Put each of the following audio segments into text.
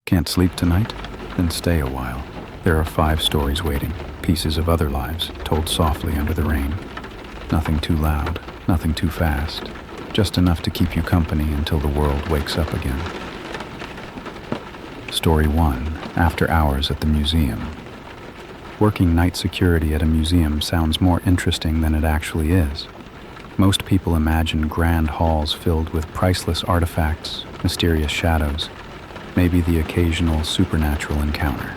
Can't sleep tonight? Then stay a while. There are 5 stories waiting, pieces of other lives, told softly under the rain. Nothing too loud, nothing too fast, just enough to keep you company until the world wakes up again. Story 1, After Hours at the Museum. Working night security at a museum sounds more interesting than it actually is. Most people imagine grand halls filled with priceless artifacts, mysterious shadows, maybe the occasional supernatural encounter.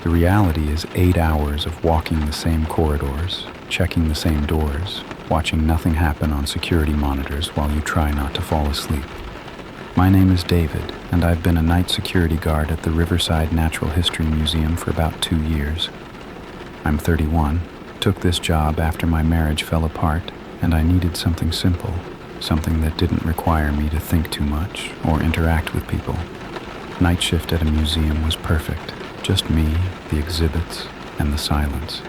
The reality is 8 hours of walking the same corridors, checking the same doors, watching nothing happen on security monitors while you try not to fall asleep. My name is David, and I've been a night security guard at the Riverside Natural History Museum for about 2 years. I'm 31, took this job after my marriage fell apart, and I needed something simple, something that didn't require me to think too much or interact with people. Night shift at a museum was perfect. Just me, the exhibits, and the silence.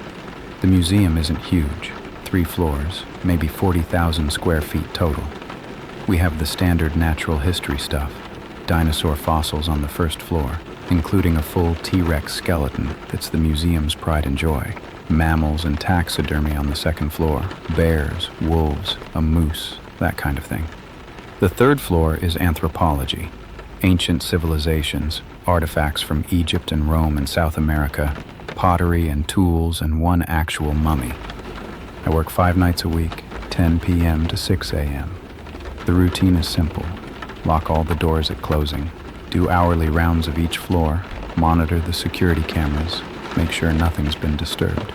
The museum isn't huge, 3 floors, maybe 40,000 square feet total. We have the standard natural history stuff, dinosaur fossils on the first floor, including a full T-Rex skeleton that's the museum's pride and joy, mammals and taxidermy on the second floor, bears, wolves, a moose, that kind of thing. The 3rd floor is anthropology, ancient civilizations, artifacts from Egypt and Rome and South America, pottery and tools, and 1 actual mummy. I work 5 nights a week, 10 p.m. to 6 a.m. The routine is simple. Lock all the doors at closing, do hourly rounds of each floor, monitor the security cameras, make sure nothing's been disturbed.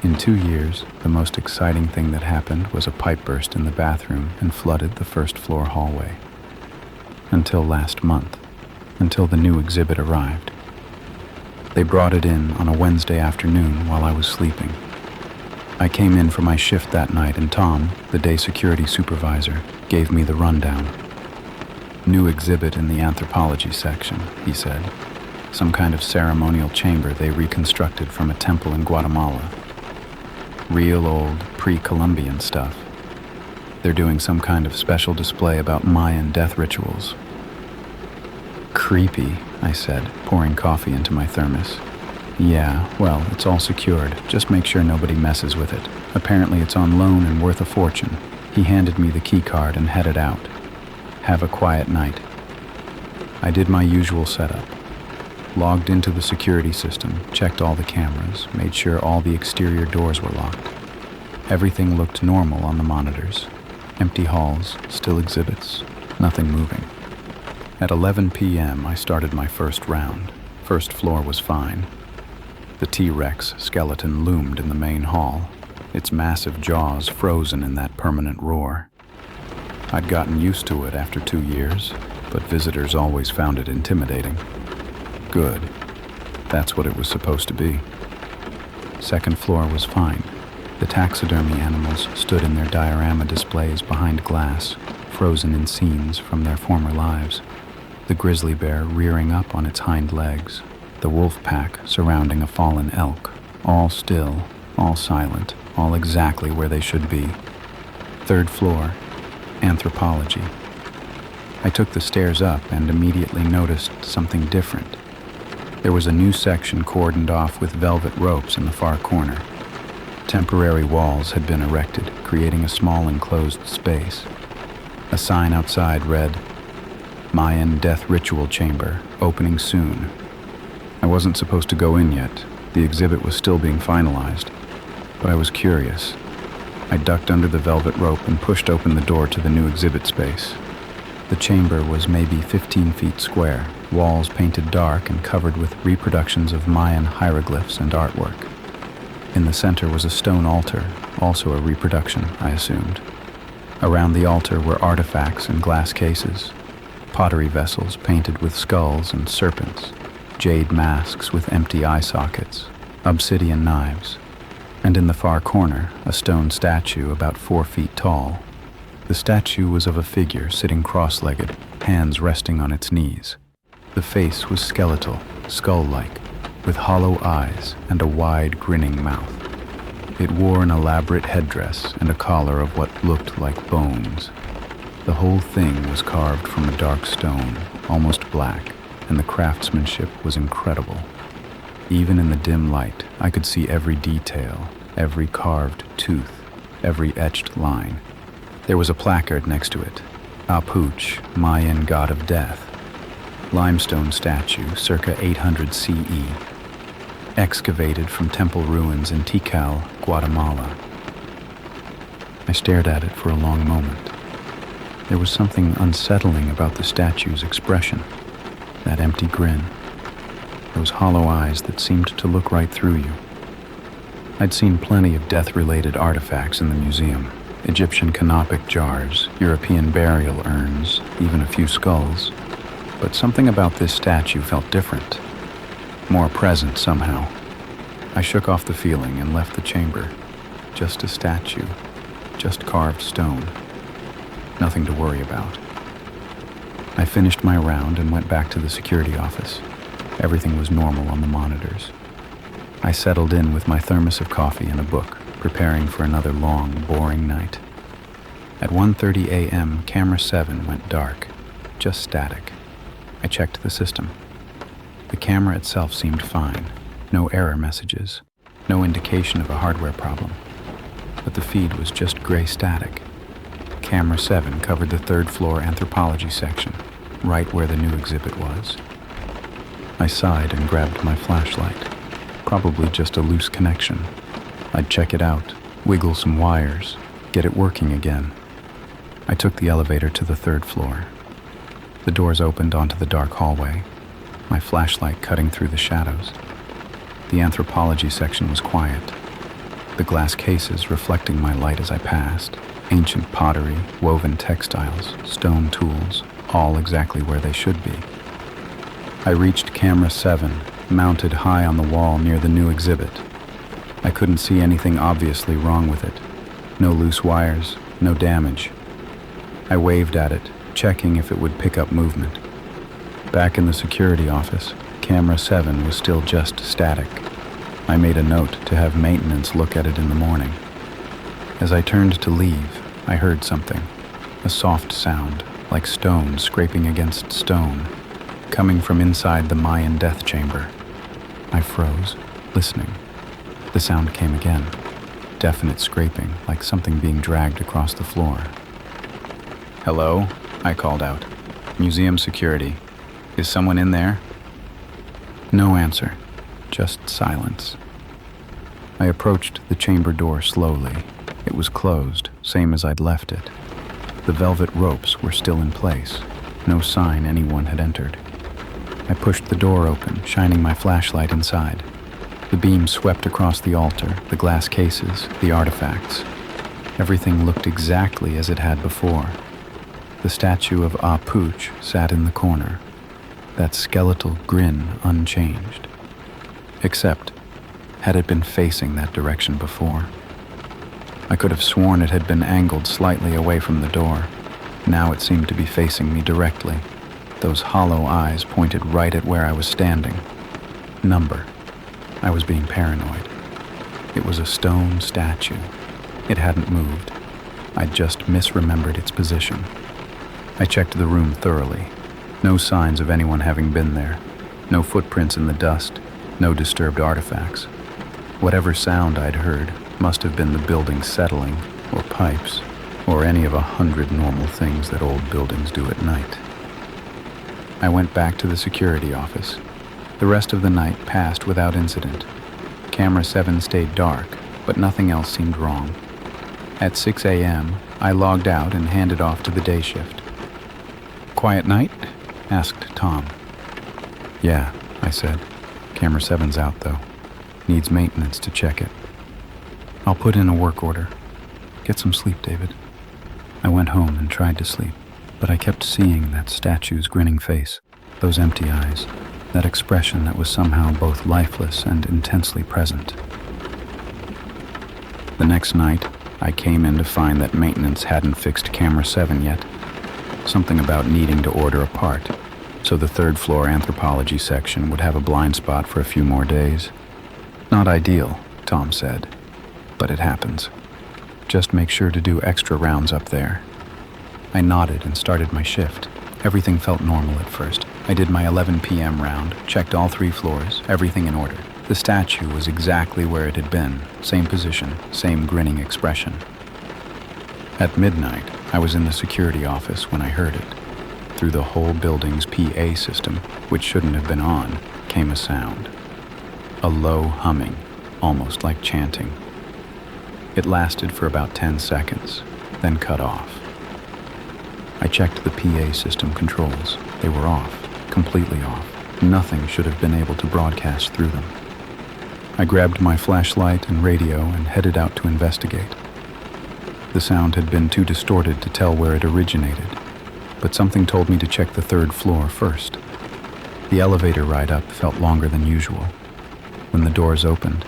In 2 years, the most exciting thing that happened was a pipe burst in the bathroom and flooded the 1st floor hallway. Until last month, until the new exhibit arrived. They brought it in on a Wednesday afternoon while I was sleeping. I came in for my shift that night and Tom, the day security supervisor, gave me the rundown. New exhibit in the anthropology section, he said. Some kind of ceremonial chamber they reconstructed from a temple in Guatemala. Real old, pre-Columbian stuff. They're doing some kind of special display about Mayan death rituals. Creepy, I said, pouring coffee into my thermos. Yeah, well, it's all secured. Just make sure nobody messes with it. Apparently it's on loan and worth a fortune. He handed me the key card and headed out. Have a quiet night. I did my usual setup. Logged into the security system, checked all the cameras, made sure all the exterior doors were locked. Everything looked normal on the monitors. Empty halls, still exhibits, nothing moving. At 11 p.m. I started my first round. 1st floor was fine. The T-Rex skeleton loomed in the main hall, its massive jaws frozen in that permanent roar. I'd gotten used to it after 2 years, but visitors always found it intimidating. Good. That's what it was supposed to be. 2nd floor was fine. The taxidermy animals stood in their diorama displays behind glass, frozen in scenes from their former lives. The grizzly bear rearing up on its hind legs, the wolf pack surrounding a fallen elk, all still, all silent, all exactly where they should be. 3rd floor, anthropology. I took the stairs up and immediately noticed something different. There was a new section cordoned off with velvet ropes in the far corner. Temporary walls had been erected, creating a small enclosed space. A sign outside read, Mayan Death Ritual Chamber, opening soon. I wasn't supposed to go in yet. The exhibit was still being finalized. But I was curious. I ducked under the velvet rope and pushed open the door to the new exhibit space. The chamber was maybe 15 feet square, walls painted dark and covered with reproductions of Mayan hieroglyphs and artwork. In the center was a stone altar, also a reproduction, I assumed. Around the altar were artifacts in glass cases, pottery vessels painted with skulls and serpents, jade masks with empty eye sockets, obsidian knives, and in the far corner, a stone statue about 4 feet tall. The statue was of a figure sitting cross-legged, hands resting on its knees. The face was skeletal, skull-like, with hollow eyes and a wide, grinning mouth. It wore an elaborate headdress and a collar of what looked like bones. The whole thing was carved from a dark stone, almost black, and the craftsmanship was incredible. Even in the dim light, I could see every detail, every carved tooth, every etched line. There was a placard next to it, Apuch, Mayan god of death. Limestone statue, circa 800 CE. Excavated from temple ruins in Tikal, Guatemala. I stared at it for a long moment. There was something unsettling about the statue's expression, that empty grin, those hollow eyes that seemed to look right through you. I'd seen plenty of death-related artifacts in the museum, Egyptian canopic jars, European burial urns, even a few skulls. But something about this statue felt different, more present somehow. I shook off the feeling and left the chamber. Just a statue, just carved stone. Nothing to worry about. I finished my round and went back to the security office. Everything was normal on the monitors. I settled in with my thermos of coffee and a book, preparing for another long, boring night. At 1:30 a.m., camera 7 went dark, just static. I checked the system. The camera itself seemed fine. No error messages, no indication of a hardware problem. But the feed was just gray static. Camera 7 covered the third floor anthropology section, right where the new exhibit was. I sighed and grabbed my flashlight. Probably just a loose connection. I'd check it out, wiggle some wires, get it working again. I took the elevator to the third floor. The doors opened onto the dark hallway, my flashlight cutting through the shadows. The anthropology section was quiet, the glass cases reflecting my light as I passed, ancient pottery, woven textiles, stone tools, all exactly where they should be. I reached camera 7, mounted high on the wall near the new exhibit. I couldn't see anything obviously wrong with it. No loose wires, no damage. I waved at it, checking if it would pick up movement. Back in the security office, camera 7 was still just static. I made a note to have maintenance look at it in the morning. As I turned to leave, I heard something, a soft sound, like stone scraping against stone, coming from inside the Mayan death chamber. I froze, listening. The sound came again, definite scraping, like something being dragged across the floor. "Hello?" I called out. "Museum security. Is someone in there?" No answer, just silence. I approached the chamber door slowly. It was closed, same as I'd left it. The velvet ropes were still in place, no sign anyone had entered. I pushed the door open, shining my flashlight inside. The beam swept across the altar, the glass cases, the artifacts. Everything looked exactly as it had before. The statue of Apuch sat in the corner, that skeletal grin unchanged. Except, had it been facing that direction before? I could have sworn it had been angled slightly away from the door. Now it seemed to be facing me directly. Those hollow eyes pointed right at where I was standing. Number. I was being paranoid. It was a stone statue. It hadn't moved. I'd just misremembered its position. I checked the room thoroughly. No signs of anyone having been there. No footprints in the dust. No disturbed artifacts. Whatever sound I'd heard must have been the building settling, or pipes, or any of 100 normal things that old buildings do at night. I went back to the security office. The rest of the night passed without incident. Camera 7 stayed dark, but nothing else seemed wrong. At 6 a.m., I logged out and handed off to the day shift. "Quiet night?" asked Tom. "Yeah," I said. "Camera 7's out, though. Needs maintenance to check it." "I'll put in a work order. Get some sleep, David." I went home and tried to sleep, but I kept seeing that statue's grinning face, those empty eyes, that expression that was somehow both lifeless and intensely present. The next night, I came in to find that maintenance hadn't fixed camera 7 yet. Something about needing to order a part, so the third floor anthropology section would have a blind spot for a few more days. Not ideal, Tom said, but it happens. Just make sure to do extra rounds up there. I nodded and started my shift. Everything felt normal at first. I did my 11 p.m. round, checked all 3 floors, everything in order. The statue was exactly where it had been, same position, same grinning expression. At midnight, I was in the security office when I heard it. Through the whole building's PA system, which shouldn't have been on, came a sound. A low humming, almost like chanting. It lasted for about 10 seconds, then cut off. I checked the PA system controls. They were off, completely off. Nothing should have been able to broadcast through them. I grabbed my flashlight and radio and headed out to investigate. The sound had been too distorted to tell where it originated, but something told me to check the 3rd floor first. The elevator ride up felt longer than usual. When the doors opened,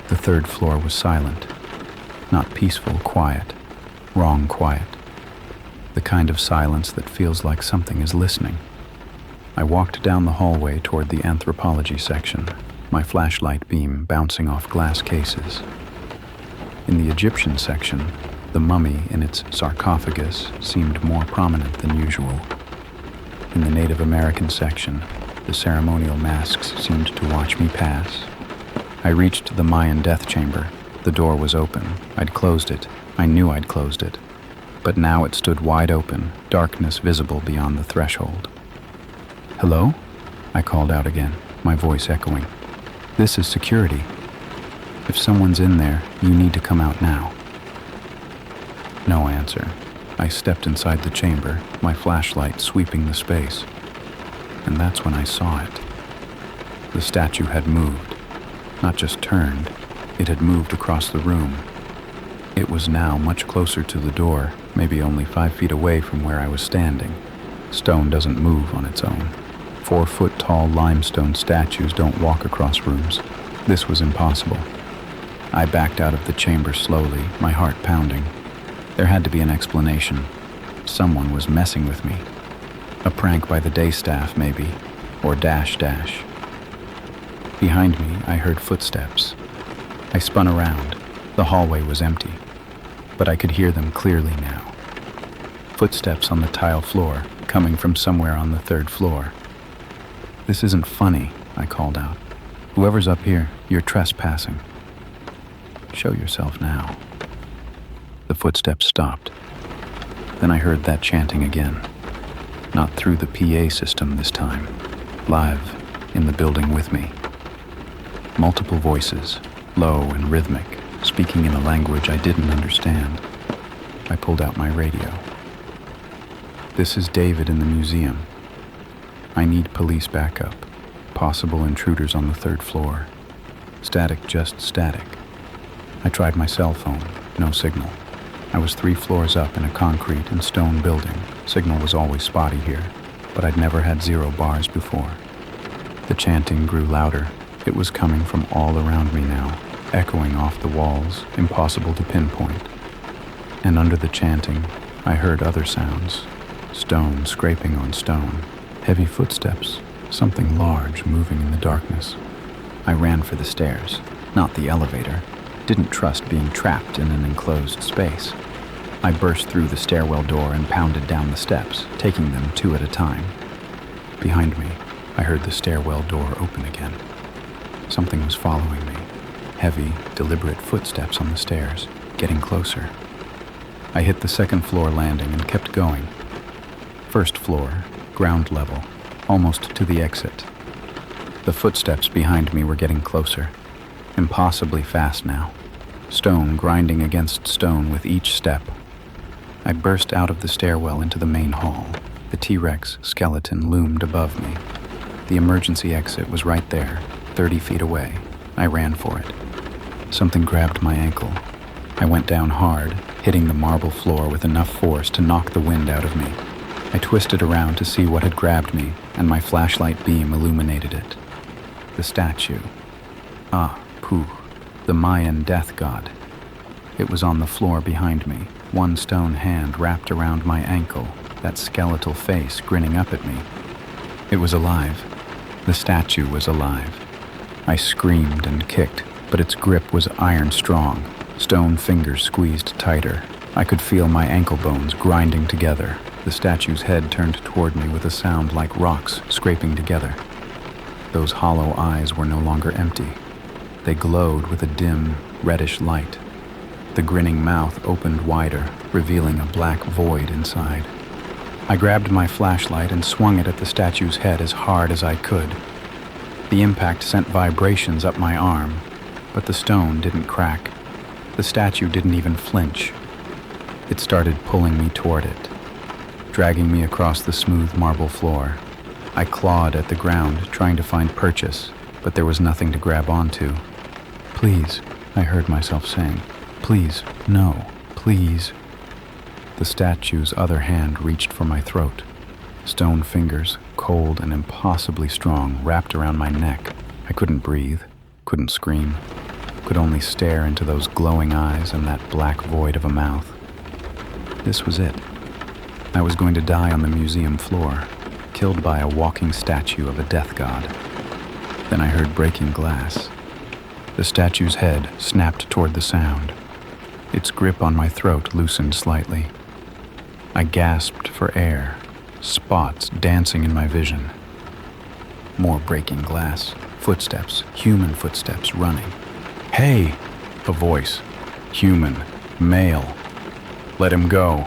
the 3rd floor was silent. Not peaceful quiet, wrong quiet. The kind of silence that feels like something is listening. I walked down the hallway toward the anthropology section, my flashlight beam bouncing off glass cases. In the Egyptian section, the mummy in its sarcophagus seemed more prominent than usual. In the Native American section, the ceremonial masks seemed to watch me pass. I reached the Mayan death chamber. The door was open. I'd closed it. I knew I'd closed it. But now it stood wide open, darkness visible beyond the threshold. "Hello?" I called out again, my voice echoing. "This is security. If someone's in there, you need to come out now." No answer. I stepped inside the chamber, my flashlight sweeping the space. And that's when I saw it. The statue had moved. Not just turned, it had moved across the room. It was now much closer to the door, maybe only 5 feet away from where I was standing. Stone doesn't move on its own. 4-foot-tall limestone statues don't walk across rooms. This was impossible. I backed out of the chamber slowly, my heart pounding. There had to be an explanation. Someone was messing with me. A prank by the day staff, maybe, or dash. Behind me, I heard footsteps. I spun around. The hallway was empty, but I could hear them clearly now. Footsteps on the tile floor, coming from somewhere on the 3rd floor. "This isn't funny," I called out. "Whoever's up here, you're trespassing. Show yourself now." The footsteps stopped. Then I heard that chanting again. Not through the PA system this time. Live, in the building with me. Multiple voices, low and rhythmic, speaking in a language I didn't understand. I pulled out my radio. "This is David in the museum. I need police backup. Possible intruders on the 3rd floor. Static, just static." I tried my cell phone. No signal. I was 3 floors up in a concrete and stone building. Signal was always spotty here, but I'd never had 0 bars before. The chanting grew louder. It was coming from all around me now, echoing off the walls, impossible to pinpoint. And under the chanting, I heard other sounds. Stone scraping on stone. Heavy footsteps. Something large moving in the darkness. I ran for the stairs, not the elevator. Didn't trust being trapped in an enclosed space. I burst through the stairwell door and pounded down the steps, taking them 2 at a time. Behind me, I heard the stairwell door open again. Something was following me. Heavy, deliberate footsteps on the stairs, getting closer. I hit the 2nd floor landing and kept going. 1st floor, ground level, almost to the exit. The footsteps behind me were getting closer. Impossibly fast now. Stone grinding against stone with each step. I burst out of the stairwell into the main hall. The T-Rex skeleton loomed above me. The emergency exit was right there, 30 feet away. I ran for it. Something grabbed my ankle. I went down hard, hitting the marble floor with enough force to knock the wind out of me. I twisted around to see what had grabbed me, and my flashlight beam illuminated it. The statue. Puh, the Mayan death god. It was on the floor behind me, one stone hand wrapped around my ankle, that skeletal face grinning up at me. It was alive. The statue was alive. I screamed and kicked, but its grip was iron strong. Stone fingers squeezed tighter. I could feel my ankle bones grinding together. The statue's head turned toward me with a sound like rocks scraping together. Those hollow eyes were no longer empty. They glowed with a dim, reddish light. The grinning mouth opened wider, revealing a black void inside. I grabbed my flashlight and swung it at the statue's head as hard as I could. The impact sent vibrations up my arm, but the stone didn't crack. The statue didn't even flinch. It started pulling me toward it, dragging me across the smooth marble floor. I clawed at the ground, trying to find purchase, but there was nothing to grab onto. "Please," I heard myself saying. "Please, no, please." The statue's other hand reached for my throat. Stone fingers, cold and impossibly strong, wrapped around my neck. I couldn't breathe, couldn't scream, could only stare into those glowing eyes and that black void of a mouth. This was it. I was going to die on the museum floor, killed by a walking statue of a death god. Then I heard breaking glass. The statue's head snapped toward the sound. Its grip on my throat loosened slightly. I gasped for air, spots dancing in my vision. More breaking glass, footsteps, human footsteps running. "Hey!" A voice. Human, male. "Let him go."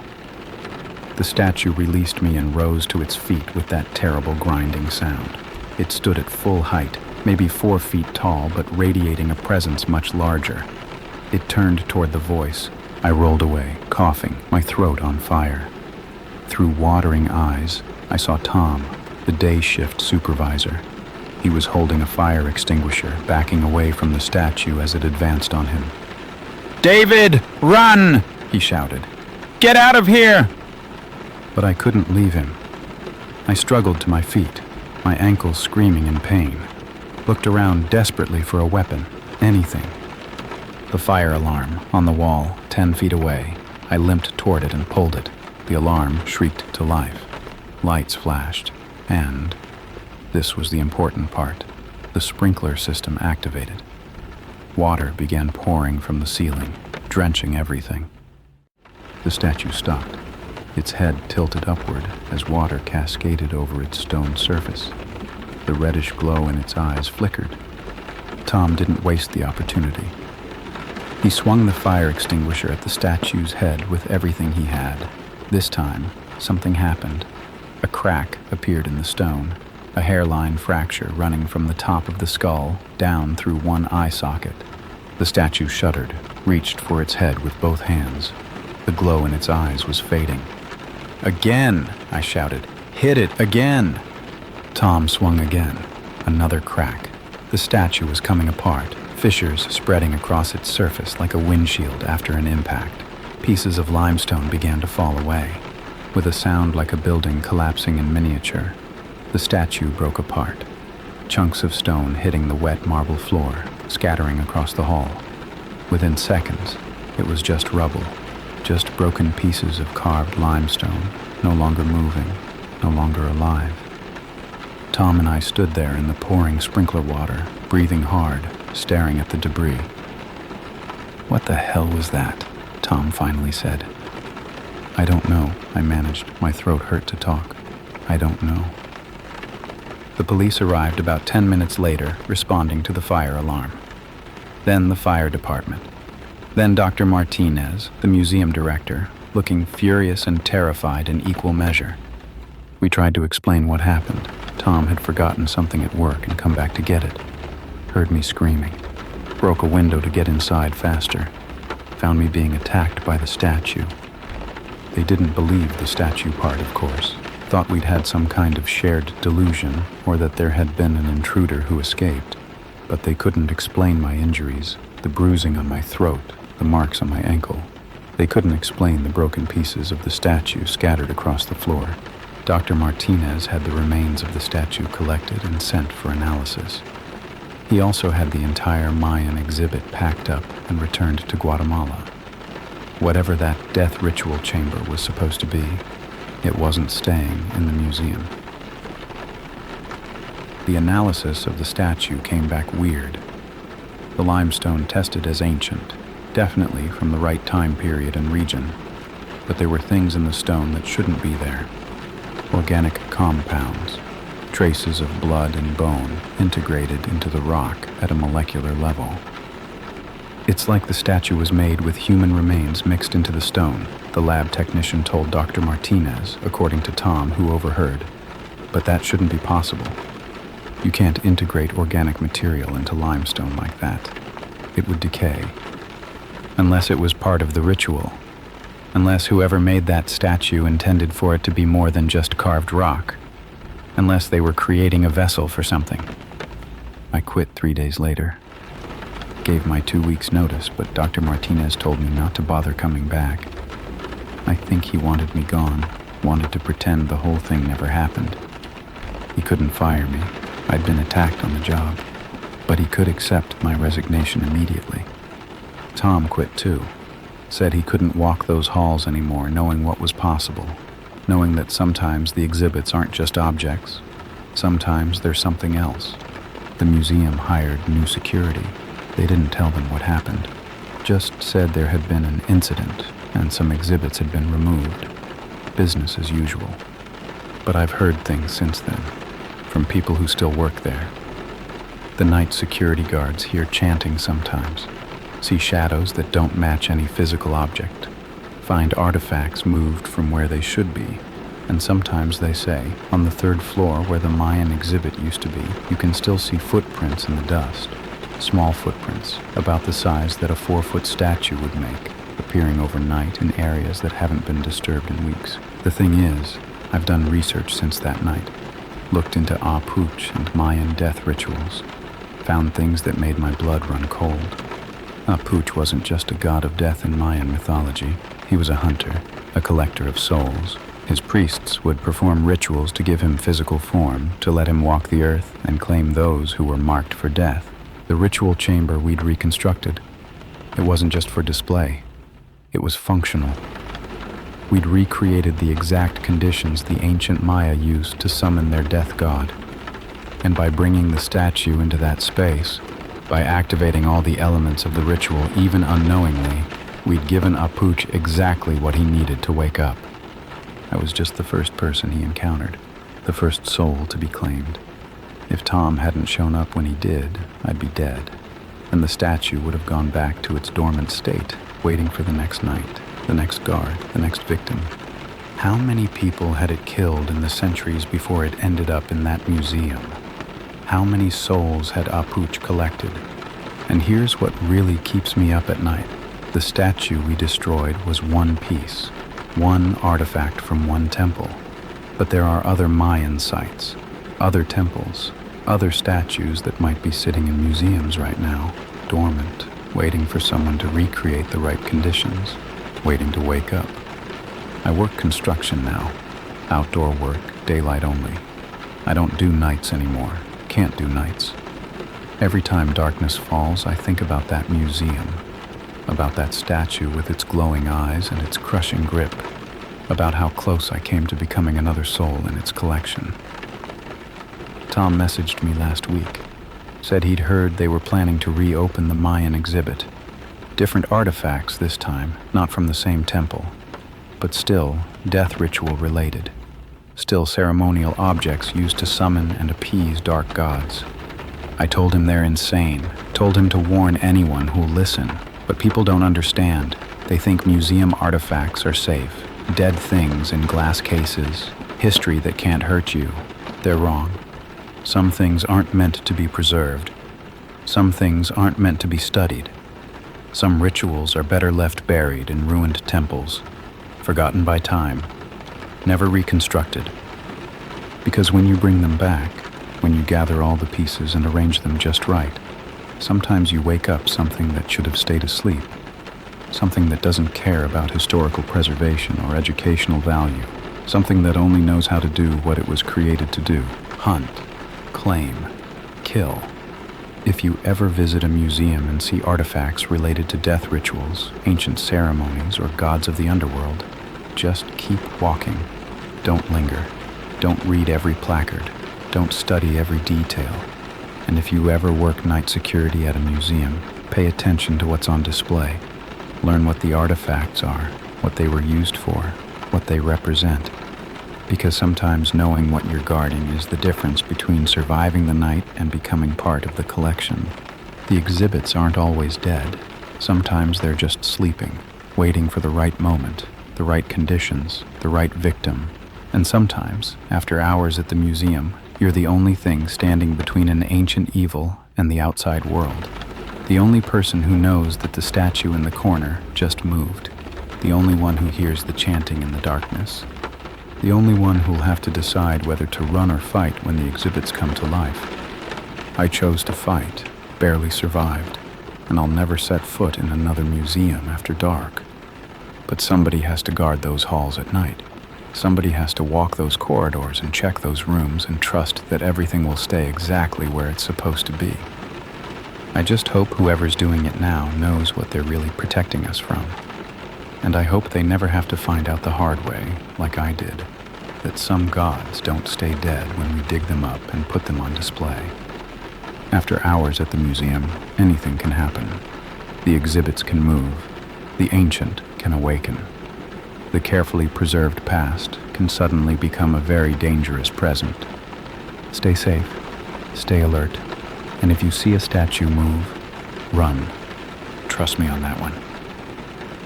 The statue released me and rose to its feet with that terrible grinding sound. It stood at full height, maybe 4 feet tall, but radiating a presence much larger. It turned toward the voice. I rolled away, coughing, my throat on fire. Through watering eyes, I saw Tom, the day shift supervisor. He was holding a fire extinguisher, backing away from the statue as it advanced on him. "David, run!" he shouted. "Get out of here!" But I couldn't leave him. I struggled to my feet, my ankles screaming in pain. Looked around desperately for a weapon, anything. The fire alarm, on the wall, 10 feet away. I limped toward it and pulled it. The alarm shrieked to life. Lights flashed, and this was the important part. The sprinkler system activated. Water began pouring from the ceiling, drenching everything. The statue stopped, its head tilted upward as water cascaded over its stone surface. The reddish glow in its eyes flickered. Tom didn't waste the opportunity. He swung the fire extinguisher at the statue's head with everything he had. This time, something happened. A crack appeared in the stone, a hairline fracture running from the top of the skull down through one eye socket. The statue shuddered, reached for its head with both hands. The glow in its eyes was fading. "Again!" I shouted. "Hit it again!" Tom swung again. Another crack. The statue was coming apart, fissures spreading across its surface like a windshield after an impact. Pieces of limestone began to fall away. With a sound like a building collapsing in miniature, the statue broke apart. Chunks of stone hitting the wet marble floor, scattering across the hall. Within seconds, it was just rubble, just broken pieces of carved limestone, no longer moving, no longer alive. Tom and I stood there in the pouring sprinkler water, breathing hard, staring at the debris. "What the hell was that?" Tom finally said. "I don't know," I managed. My throat hurt to talk. "I don't know." The police arrived about 10 minutes later, responding to the fire alarm. Then the fire department. Then Dr. Martinez, the museum director, looking furious and terrified in equal measure. We tried to explain what happened. Tom had forgotten something at work and come back to get it. Heard me screaming. Broke a window to get inside faster. Found me being attacked by the statue. They didn't believe the statue part, of course. Thought we'd had some kind of shared delusion, or that there had been an intruder who escaped. But they couldn't explain my injuries, the bruising on my throat, the marks on my ankle. They couldn't explain the broken pieces of the statue scattered across the floor. Dr. Martinez had the remains of the statue collected and sent for analysis. He also had the entire Mayan exhibit packed up and returned to Guatemala. Whatever that death ritual chamber was supposed to be, it wasn't staying in the museum. The analysis of the statue came back weird. The limestone tested as ancient, definitely from the right time period and region. but there were things in the stone that shouldn't be there. Organic compounds, traces of blood and bone integrated into the rock at a molecular level. It's like the statue was made with human remains mixed into the stone, the lab technician told Dr. Martinez, according to Tom, who overheard. But that shouldn't be possible. You can't integrate organic material into limestone like that. It would decay. Unless it was part of the ritual. Unless whoever made that statue intended for it to be more than just carved rock. Unless they were creating a vessel for something. I quit 3 days later. Gave my 2 weeks notice, but Dr. Martinez told me not to bother coming back. I think he wanted me gone, wanted to pretend the whole thing never happened. He couldn't fire me. I'd been attacked on the job, but he could accept my resignation immediately. Tom quit too. Said he couldn't walk those halls anymore, knowing what was possible, knowing that sometimes the exhibits aren't just objects. Sometimes they're something else. The museum hired new security. They didn't tell them what happened, just said there had been an incident and some exhibits had been removed. Business as usual. But I've heard things since then, from people who still work there. The night security guards hear chanting sometimes, see shadows that don't match any physical object, find artifacts moved from where they should be, and sometimes they say, on the 3rd floor where the Mayan exhibit used to be, you can still see footprints in the dust. Small footprints, about the size that a 4-foot statue would make, appearing overnight in areas that haven't been disturbed in weeks. The thing is, I've done research since that night, looked into Apuch and Mayan death rituals, found things that made my blood run cold. Apuch wasn't just a god of death in Mayan mythology. He was a hunter, a collector of souls. His priests would perform rituals to give him physical form, to let him walk the earth and claim those who were marked for death. The ritual chamber we'd reconstructed, it wasn't just for display. It was functional. We'd recreated the exact conditions the ancient Maya used to summon their death god. And by bringing the statue into that space, by activating all the elements of the ritual even unknowingly, we'd given Apuch exactly what he needed to wake up. I was just the first person he encountered, the first soul to be claimed. If Tom hadn't shown up when he did, I'd be dead, and the statue would have gone back to its dormant state, waiting for the next night, the next guard, the next victim. How many people had it killed in the centuries before it ended up in that museum? How many souls had Apuch collected? And here's what really keeps me up at night. The statue we destroyed was one piece, one artifact from one temple. But there are other Mayan sites, other temples, other statues that might be sitting in museums right now, dormant, waiting for someone to recreate the right conditions, waiting to wake up. I work construction now, outdoor work, daylight only. I don't do nights anymore, can't do nights. Every time darkness falls, I think about that museum, about that statue with its glowing eyes and its crushing grip, about how close I came to becoming another soul in its collection. Tom messaged me last week, said he'd heard they were planning to reopen the Mayan exhibit. Different artifacts this time, not from the same temple, but still death ritual related. Still ceremonial objects used to summon and appease dark gods. I told him they're insane, told him to warn anyone who'll listen, but people don't understand. They think museum artifacts are safe, dead things in glass cases, history that can't hurt you. They're wrong. Some things aren't meant to be preserved. Some things aren't meant to be studied. Some rituals are better left buried in ruined temples, forgotten by time, never reconstructed. Because when you bring them back, when you gather all the pieces and arrange them just right, sometimes you wake up something that should have stayed asleep, something that doesn't care about historical preservation or educational value, something that only knows how to do what it was created to do: hunt, claim, kill. If you ever visit a museum and see artifacts related to death rituals, ancient ceremonies, or gods of the underworld, just keep walking. Don't linger. Don't read every placard. Don't study every detail. And if you ever work night security at a museum, pay attention to what's on display. Learn what the artifacts are. what they were used for, what they represent. Because sometimes knowing what you're guarding is the difference between surviving the night and becoming part of the collection. The exhibits aren't always dead. Sometimes they're just sleeping, waiting for the right moment, the right conditions, the right victim. And sometimes, after hours at the museum, you're the only thing standing between an ancient evil and the outside world. The only person who knows that the statue in the corner just moved. The only one who hears the chanting in the darkness. The only one who'll have to decide whether to run or fight when the exhibits come to life. I chose to fight, barely survived, and I'll never set foot in another museum after dark. But somebody has to guard those halls at night. Somebody has to walk those corridors and check those rooms and trust that everything will stay exactly where it's supposed to be. I just hope whoever's doing it now knows what they're really protecting us from. And I hope they never have to find out the hard way, like I did, that some gods don't stay dead when we dig them up and put them on display. After hours at the museum, anything can happen. The exhibits can move. The ancient can awaken. The carefully preserved past can suddenly become a very dangerous present. Stay safe, stay alert, and if you see a statue move, run. Trust me on that one.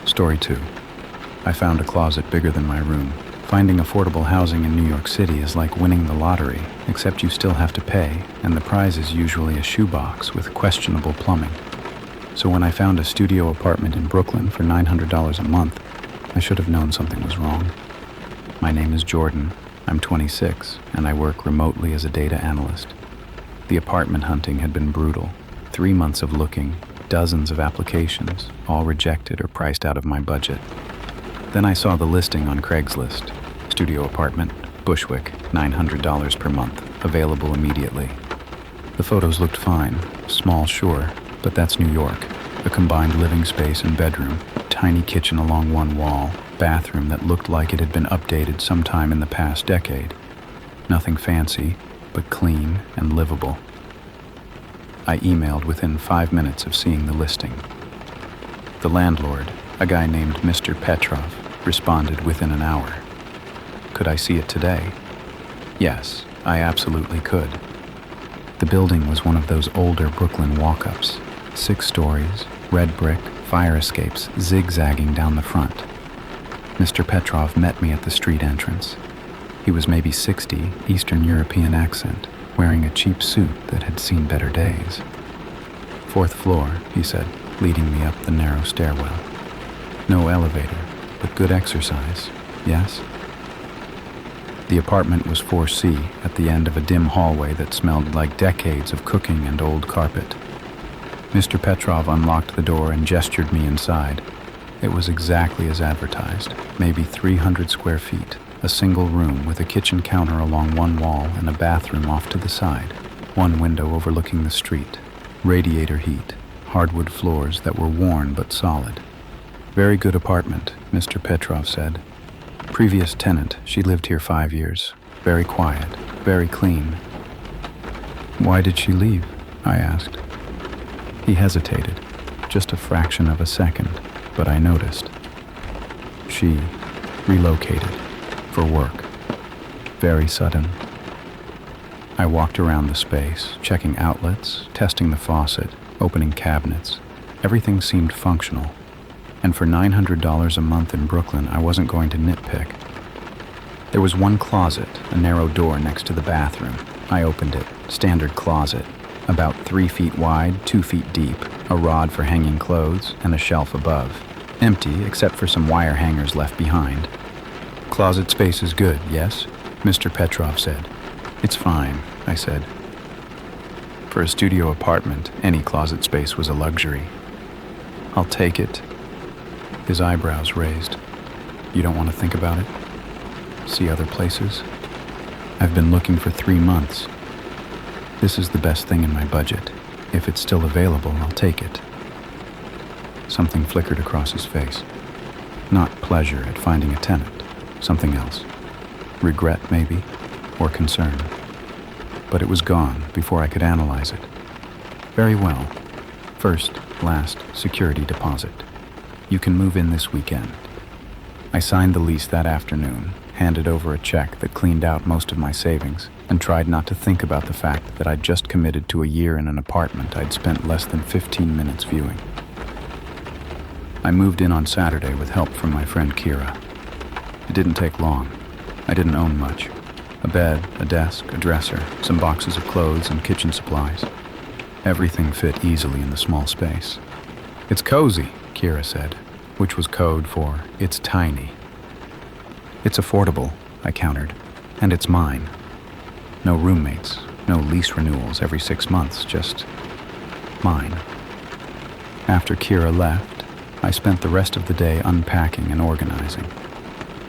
Story 2. I found a closet bigger than my room. Finding affordable housing in New York City is like winning the lottery, except you still have to pay, and the prize is usually a shoebox with questionable plumbing. So when I found a studio apartment in Brooklyn for $900 a month, I should have known something was wrong. My name is Jordan. I'm 26, and I work remotely as a data analyst. The apartment hunting had been brutal. 3 months of looking, dozens of applications, all rejected or priced out of my budget. Then I saw the listing on Craigslist. Studio apartment, Bushwick, $900 per month, available immediately. The photos looked fine, small sure, but that's New York. A combined living space and bedroom, tiny kitchen along one wall, bathroom that looked like it had been updated sometime in the past decade. Nothing fancy, but clean and livable. I emailed within 5 minutes of seeing the listing. The landlord, a guy named Mr. Petrov, responded within an hour. Could I see it today? Yes, I absolutely could. The building was one of those older Brooklyn walk-ups. 6 stories, red brick, fire escapes zigzagging down the front. Mr. Petrov met me at the street entrance. He was maybe 60, Eastern European accent, wearing a cheap suit that had seen better days. 4th floor, he said, leading me up the narrow stairwell. No elevator, but good exercise, yes? The apartment was 4C at the end of a dim hallway that smelled like decades of cooking and old carpet. Mr. Petrov unlocked the door and gestured me inside. It was exactly as advertised, maybe 300 square feet, a single room with a kitchen counter along one wall and a bathroom off to the side, one window overlooking the street, radiator heat, hardwood floors that were worn but solid. Very good apartment, Mr. Petrov said. Previous tenant, she lived here 5 years. Very quiet, very clean. Why did she leave? I asked. He hesitated, just a fraction of a second, but I noticed. She relocated for work. Very sudden. I walked around the space, checking outlets, testing the faucet, opening cabinets. Everything seemed functional. And for $900 a month in Brooklyn, I wasn't going to nitpick. There was one closet, a narrow door next to the bathroom. I opened it. Standard closet. About 3 feet wide, 2 feet deep, a rod for hanging clothes, and a shelf above. Empty, except for some wire hangers left behind. Closet space is good, yes? Mr. Petrov said. It's fine, I said. For a studio apartment, any closet space was a luxury. I'll take it. His eyebrows raised. You don't want to think about it? See other places? I've been looking for 3 months. This is the best thing in my budget. If it's still available, I'll take it. Something flickered across his face. Not pleasure at finding a tenant. Something else. Regret, maybe, or concern. But it was gone before I could analyze it. Very well. First, last, security deposit. You can move in this weekend. I signed the lease that afternoon, handed over a check that cleaned out most of my savings, and tried not to think about the fact that I'd just committed to a year in an apartment I'd spent less than 15 minutes viewing. I moved in on Saturday with help from my friend Kira. It didn't take long. I didn't own much. A bed, a desk, a dresser, some boxes of clothes, and kitchen supplies. Everything fit easily in the small space. "It's cozy," Kira said, which was code for "it's tiny." "It's affordable," I countered, "and it's mine. No roommates, no lease renewals every 6 months, just mine." After Kira left, I spent the rest of the day unpacking and organizing.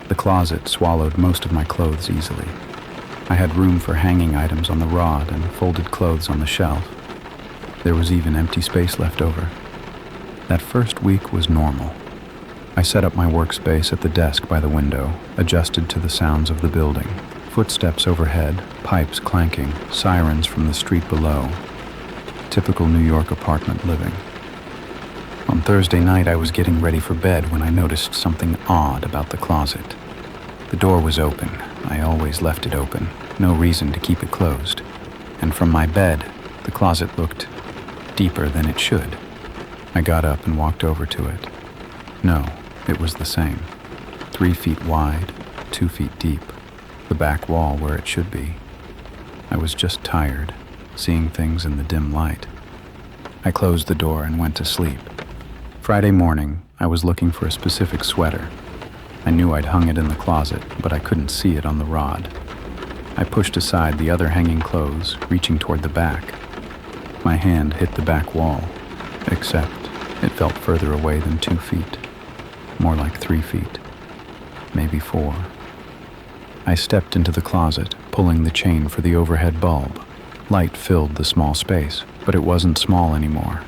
The closet swallowed most of my clothes easily. I had room for hanging items on the rod and folded clothes on the shelf. There was even empty space left over. That first week was normal. I set up my workspace at the desk by the window, adjusted to the sounds of the building. Footsteps overhead, pipes clanking, sirens from the street below. Typical New York apartment living. On Thursday night, I was getting ready for bed when I noticed something odd about the closet. The door was open. I always left it open. No reason to keep it closed. And from my bed, the closet looked deeper than it should. I got up and walked over to it. No, it was the same. 3 feet wide, 2 feet deep. The back wall where it should be. I was just tired, seeing things in the dim light. I closed the door and went to sleep. Friday morning, I was looking for a specific sweater. I knew I'd hung it in the closet, but I couldn't see it on the rod. I pushed aside the other hanging clothes, reaching toward the back. My hand hit the back wall, except it felt further away than 2 feet. More like 3 feet, maybe 4. I stepped into the closet, pulling the chain for the overhead bulb. Light filled the small space, but it wasn't small anymore.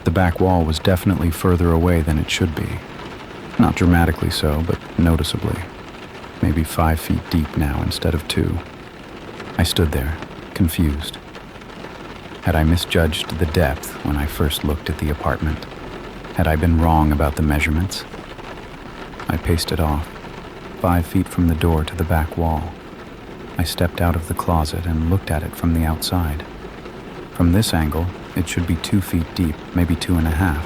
The back wall was definitely further away than it should be. Not dramatically so, but noticeably. Maybe 5 feet deep now instead of 2. I stood there, confused. Had I misjudged the depth when I first looked at the apartment? Had I been wrong about the measurements? I paced it off, 5 feet from the door to the back wall. I stepped out of the closet and looked at it from the outside. From this angle, it should be 2 feet deep, maybe 2.5.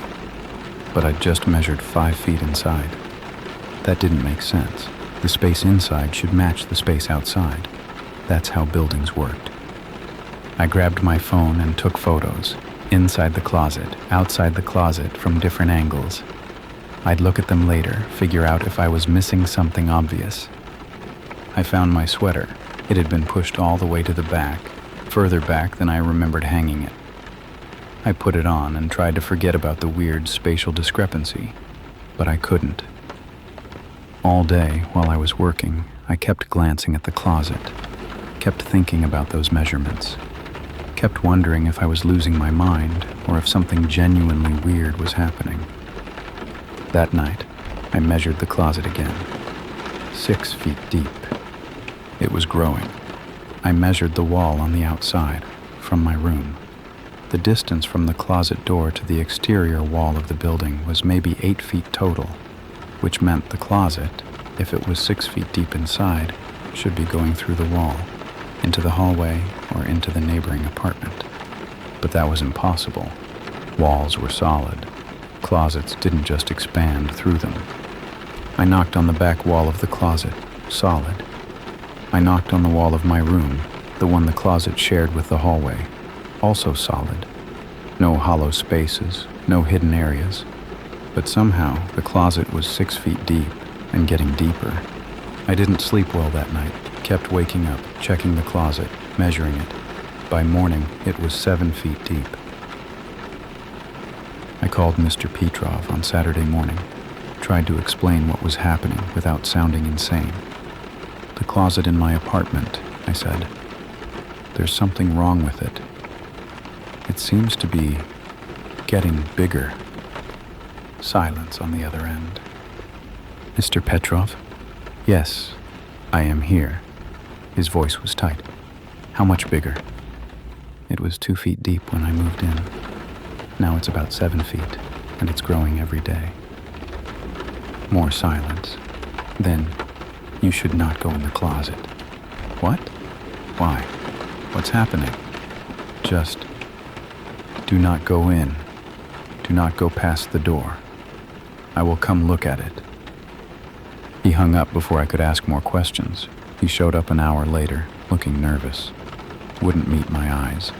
But I'd just measured 5 feet inside. That didn't make sense. The space inside should match the space outside. That's how buildings worked. I grabbed my phone and took photos. Inside the closet, outside the closet, from different angles. I'd look at them later, figure out if I was missing something obvious. I found my sweater. It had been pushed all the way to the back, further back than I remembered hanging it. I put it on and tried to forget about the weird spatial discrepancy, but I couldn't. All day, while I was working, I kept glancing at the closet, kept thinking about those measurements, kept wondering if I was losing my mind or if something genuinely weird was happening. That night, I measured the closet again. 6 feet deep. It was growing. I measured the wall on the outside, from my room. The distance from the closet door to the exterior wall of the building was maybe 8 feet total, which meant the closet, if it was 6 feet deep inside, should be going through the wall, into the hallway or into the neighboring apartment. But that was impossible. Walls were solid. Closets didn't just expand through them. I knocked on the back wall of the closet, solid. I knocked on the wall of my room, the one the closet shared with the hallway, also solid. No hollow spaces, no hidden areas. But somehow, the closet was 6 feet deep and getting deeper. I didn't sleep well that night, kept waking up, checking the closet, measuring it. By morning, it was 7 feet deep. I called Mr. Petrov on Saturday morning, tried to explain what was happening without sounding insane. "The closet in my apartment," I said. "There's something wrong with it. It seems to be getting bigger." Silence on the other end. "Mr. Petrov?" "Yes, I am here." His voice was tight. "How much bigger?" "It was 2 feet deep when I moved in. Now it's about 7 feet, and it's growing every day." More silence. Then, you should not go in the closet. What? Why? What's happening? Just do not go in. Do not go past the door. I will come look at it. He hung up before I could ask more questions. He showed up an hour later, looking nervous. Wouldn't meet my eyes.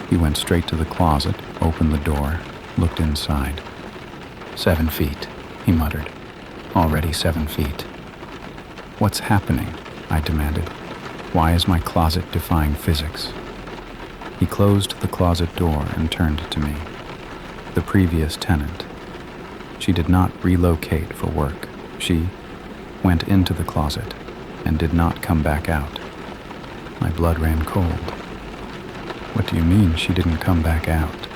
He went straight to the closet, opened the door, looked inside. 7 feet, he muttered. Already 7 feet. What's happening? I demanded. Why is my closet defying physics? He closed the closet door and turned to me. The previous tenant. She did not relocate for work. She went into the closet and did not come back out. My blood ran cold. What do you mean she didn't come back out?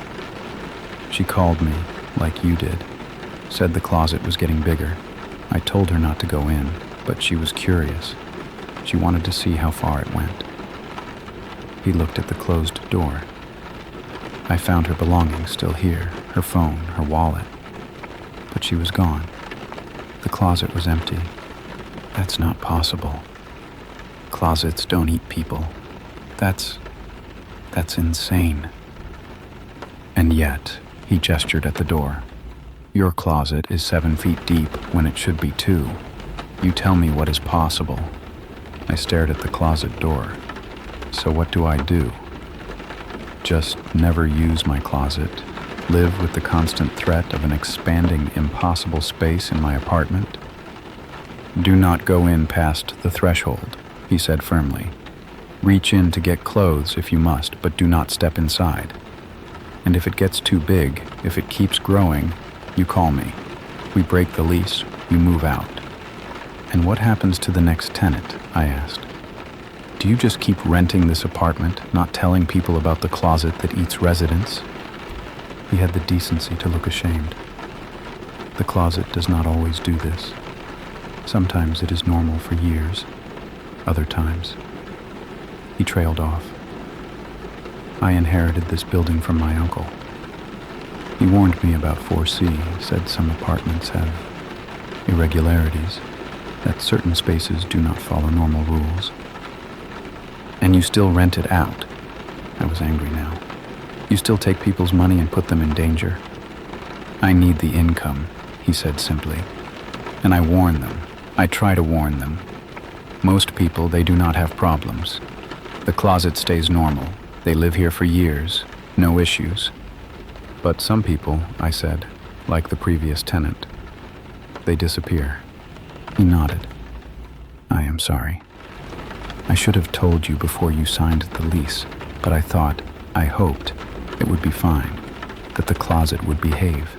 She called me, like you did. Said the closet was getting bigger. I told her not to go in, but she was curious. She wanted to see how far it went. He looked at the closed door. I found her belongings still here, her phone, her wallet. But she was gone. The closet was empty. That's not possible. Closets don't eat people. That's insane. And yet, he gestured at the door. Your closet is 7 feet deep when it should be 2. You tell me what is possible. I stared at the closet door. So what do I do? Just never use my closet? Live with the constant threat of an expanding, impossible space in my apartment? Do not go in past the threshold, he said firmly. Reach in to get clothes if you must, but do not step inside. And if it gets too big, if it keeps growing, you call me. We break the lease, you move out. And what happens to the next tenant? I asked. Do you just keep renting this apartment, not telling people about the closet that eats residents? He had the decency to look ashamed. The closet does not always do this. Sometimes it is normal for years. Other times. He trailed off. I inherited this building from my uncle. He warned me about 4C, said some apartments have irregularities, that certain spaces do not follow normal rules. And you still rent it out. I was angry now. You still take people's money and put them in danger. I need the income, he said simply. And I warn them. I try to warn them. Most people, they do not have problems. The closet stays normal. They live here for years. No issues. But some people, I said, like the previous tenant, they disappear. He nodded. I am sorry. I should have told you before you signed the lease, but I thought, I hoped, it would be fine, that the closet would behave.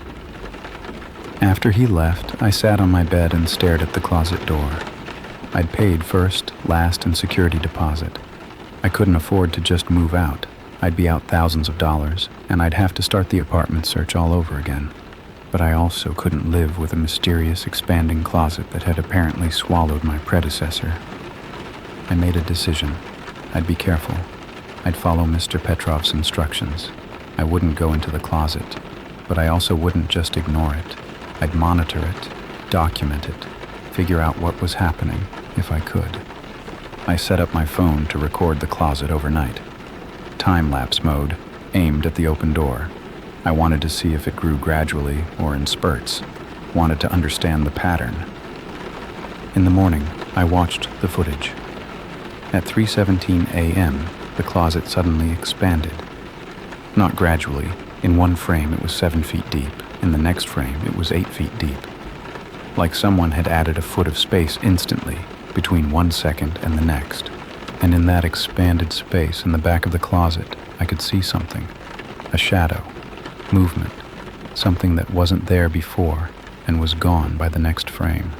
After he left, I sat on my bed and stared at the closet door. I'd paid first, last, and security deposit. I couldn't afford to just move out. I'd be out thousands of dollars, and I'd have to start the apartment search all over again. But I also couldn't live with a mysterious, expanding closet that had apparently swallowed my predecessor. I made a decision. I'd be careful. I'd follow Mr. Petrov's instructions. I wouldn't go into the closet, but I also wouldn't just ignore it. I'd monitor it, document it, figure out what was happening, if I could. I set up my phone to record the closet overnight. Time-lapse mode, aimed at the open door. I wanted to see if it grew gradually or in spurts. Wanted to understand the pattern. In the morning, I watched the footage. At 3:17 a.m., the closet suddenly expanded. Not gradually. In one frame, it was 7 feet deep. In the next frame, it was 8 feet deep. Like someone had added a foot of space instantly, between 1 second and the next. And in that expanded space in the back of the closet, I could see something. A shadow. Movement. Something that wasn't there before and was gone by the next frame.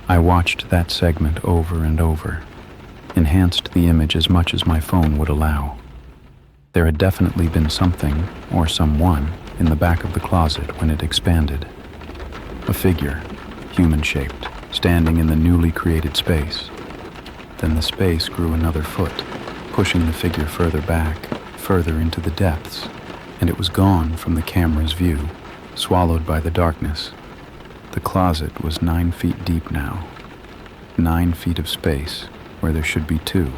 I watched that segment over and over. Enhanced the image as much as my phone would allow. There had definitely been something, or someone, in the back of the closet when it expanded. A figure, human-shaped, standing in the newly created space. Then the space grew another foot, pushing the figure further back, further into the depths, and it was gone from the camera's view, swallowed by the darkness. The closet was 9 feet deep now, 9 feet of space where there should be 2.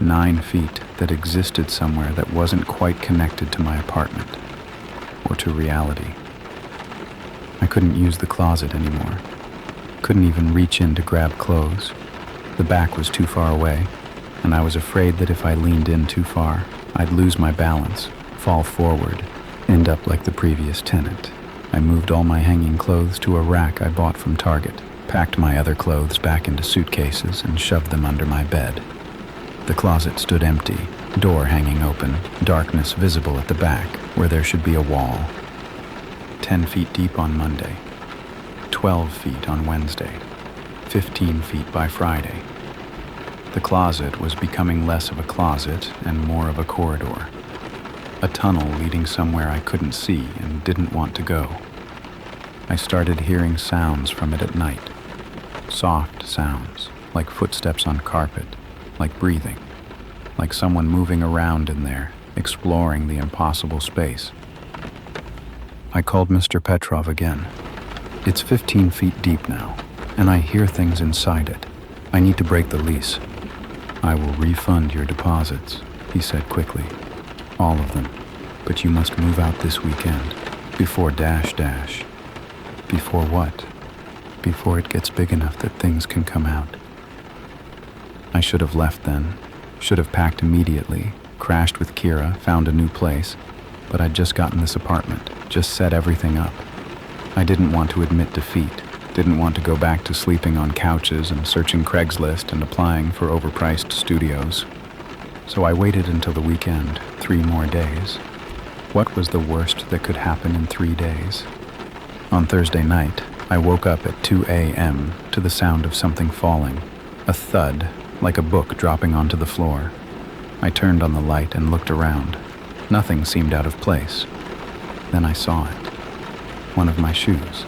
9 feet that existed somewhere that wasn't quite connected to my apartment or to reality. I couldn't use the closet anymore. Couldn't even reach in to grab clothes. The back was too far away, and I was afraid that if I leaned in too far, I'd lose my balance, fall forward, end up like the previous tenant. I moved all my hanging clothes to a rack I bought from Target, packed my other clothes back into suitcases, and shoved them under my bed. The closet stood empty, door hanging open, darkness visible at the back, where there should be a wall. 10 feet deep on Monday, 12 feet on Wednesday, 15 feet by Friday. The closet was becoming less of a closet and more of a corridor. A tunnel leading somewhere I couldn't see and didn't want to go. I started hearing sounds from it at night. Soft sounds, like footsteps on carpet, like breathing, like someone moving around in there, exploring the impossible space. I called Mr. Petrov again. It's 15 feet deep now, and I hear things inside it. I need to break the lease. I will refund your deposits, he said quickly. All of them. But you must move out this weekend. Before ... Before what? Before it gets big enough that things can come out. I should have left then. Should have packed immediately, crashed with Kira, found a new place. But I'd just gotten this apartment, just set everything up. I didn't want to admit defeat. Didn't want to go back to sleeping on couches and searching Craigslist and applying for overpriced studios. So I waited until the weekend, 3 more days. What was the worst that could happen in 3 days? On Thursday night, I woke up at 2 a.m. to the sound of something falling, a thud, like a book dropping onto the floor. I turned on the light and looked around. Nothing seemed out of place. Then I saw it. One of my shoes.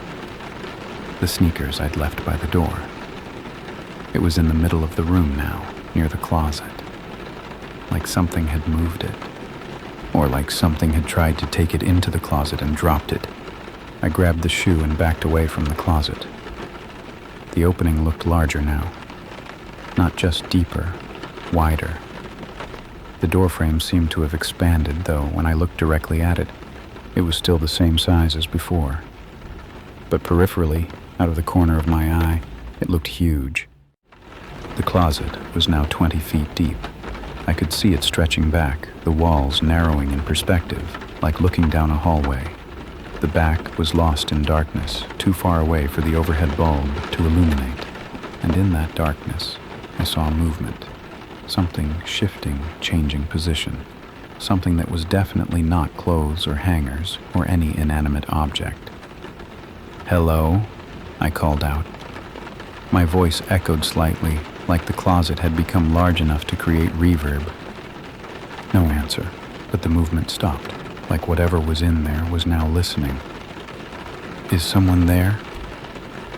The sneakers I'd left by the door. It was in the middle of the room now, near the closet. Like something had moved it. Or like something had tried to take it into the closet and dropped it. I grabbed the shoe and backed away from the closet. The opening looked larger now. Not just deeper, wider. The doorframe seemed to have expanded, though when I looked directly at it, it was still the same size as before. But peripherally, out of the corner of my eye, it looked huge. The closet was now 20 feet deep. I could see it stretching back, the walls narrowing in perspective, like looking down a hallway. The back was lost in darkness, too far away for the overhead bulb to illuminate. And in that darkness, I saw movement. Something shifting, changing position. Something that was definitely not clothes or hangers or any inanimate object. "Hello?" I called out. My voice echoed slightly, like the closet had become large enough to create reverb. No answer, but the movement stopped, like whatever was in there was now listening. "Is someone there?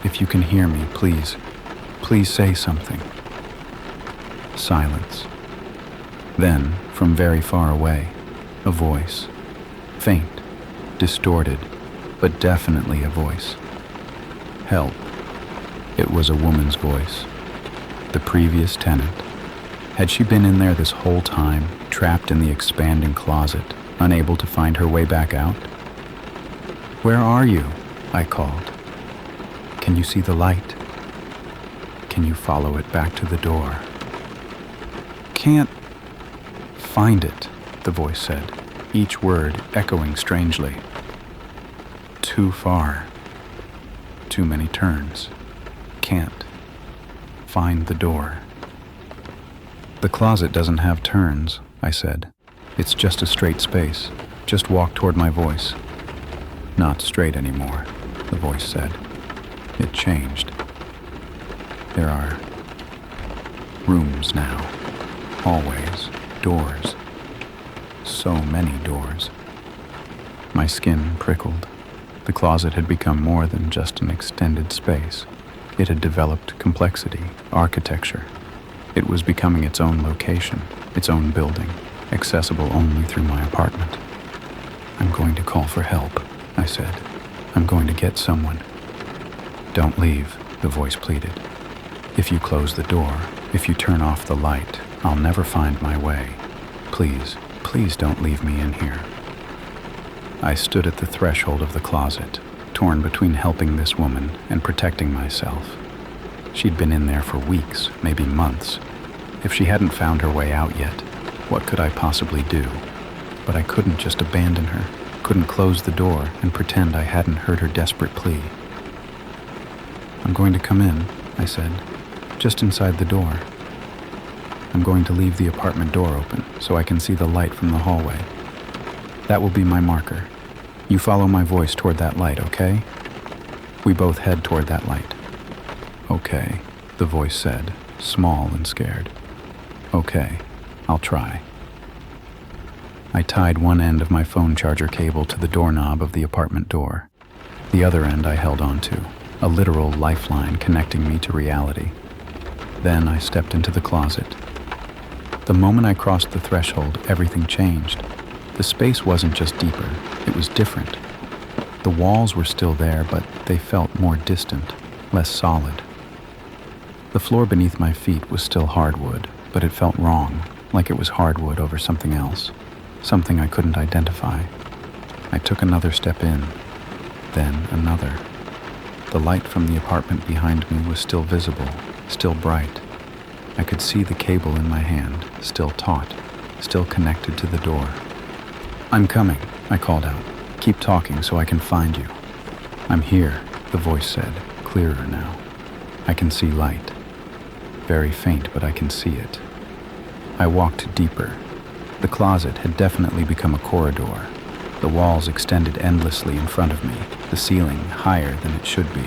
If you can hear me, please say something." Silence. Then, from very far away, a voice. Faint, distorted, but definitely a voice. "Help." It was a woman's voice. The previous tenant. Had she been in there this whole time, trapped in the expanding closet, unable to find her way back out? "Where are you?" I called. "Can you see the light? Can you follow it back to the door?" "Can't find it," the voice said, each word echoing strangely. "Too far. Too many turns. Can't find the door." "The closet doesn't have turns," I said. "It's just a straight space. Just walk toward my voice." "Not straight anymore," the voice said. It changed. There are rooms now, hallways, doors. So many doors. My skin prickled. The closet had become more than just an extended space. It had developed complexity, architecture. It was becoming its own location, its own building, accessible only through my apartment. "I'm going to call for help," I said. "I'm going to get someone." "Don't leave," the voice pleaded. If you close the door, if you turn off the light, I'll never find my way. Please, please don't leave me in here. I stood at the threshold of the closet, torn between helping this woman and protecting myself. She'd been in there for weeks, maybe months. If she hadn't found her way out yet, what could I possibly do? But I couldn't just abandon her, couldn't close the door and pretend I hadn't heard her desperate plea. I'm going to come in, I said, just inside the door. I'm going to leave the apartment door open so I can see the light from the hallway. That will be my marker. You follow my voice toward that light, okay? We both head toward that light. Okay, the voice said, small and scared. Okay, I'll try. I tied one end of my phone charger cable to the doorknob of the apartment door. The other end I held onto, a literal lifeline connecting me to reality. Then I stepped into the closet. The moment I crossed the threshold, everything changed. The space wasn't just deeper, it was different. The walls were still there, but they felt more distant, less solid. The floor beneath my feet was still hardwood, but it felt wrong, like it was hardwood over something else, something I couldn't identify. I took another step in, then another. The light from the apartment behind me was still visible, still bright. I could see the cable in my hand, still taut, still connected to the door. I'm coming, I called out. Keep talking so I can find you. I'm here, the voice said, clearer now. I can see light. Very faint, but I can see it. I walked deeper. The closet had definitely become a corridor. The walls extended endlessly in front of me, the ceiling higher than it should be.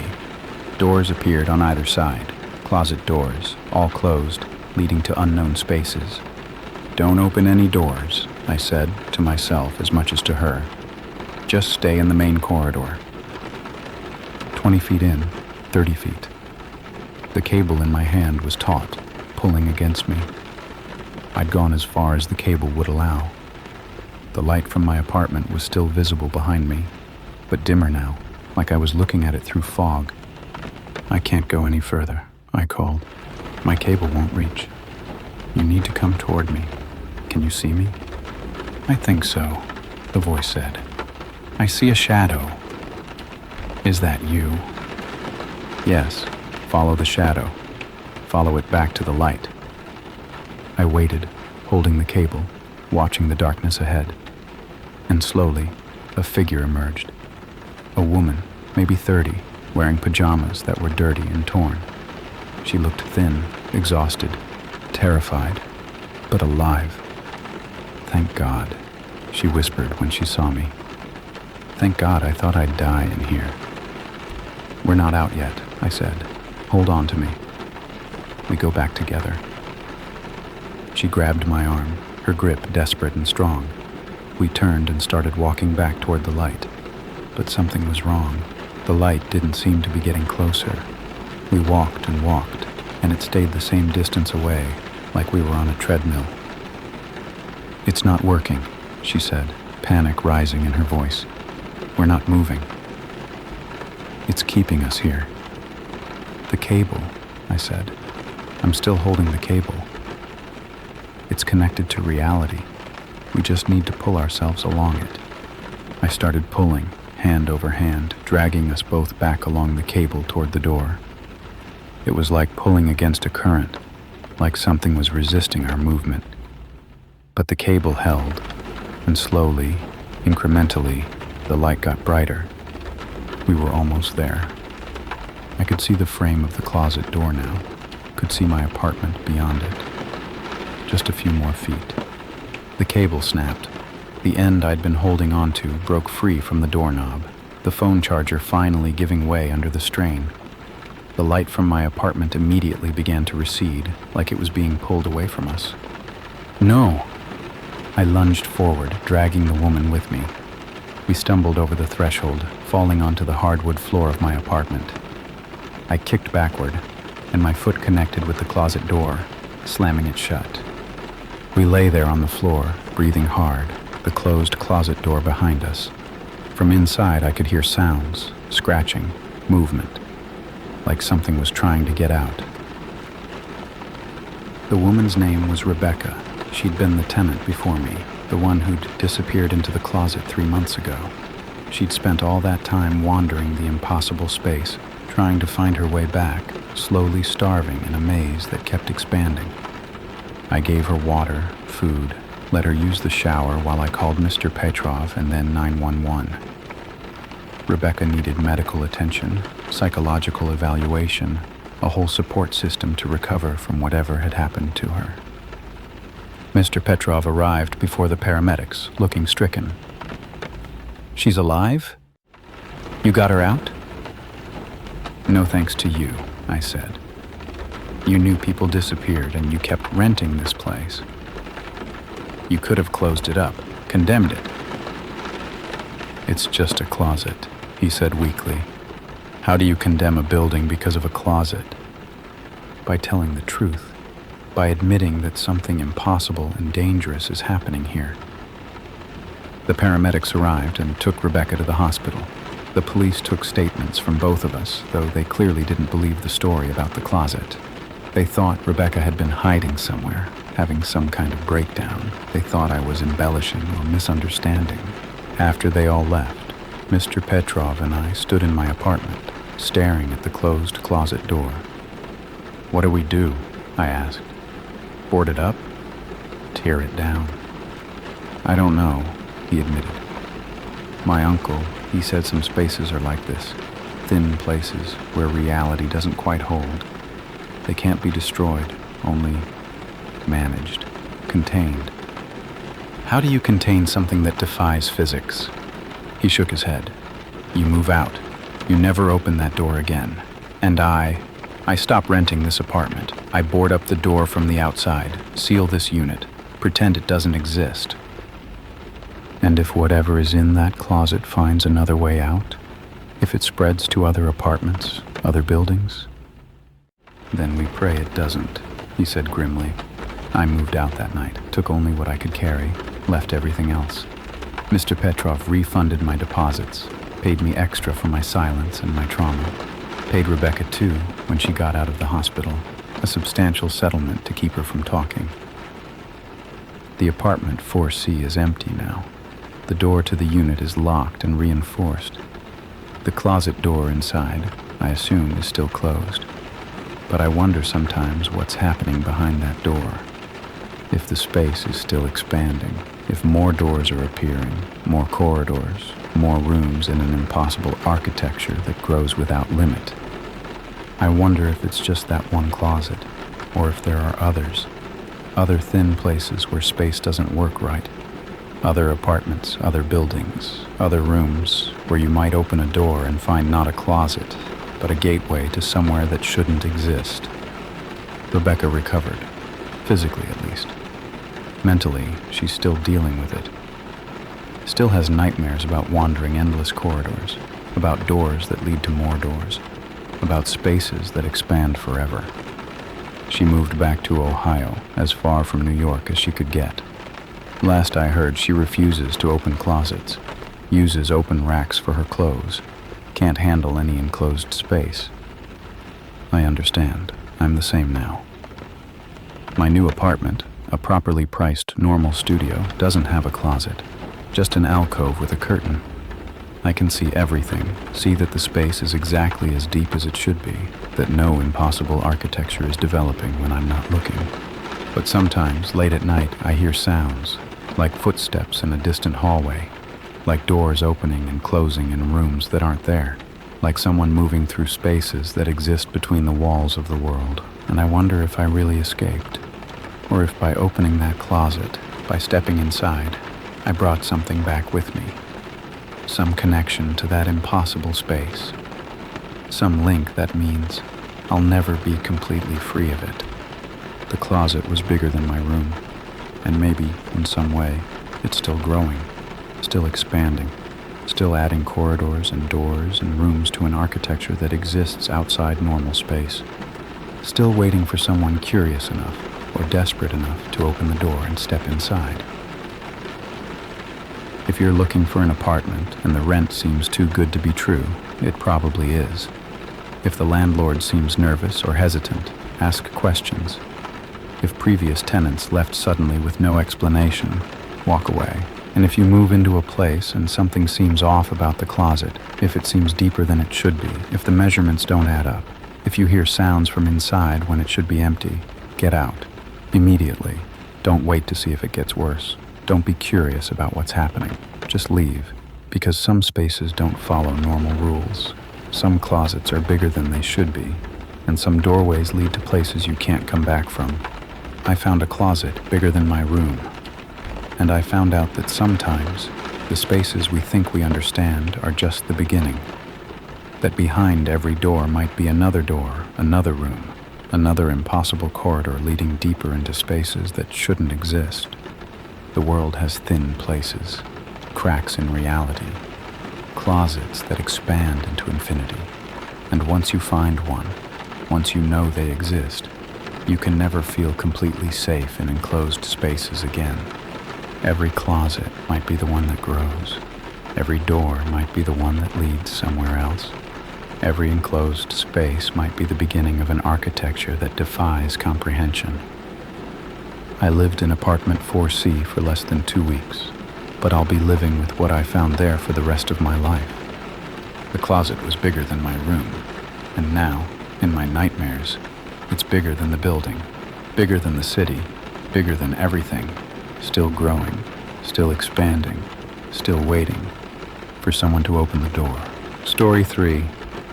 Doors appeared on either side, closet doors, all closed, leading to unknown spaces. Don't open any doors, I said, to myself as much as to her. Just stay in the main corridor. 20 feet in, 30 feet. The cable in my hand was taut, pulling against me. I'd gone as far as the cable would allow. The light from my apartment was still visible behind me, but dimmer now, like I was looking at it through fog. I can't go any further, I called. My cable won't reach. You need to come toward me. Can you see me? I think so, the voice said. I see a shadow. Is that you? Yes, follow the shadow. Follow it back to the light. I waited, holding the cable, watching the darkness ahead. And slowly, a figure emerged. A woman, maybe 30, wearing pajamas that were dirty and torn. She looked thin, exhausted, terrified, but alive. Thank God, she whispered when she saw me. Thank God, I thought I'd die in here. We're not out yet, I said. Hold on to me. We go back together. She grabbed my arm, her grip desperate and strong. We turned and started walking back toward the light. But something was wrong. The light didn't seem to be getting closer. We walked and walked, and it stayed the same distance away, like we were on a treadmill. It's not working, she said, panic rising in her voice. We're not moving. It's keeping us here. The cable, I said. I'm still holding the cable. It's connected to reality. We just need to pull ourselves along it. I started pulling, hand over hand, dragging us both back along the cable toward the door. It was like pulling against a current, like something was resisting our movement. But the cable held, and slowly, incrementally, the light got brighter. We were almost there. I could see the frame of the closet door now, could see my apartment beyond it. Just a few more feet. The cable snapped. The end I'd been holding onto broke free from the doorknob, the phone charger finally giving way under the strain. The light from my apartment immediately began to recede, like it was being pulled away from us. No! I lunged forward, dragging the woman with me. We stumbled over the threshold, falling onto the hardwood floor of my apartment. I kicked backward, and my foot connected with the closet door, slamming it shut. We lay there on the floor, breathing hard, the closed closet door behind us. From inside, I could hear sounds, scratching, movement, like something was trying to get out. The woman's name was Rebecca. She'd been the tenant before me, the one who'd disappeared into the closet 3 months ago. She'd spent all that time wandering the impossible space, trying to find her way back, slowly starving in a maze that kept expanding. I gave her water, food, let her use the shower while I called Mr. Petrov and then 911. Rebecca needed medical attention, psychological evaluation, a whole support system to recover from whatever had happened to her. Mr. Petrov arrived before the paramedics, looking stricken. "She's alive? You got her out?" "No thanks to you," I said. "You knew people disappeared and you kept renting this place. You could have closed it up, condemned it." "It's just a closet," he said weakly. "How do you condemn a building because of a closet?" "By telling the truth. By admitting that something impossible and dangerous is happening here." The paramedics arrived and took Rebecca to the hospital. The police took statements from both of us, though they clearly didn't believe the story about the closet. They thought Rebecca had been hiding somewhere, having some kind of breakdown. They thought I was embellishing or misunderstanding. After they all left, Mr. Petrov and I stood in my apartment, staring at the closed closet door. "What do we do?" I asked. "Board it up? Tear it down?" "I don't know," he admitted. "My uncle, he said some spaces are like this, thin places where reality doesn't quite hold. They can't be destroyed, only managed, contained." "How do you contain something that defies physics?" He shook his head. "You move out. You never open that door again. And I stop renting this apartment. I board up the door from the outside, seal this unit, pretend it doesn't exist." "And if whatever is in that closet finds another way out? If it spreads to other apartments, other buildings?" "Then we pray it doesn't," he said grimly. I moved out that night, took only what I could carry, left everything else. Mr. Petrov refunded my deposits, paid me extra for my silence and my trauma, paid Rebecca too when she got out of the hospital, a substantial settlement to keep her from talking. The apartment 4C is empty now. The door to the unit is locked and reinforced. The closet door inside, I assume, is still closed. But I wonder sometimes what's happening behind that door. If the space is still expanding, if more doors are appearing, more corridors, more rooms in an impossible architecture that grows without limit. I wonder if it's just that one closet, or if there are others. Other thin places where space doesn't work right. Other apartments, other buildings, other rooms where you might open a door and find not a closet, but a gateway to somewhere that shouldn't exist. Rebecca recovered, physically at least. Mentally, she's still dealing with it. Still has nightmares about wandering endless corridors, about doors that lead to more doors, about spaces that expand forever. She moved back to Ohio, as far from New York as she could get. Last I heard, she refuses to open closets, uses open racks for her clothes, can't handle any enclosed space. I understand. I'm the same now. My new apartment, a properly priced normal studio, doesn't have a closet, just an alcove with a curtain. I can see everything, see that the space is exactly as deep as it should be, that no impossible architecture is developing when I'm not looking. But sometimes, late at night, I hear sounds, like footsteps in a distant hallway, like doors opening and closing in rooms that aren't there, like someone moving through spaces that exist between the walls of the world. And I wonder if I really escaped, or if by opening that closet, by stepping inside, I brought something back with me. Some connection to that impossible space. Some link that means I'll never be completely free of it. The closet was bigger than my room, and maybe, in some way, it's still growing, still expanding, still adding corridors and doors and rooms to an architecture that exists outside normal space, still waiting for someone curious enough or desperate enough to open the door and step inside. If you're looking for an apartment and the rent seems too good to be true, it probably is. If the landlord seems nervous or hesitant, ask questions. If previous tenants left suddenly with no explanation, walk away. And if you move into a place and something seems off about the closet, if it seems deeper than it should be, if the measurements don't add up, if you hear sounds from inside when it should be empty, get out. Immediately. Don't wait to see if it gets worse. Don't be curious about what's happening. Just leave. Because some spaces don't follow normal rules. Some closets are bigger than they should be, and some doorways lead to places you can't come back from. I found a closet bigger than my room. And I found out that sometimes the spaces we think we understand are just the beginning. That behind every door might be another door, another room, another impossible corridor leading deeper into spaces that shouldn't exist. The world has thin places, cracks in reality, closets that expand into infinity. And once you find one, once you know they exist, you can never feel completely safe in enclosed spaces again. Every closet might be the one that grows. Every door might be the one that leads somewhere else. Every enclosed space might be the beginning of an architecture that defies comprehension. I lived in apartment 4C for less than 2 weeks, but I'll be living with what I found there for the rest of my life. The closet was bigger than my room, and now, in my nightmares, it's bigger than the building, bigger than the city, bigger than everything. Still growing, still expanding, still waiting for someone to open the door. Story 3,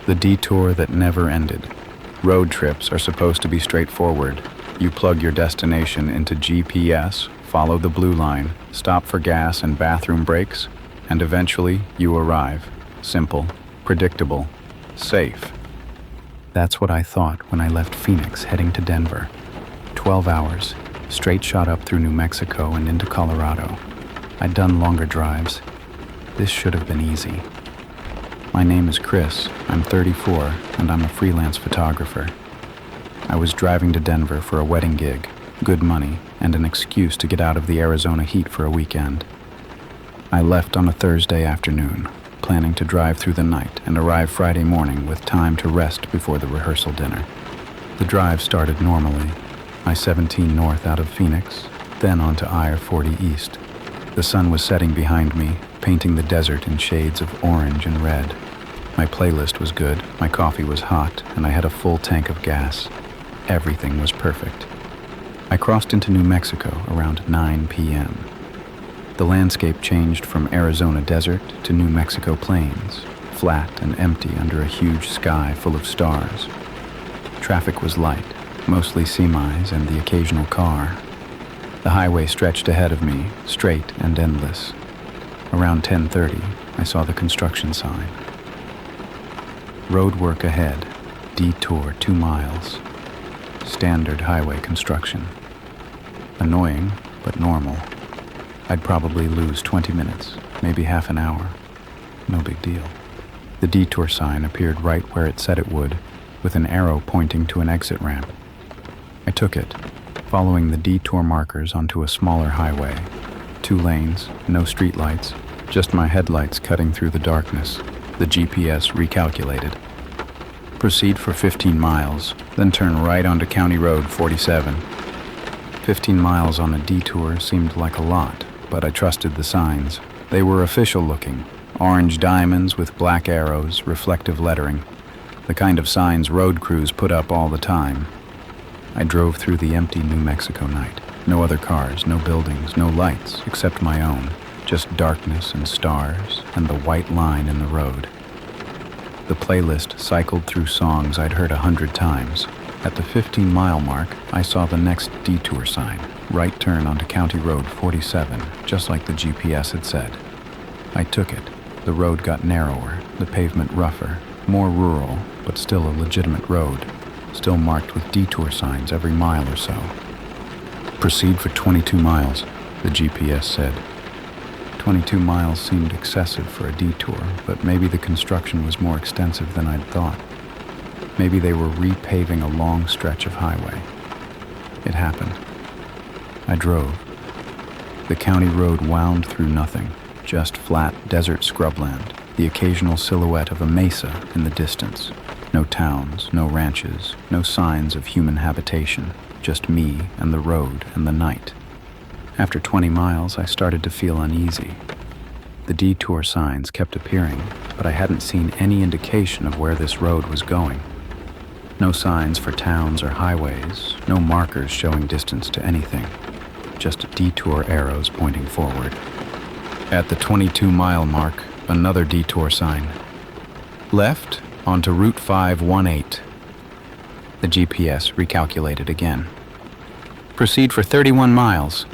the detour that never ended. Road trips are supposed to be straightforward. You plug your destination into GPS, follow the blue line, stop for gas and bathroom breaks, and eventually you arrive. Simple, predictable, safe. That's what I thought when I left Phoenix heading to Denver. 12 hours. Straight shot up through New Mexico and into Colorado. I'd done longer drives. This should have been easy. My name is Chris, I'm 34, and I'm a freelance photographer. I was driving to Denver for a wedding gig, good money, and an excuse to get out of the Arizona heat for a weekend. I left on a Thursday afternoon, planning to drive through the night and arrive Friday morning with time to rest before the rehearsal dinner. The drive started normally. I-17 north out of Phoenix, then onto I-40 east. The sun was setting behind me, painting the desert in shades of orange and red. My playlist was good, my coffee was hot, and I had a full tank of gas. Everything was perfect. I crossed into New Mexico around 9 p.m. The landscape changed from Arizona desert to New Mexico plains, flat and empty under a huge sky full of stars. Traffic was light. Mostly semis and the occasional car. The highway stretched ahead of me, straight and endless. Around 10:30, I saw the construction sign. Road work ahead, detour 2 miles. Standard highway construction. Annoying, but normal. I'd probably lose 20 minutes, maybe half an hour. No big deal. The detour sign appeared right where it said it would, with an arrow pointing to an exit ramp. I took it, following the detour markers onto a smaller highway. 2 lanes, no streetlights, just my headlights cutting through the darkness. The GPS recalculated. Proceed for 15 miles, then turn right onto County Road 47. 15 miles on a detour seemed like a lot, but I trusted the signs. They were official looking, orange diamonds with black arrows, reflective lettering. The kind of signs road crews put up all the time. I drove through the empty New Mexico night. No other cars, no buildings, no lights, except my own. Just darkness and stars, and the white line in the road. The playlist cycled through songs I'd heard 100 times. At the 15-mile mark, I saw the next detour sign. Right turn onto County Road 47, just like the GPS had said. I took it. The road got narrower, the pavement rougher, more rural, but still a legitimate road. Still marked with detour signs every mile or so. Proceed for 22 miles, the GPS said. 22 miles seemed excessive for a detour, but maybe the construction was more extensive than I'd thought. Maybe they were repaving a long stretch of highway. It happened. I drove. The county road wound through nothing, just flat desert scrubland. the occasional silhouette of a mesa in the distance. No towns, no ranches, no signs of human habitation, just me and the road and the night. After 20 miles, I started to feel uneasy. The detour signs kept appearing, but I hadn't seen any indication of where this road was going. No signs for towns or highways, no markers showing distance to anything, just detour arrows pointing forward. At the 22-mile mark, another detour sign. Left onto Route 518. The GPS recalculated again. Proceed for 31 miles.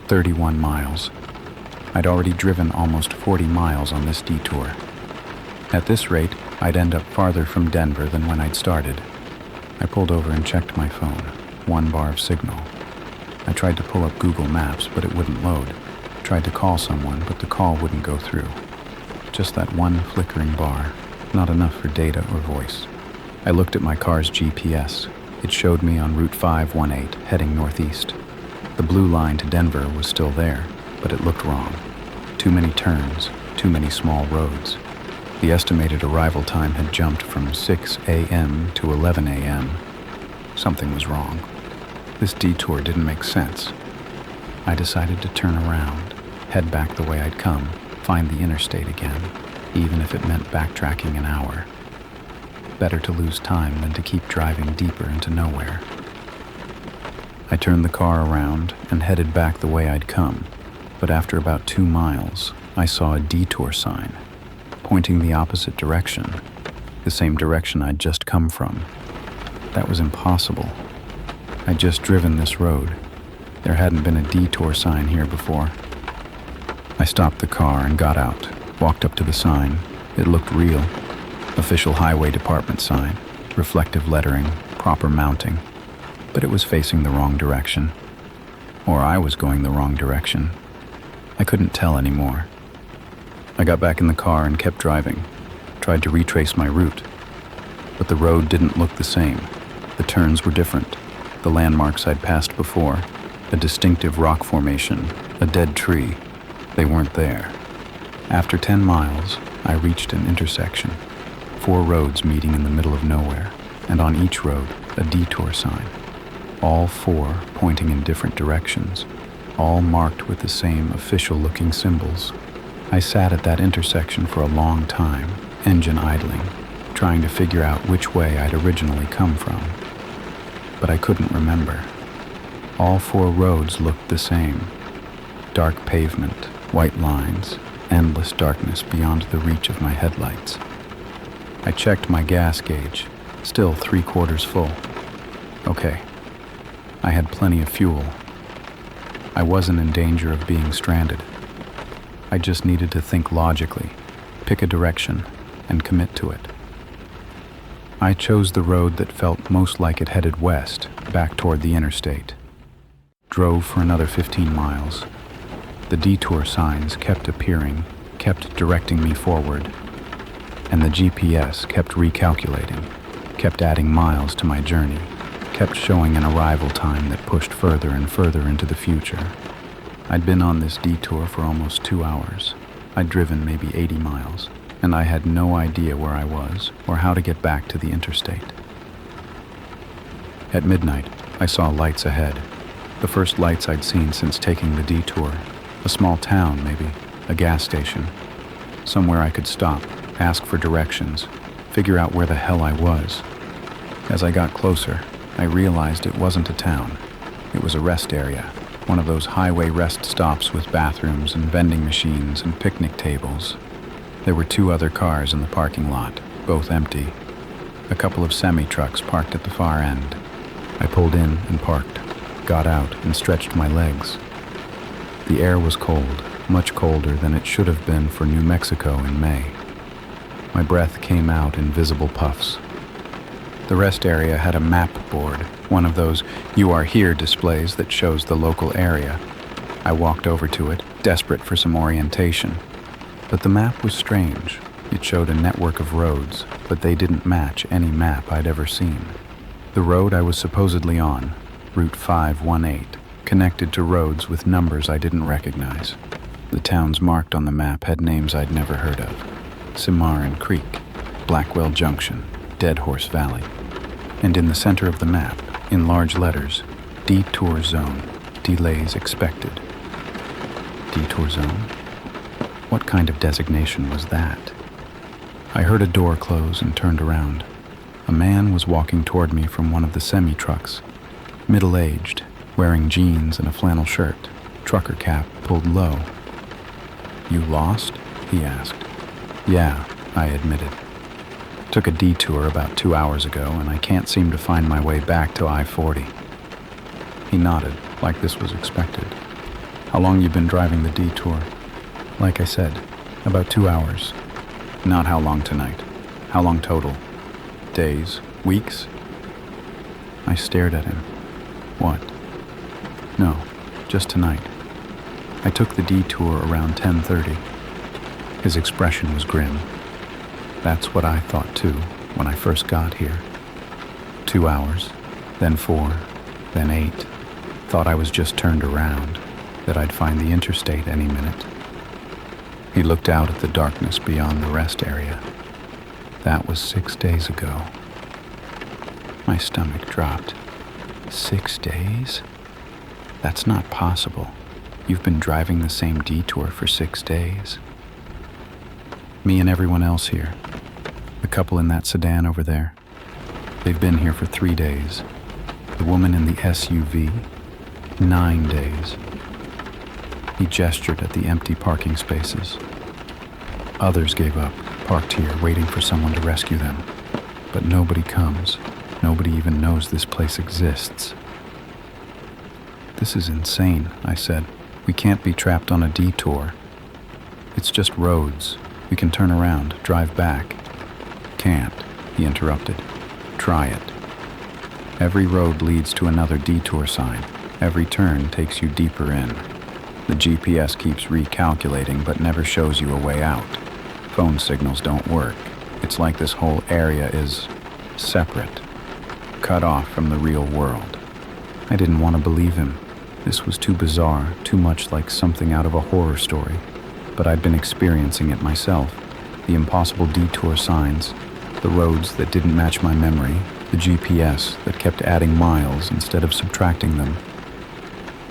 31 miles. I'd already driven almost 40 miles on this detour. At this rate, I'd end up farther from Denver than when I'd started. I pulled over and checked my phone. 1 bar of signal. I tried to pull up Google Maps, but it wouldn't load. Tried to call someone, but the call wouldn't go through. Just that one flickering bar. Not enough for data or voice. I looked at my car's GPS. It showed me on Route 518, heading northeast. The blue line to Denver was still there, but it looked wrong. Too many turns, too many small roads. The estimated arrival time had jumped from 6 a.m. to 11 a.m. Something was wrong. This detour didn't make sense. I decided to turn around, head back the way I'd come, find the interstate again, even if it meant backtracking an hour. Better to lose time than to keep driving deeper into nowhere. I turned the car around and headed back the way I'd come, but after about 2 miles, I saw a detour sign, pointing the opposite direction, the same direction I'd just come from. That was impossible. I'd just driven this road. There hadn't been a detour sign here before. I stopped the car and got out, walked up to the sign. It looked real. Official highway department sign, reflective lettering, proper mounting. But it was facing the wrong direction. Or I was going the wrong direction. I couldn't tell anymore. I got back in the car and kept driving, tried to retrace my route. But the road didn't look the same. The turns were different. The landmarks I'd passed before, a distinctive rock formation, a dead tree, they weren't there. After 10 miles, I reached an intersection. 4 roads meeting in the middle of nowhere, and on each road, a detour sign. All 4 pointing in different directions, all marked with the same official-looking symbols. I sat at that intersection for a long time, engine idling, trying to figure out which way I'd originally come from. But I couldn't remember. All 4 roads looked the same. Dark pavement, white lines, endless darkness beyond the reach of my headlights. I checked my gas gauge, still 3/4 full. Okay, I had plenty of fuel. I wasn't in danger of being stranded. I just needed to think logically, pick a direction, and commit to it. I chose the road that felt most like it headed west, back toward the interstate. Drove for another 15 miles. The detour signs kept appearing, kept directing me forward, and the GPS kept recalculating, kept adding miles to my journey, kept showing an arrival time that pushed further and further into the future. I'd been on this detour for almost 2 hours. I'd driven maybe 80 miles, and I had no idea where I was or how to get back to the interstate. At midnight, I saw lights ahead, the first lights I'd seen since taking the detour. A small town, maybe, a gas station, somewhere I could stop, ask for directions, figure out where the hell I was. As I got closer, I realized it wasn't a town. It was a rest area, one of those highway rest stops with bathrooms and vending machines and picnic tables. There were 2 other cars in the parking lot, both empty. A couple of semi-trucks parked at the far end. I pulled in and parked, got out and stretched my legs. The air was cold, much colder than it should have been for New Mexico in May. My breath came out in visible puffs. The rest area had a map board, one of those "You are here" displays that shows the local area. I walked over to it, desperate for some orientation. But the map was strange. It showed a network of roads, but they didn't match any map I'd ever seen. The road I was supposedly on, Route 518, connected to roads with numbers I didn't recognize. The towns marked on the map had names I'd never heard of. Cimarron Creek, Blackwell Junction, Dead Horse Valley. And in the center of the map, in large letters, Detour Zone, delays expected. Detour Zone? What kind of designation was that? I heard a door close and turned around. A man was walking toward me from one of the semi-trucks, middle-aged, wearing jeans and a flannel shirt, trucker cap pulled low. "You lost?" he asked. "Yeah," I admitted. "Took a detour about 2 hours ago, and I can't seem to find my way back to I-40. He nodded, like this was expected. "How long you been driving the detour?" "Like I said, about 2 hours." "Not how long tonight. How long total? Days? Weeks?" I stared at him. "What?" "No, just tonight. I took the detour around 10:30. His expression was grim. That's what I thought too when I first got here. 2 hours, then 4, then 8. Thought I was just turned around, that I'd find the interstate any minute. He looked out at the darkness beyond the rest area. That was 6 days ago. My stomach dropped. 6 days? That's not possible. You've been driving the same detour for 6 days. Me and everyone else here. The couple in that sedan over there. They've been here for 3 days. The woman in the SUV, 9 days. He gestured at the empty parking spaces. Others gave up, parked here, waiting for someone to rescue them. But nobody comes. Nobody even knows this place exists. "This is insane," I said. "We can't be trapped on a detour. It's just roads. We can turn around, drive back." "Can't," he interrupted. "Try it. Every road leads to another detour sign. Every turn takes you deeper in. The GPS keeps recalculating but never shows you a way out. Phone signals don't work. It's like this whole area is separate, cut off from the real world." I didn't want to believe him. This was too bizarre, too much like something out of a horror story. But I'd been experiencing it myself. The impossible detour signs, the roads that didn't match my memory, the GPS that kept adding miles instead of subtracting them.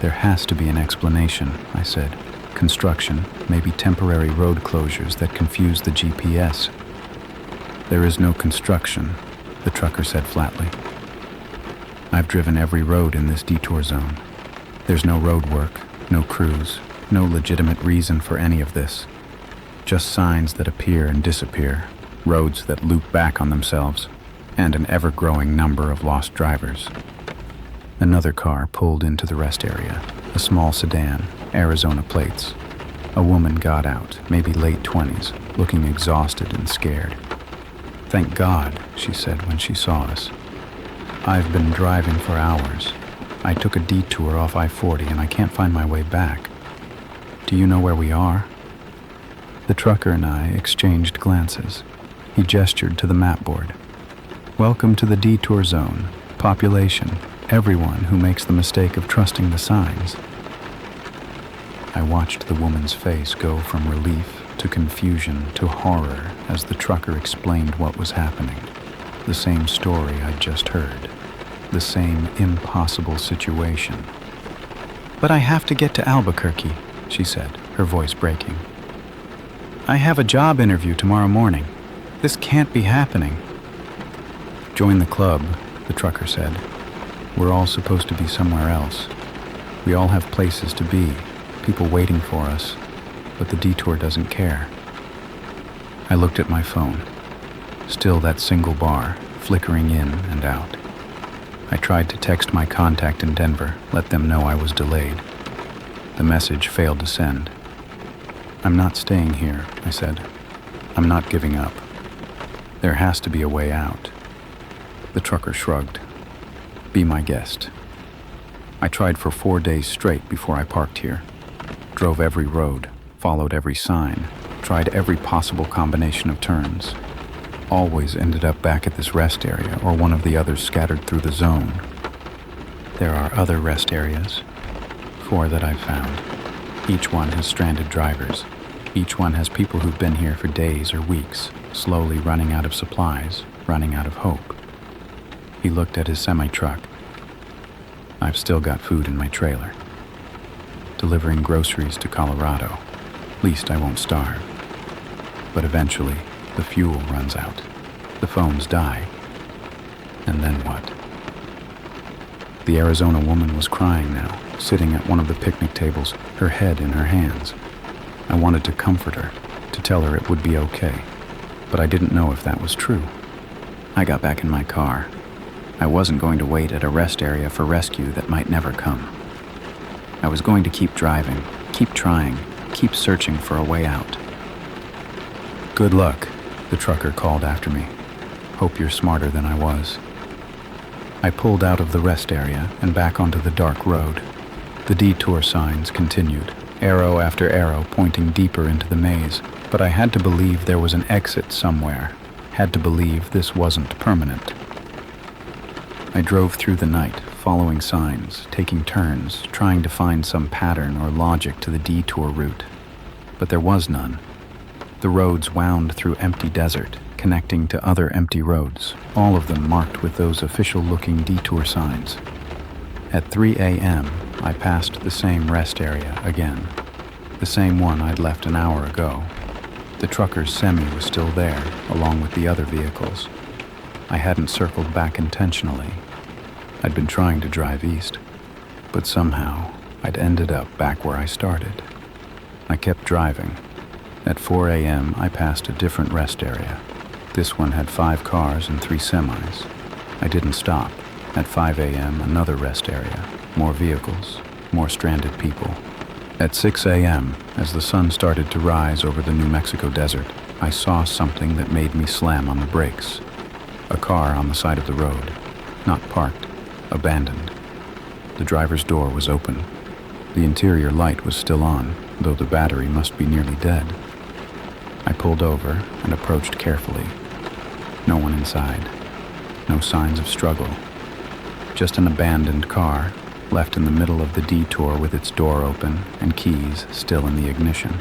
"There has to be an explanation," I said. "Construction, maybe temporary road closures that confuse the GPS." "There is no construction," the trucker said flatly. "I've driven every road in this detour zone. There's no road work, no crews, no legitimate reason for any of this. Just signs that appear and disappear, roads that loop back on themselves, and an ever-growing number of lost drivers." Another car pulled into the rest area, a small sedan, Arizona plates. A woman got out, maybe late 20s, looking exhausted and scared. "Thank God," she said when she saw us. "I've been driving for hours. I took a detour off I-40 and I can't find my way back. Do you know where we are?" The trucker and I exchanged glances. He gestured to the map board. "Welcome to the detour zone. Population, everyone who makes the mistake of trusting the signs." I watched the woman's face go from relief to confusion to horror as the trucker explained what was happening. The same story I'd just heard. The same impossible situation. "But I have to get to Albuquerque," she said, her voice breaking. "I have a job interview tomorrow morning. This can't be happening." "Join the club," the trucker said. "We're all supposed to be somewhere else. We all have places to be, people waiting for us, but the detour doesn't care." I looked at my phone. Still that single bar, flickering in and out. I tried to text my contact in Denver, let them know I was delayed. The message failed to send. "I'm not staying here," I said. "I'm not giving up. There has to be a way out." The trucker shrugged. "Be my guest." I tried for 4 days straight before I parked here. Drove every road, followed every sign, tried every possible combination of turns. Always ended up back at this rest area or one of the others scattered through the zone. There are other rest areas, 4 that I've found. Each one has stranded drivers. Each one has people who've been here for days or weeks, slowly running out of supplies, running out of hope. He looked at his semi-truck. I've still got food in my trailer. Delivering groceries to Colorado. Least I won't starve. But eventually, the fuel runs out. The phones die. And then what? The Arizona woman was crying now, sitting at one of the picnic tables, her head in her hands. I wanted to comfort her, to tell her it would be okay, but I didn't know if that was true. I got back in my car. I wasn't going to wait at a rest area for rescue that might never come. I was going to keep driving, keep trying, keep searching for a way out. Good luck, the trucker called after me. Hope you're smarter than I was. I pulled out of the rest area and back onto the dark road. The detour signs continued, arrow after arrow pointing deeper into the maze, but I had to believe there was an exit somewhere, had to believe this wasn't permanent. I drove through the night, following signs, taking turns, trying to find some pattern or logic to the detour route. But there was none. The roads wound through empty desert, connecting to other empty roads, all of them marked with those official-looking detour signs. At 3 a.m., I passed the same rest area again, the same one I'd left an hour ago. The trucker's semi was still there, along with the other vehicles. I hadn't circled back intentionally. I'd been trying to drive east, but somehow I'd ended up back where I started. I kept driving. At 4 a.m., I passed a different rest area. This one had 5 cars and 3 semis. I didn't stop. At 5 a.m., another rest area. More vehicles, more stranded people. At 6 a.m., as the sun started to rise over the New Mexico desert, I saw something that made me slam on the brakes. A car on the side of the road. Not parked, abandoned. The driver's door was open. The interior light was still on, though the battery must be nearly dead. I pulled over and approached carefully. No one inside. No signs of struggle. Just an abandoned car, left in the middle of the detour with its door open and keys still in the ignition.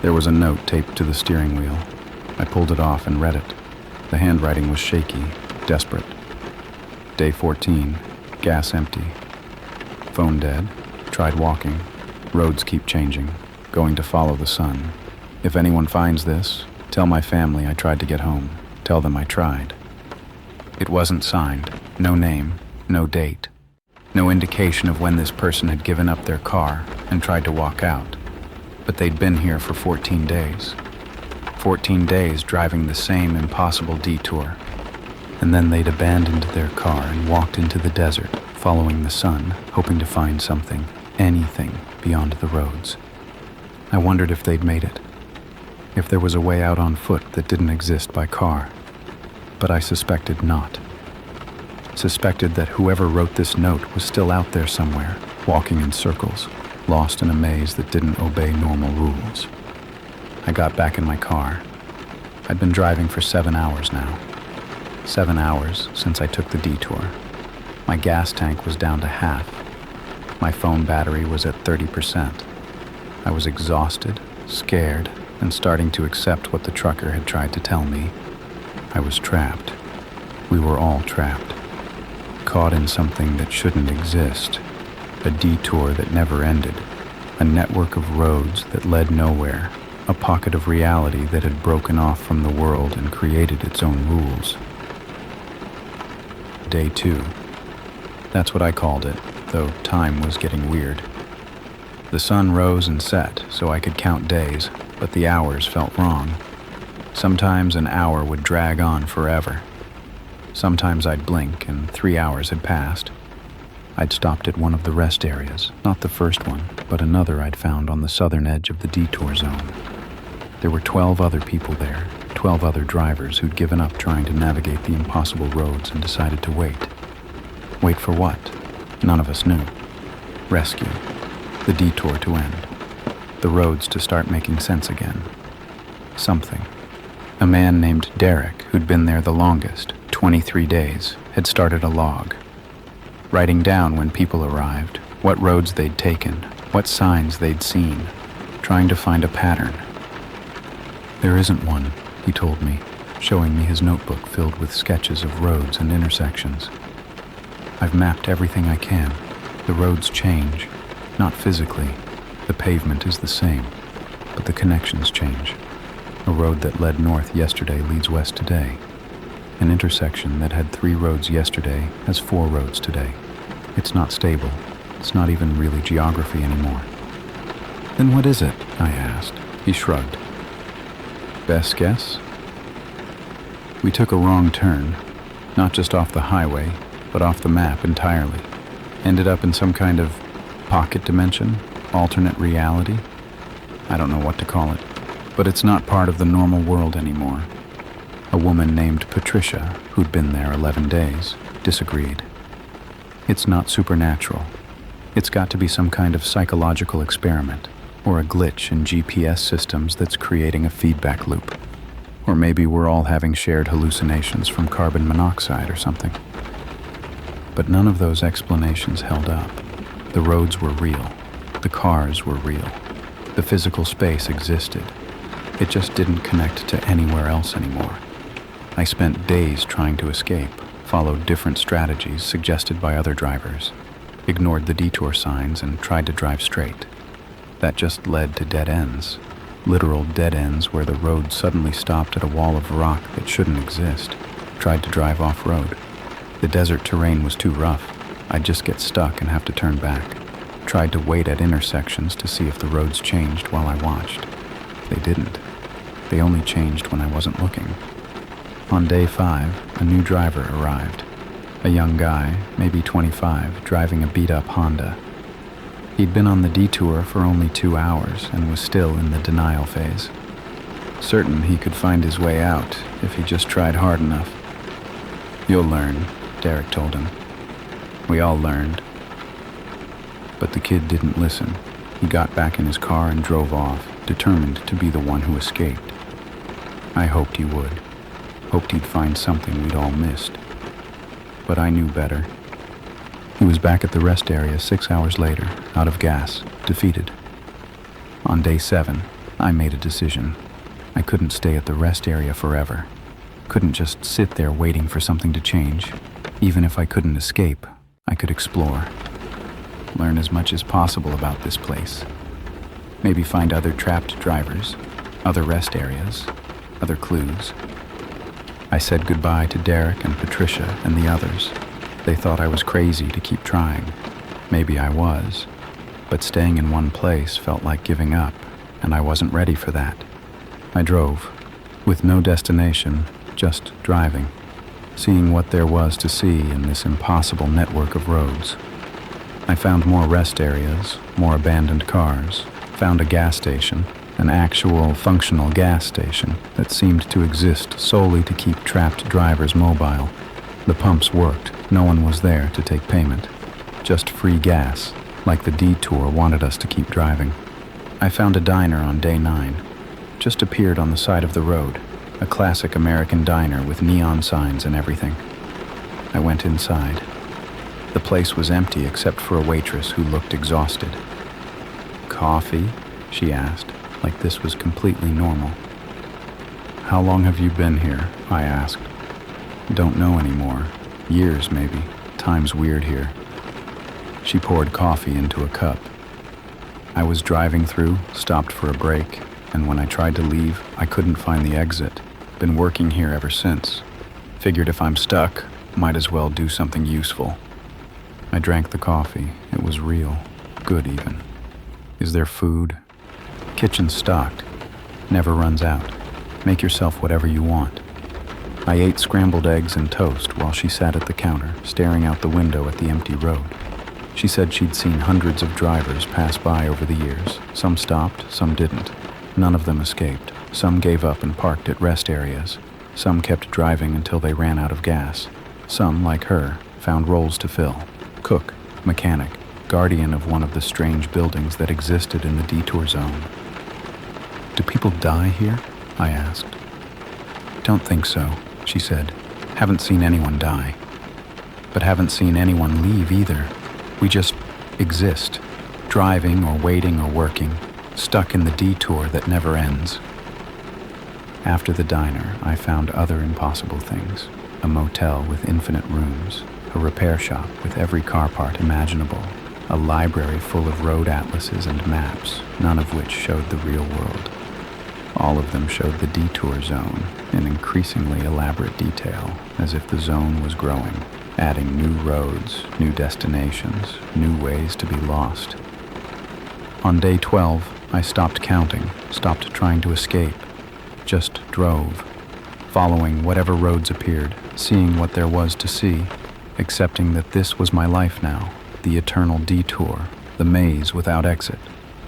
There was a note taped to the steering wheel. I pulled it off and read it. The handwriting was shaky, desperate. Day 14, gas empty. Phone dead, tried walking. Roads keep changing, going to follow the sun. If anyone finds this, tell my family I tried to get home. Tell them I tried. It wasn't signed. No name, no date. No indication of when this person had given up their car and tried to walk out. But they'd been here for 14 days. 14 days driving the same impossible detour. And then they'd abandoned their car and walked into the desert, following the sun, hoping to find something, anything beyond the roads. I wondered if they'd made it. If there was a way out on foot that didn't exist by car. But I suspected not. Suspected that whoever wrote this note was still out there somewhere, walking in circles, lost in a maze that didn't obey normal rules. I got back in my car. I'd been driving for 7 hours now. 7 hours since I took the detour. My gas tank was down to half. My phone battery was at 30%. I was exhausted, scared, and starting to accept what the trucker had tried to tell me. I was trapped. We were all trapped. Caught in something that shouldn't exist. A detour that never ended. A network of roads that led nowhere. A pocket of reality that had broken off from the world and created its own rules. Day 2. That's what I called it, though time was getting weird. The sun rose and set, so I could count days, but the hours felt wrong. Sometimes an hour would drag on forever. Sometimes I'd blink and 3 hours had passed. I'd stopped at one of the rest areas, not the first one, but another I'd found on the southern edge of the detour zone. There were 12 other people there, 12 other drivers who'd given up trying to navigate the impossible roads and decided to wait. Wait for what? None of us knew. Rescue. The detour to end. The roads to start making sense again. Something. A man named Derek, who'd been there the longest, 23 days, had started a log. Writing down when people arrived, what roads they'd taken, what signs they'd seen, trying to find a pattern. "There isn't one," he told me, showing me his notebook filled with sketches of roads and intersections. "I've mapped everything I can. The roads change, not physically. The pavement is the same, but the connections change. A road that led north yesterday leads west today. An intersection that had 3 roads yesterday has 4 roads today. It's not stable. It's not even really geography anymore." "Then what is it?" I asked. He shrugged. "Best guess?" We took a wrong turn, not just off the highway, but off the map entirely. Ended up in some kind of pocket dimension, alternate reality. I don't know what to call it, but it's not part of the normal world anymore. A woman named Patricia, who'd been there 11 days, disagreed. "It's not supernatural. It's got to be some kind of psychological experiment, or a glitch in GPS systems that's creating a feedback loop. Or maybe we're all having shared hallucinations from carbon monoxide or something." But none of those explanations held up. The roads were real. The cars were real. The physical space existed. It just didn't connect to anywhere else anymore. I spent days trying to escape, followed different strategies suggested by other drivers, ignored the detour signs, and tried to drive straight. That just led to dead ends. Literal dead ends where the road suddenly stopped at a wall of rock that shouldn't exist. Tried to drive off-road. The desert terrain was too rough. I'd just get stuck and have to turn back. Tried to wait at intersections to see if the roads changed while I watched. They didn't. They only changed when I wasn't looking. On day 5, a new driver arrived. A young guy, maybe 25, driving a beat-up Honda. He'd been on the detour for only 2 hours and was still in the denial phase. Certain he could find his way out if he just tried hard enough. "You'll learn," Derek told him. We all learned. But the kid didn't listen. He got back in his car and drove off, determined to be the one who escaped. I hoped he would. Hoped he'd find something we'd all missed. But I knew better. He was back at the rest area 6 hours later, out of gas, defeated. On day 7, I made a decision. I couldn't stay at the rest area forever. Couldn't just sit there waiting for something to change. Even if I couldn't escape, I could explore. Learn as much as possible about this place. Maybe find other trapped drivers, other rest areas, other clues. I said goodbye to Derek and Patricia and the others. They thought I was crazy to keep trying. Maybe I was. But staying in one place felt like giving up, and I wasn't ready for that. I drove, with no destination, just driving, seeing what there was to see in this impossible network of roads. I found more rest areas, more abandoned cars, found a gas station, an actual functional gas station that seemed to exist solely to keep trapped drivers mobile. The pumps worked. No one was there to take payment. Just free gas, like the detour wanted us to keep driving. I found a diner on day 9. Just appeared on the side of the road. A classic American diner with neon signs and everything. I went inside. The place was empty except for a waitress who looked exhausted. "Coffee?" she asked, like this was completely normal. "How long have you been here?" I asked. "Don't know anymore. Years, maybe. Time's weird here." She poured coffee into a cup. I was driving through, stopped for a break, and when I tried to leave, I couldn't find the exit. Been working here ever since. Figured if I'm stuck, might as well do something useful. I drank the coffee. It was real. Good even. "Is there food?" "Kitchen's stocked. Never runs out. Make yourself whatever you want." I ate scrambled eggs and toast while she sat at the counter, staring out the window at the empty road. She said she'd seen hundreds of drivers pass by over the years. Some stopped, some didn't. None of them escaped. Some gave up and parked at rest areas. Some kept driving until they ran out of gas. Some, like her, found roles to fill. Cook, mechanic, guardian of one of the strange buildings that existed in the detour zone. "Do people die here?" I asked. "Don't think so," she said. "Haven't seen anyone die. But haven't seen anyone leave either. We just exist. driving or waiting or working, stuck in the detour that never ends. After the diner, I found other impossible things. A motel with infinite rooms, a repair shop with every car part imaginable, a library full of road atlases and maps, none of which showed the real world. All of them showed the detour zone in increasingly elaborate detail, as if the zone was growing, adding new roads, new destinations, new ways to be lost. On day 12, I stopped counting, stopped trying to escape, just drove, following whatever roads appeared, seeing what there was to see, accepting that this was my life now, the eternal detour, the maze without exit.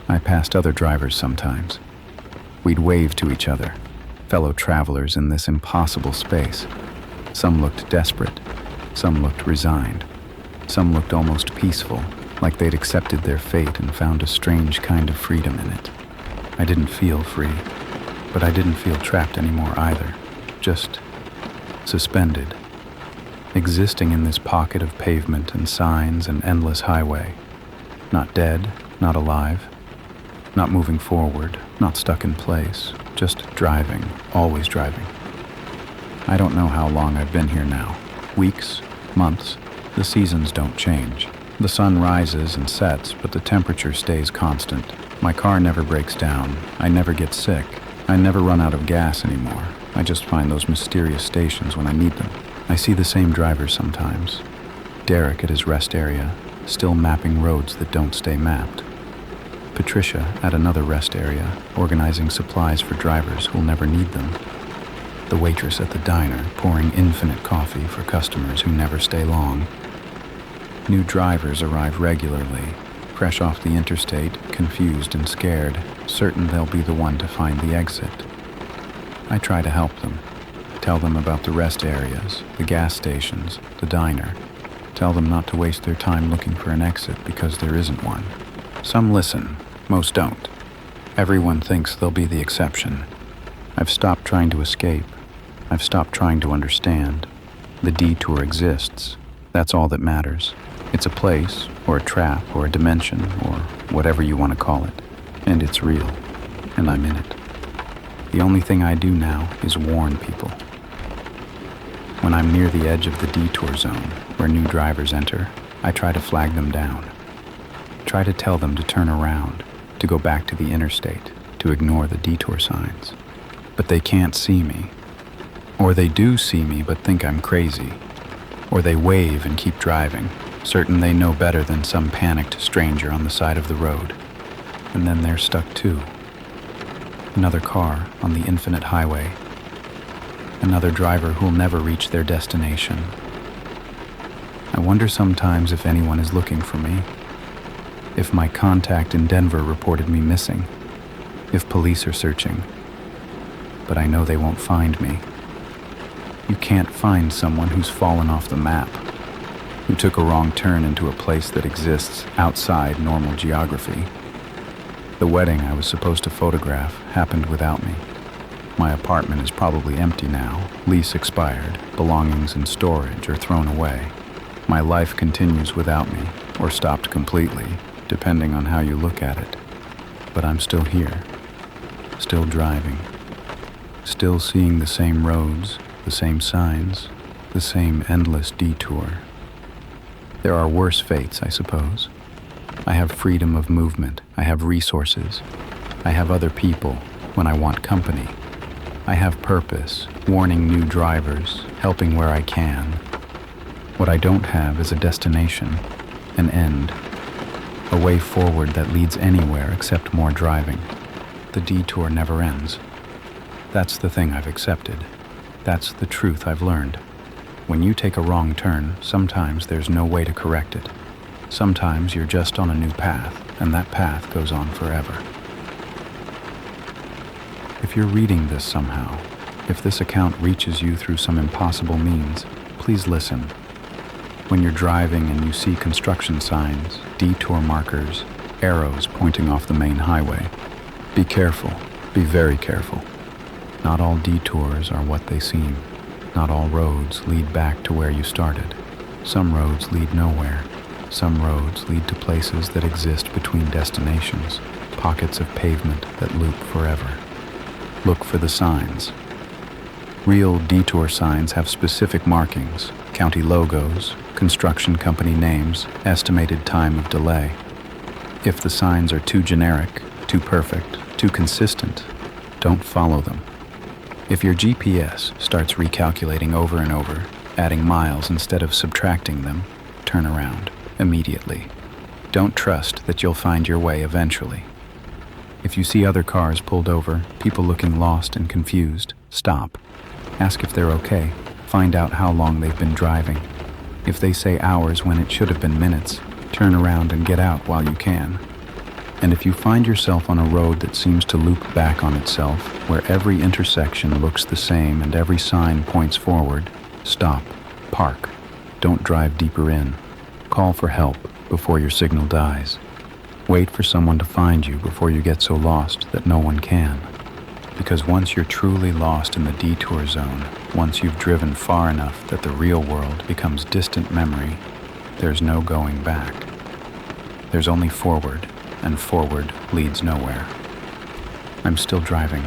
I passed other drivers sometimes. We'd wave to each other, fellow travelers in this impossible space. Some looked desperate, some looked resigned, some looked almost peaceful, like they'd accepted their fate and found a strange kind of freedom in it. I didn't feel free, but I didn't feel trapped anymore either, just suspended, existing in this pocket of pavement and signs and endless highway, not dead, not alive, not moving forward, not stuck in place, just driving, always driving. I don't know how long I've been here now. Weeks, months, the seasons don't change. The sun rises and sets, but the temperature stays constant. My car never breaks down. I never get sick. I never run out of gas anymore. I just find those mysterious stations when I need them. I see the same drivers sometimes. Derek at his rest area, still mapping roads that don't stay mapped. Patricia at another rest area, organizing supplies for drivers who'll never need them. The waitress at the diner, pouring infinite coffee for customers who never stay long. New drivers arrive regularly, fresh off the interstate, confused and scared, certain they'll be the one to find the exit. I try to help them, tell them about the rest areas, the gas stations, the diner, tell them not to waste their time looking for an exit because there isn't one. Some listen, most don't. Everyone thinks they'll be the exception. I've stopped trying to escape. I've stopped trying to understand. The detour exists. That's all that matters. It's a place, or a trap, or a dimension, or whatever you want to call it. And it's real. And I'm in it. The only thing I do now is warn people. When I'm near the edge of the detour zone, where new drivers enter, I try to flag them down. Try to tell them to turn around, to go back to the interstate, to ignore the detour signs. But they can't see me. Or they do see me but think I'm crazy. Or they wave and keep driving, certain they know better than some panicked stranger on the side of the road. And then they're stuck too. Another car on the infinite highway. Another driver who'll never reach their destination. I wonder sometimes if anyone is looking for me. If my contact in Denver reported me missing. If police are searching. But I know they won't find me. You can't find someone who's fallen off the map, who took a wrong turn into a place that exists outside normal geography. The wedding I was supposed to photograph happened without me. My apartment is probably empty now, lease expired, belongings in storage or thrown away. My life continues without me, or stopped completely, depending on how you look at it. But I'm still here, still driving, still seeing the same roads, the same signs, the same endless detour. There are worse fates, I suppose. I have freedom of movement. I have resources. I have other people when I want company. I have purpose, warning new drivers, helping where I can. What I don't have is a destination, an end, a way forward that leads anywhere except more driving. The detour never ends. That's the thing I've accepted. That's the truth I've learned. When you take a wrong turn, sometimes there's no way to correct it. Sometimes you're just on a new path, and that path goes on forever. If you're reading this somehow, if this account reaches you through some impossible means, please listen. When you're driving and you see construction signs, detour markers, arrows pointing off the main highway, be careful, be very careful. Not all detours are what they seem. Not all roads lead back to where you started. Some roads lead nowhere. Some roads lead to places that exist between destinations, pockets of pavement that loop forever. Look for the signs. Real detour signs have specific markings, county logos, construction company names, estimated time of delay. If the signs are too generic, too perfect, too consistent, don't follow them. If your GPS starts recalculating over and over, adding miles instead of subtracting them, turn around immediately. Don't trust that you'll find your way eventually. If you see other cars pulled over, people looking lost and confused, stop. Ask if they're okay. Find out how long they've been driving. If they say hours when it should have been minutes, turn around and get out while you can. And if you find yourself on a road that seems to loop back on itself, where every intersection looks the same and every sign points forward, stop, park, don't drive deeper in. Call for help before your signal dies. Wait for someone to find you before you get so lost that no one can. Because once you're truly lost in the detour zone, once you've driven far enough that the real world becomes distant memory, there's no going back. There's only forward, and forward leads nowhere. I'm still driving,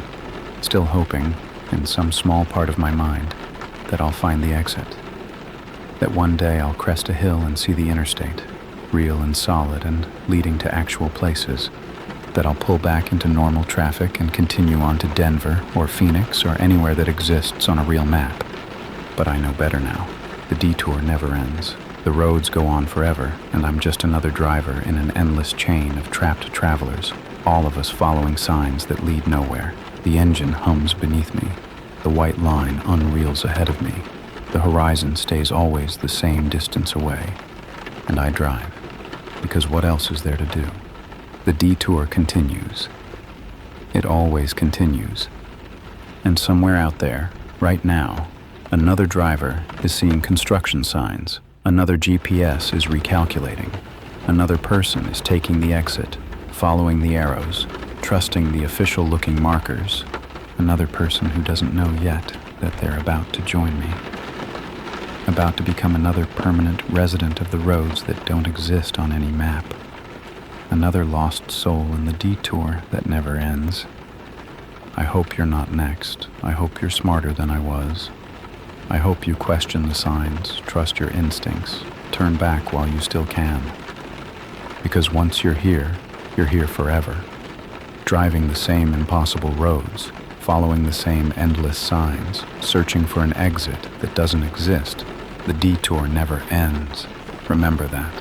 still hoping, in some small part of my mind, that I'll find the exit. That one day I'll crest a hill and see the interstate, real and solid and leading to actual places. That I'll pull back into normal traffic and continue on to Denver or Phoenix or anywhere that exists on a real map. But I know better now. The detour never ends. The roads go on forever, and I'm just another driver in an endless chain of trapped travelers, all of us following signs that lead nowhere. The engine hums beneath me. The white line unreels ahead of me. The horizon stays always the same distance away. And I drive, because what else is there to do? The detour continues. It always continues. And somewhere out there, right now, another driver is seeing construction signs. Another GPS is recalculating. Another person is taking the exit, following the arrows, trusting the official-looking markers. Another person who doesn't know yet that they're about to join me. About to become another permanent resident of the roads that don't exist on any map. Another lost soul in the detour that never ends. I hope you're not next. I hope you're smarter than I was. I hope you question the signs, trust your instincts, turn back while you still can. Because once you're here forever. Driving the same impossible roads, following the same endless signs, searching for an exit that doesn't exist. The detour never ends. Remember that.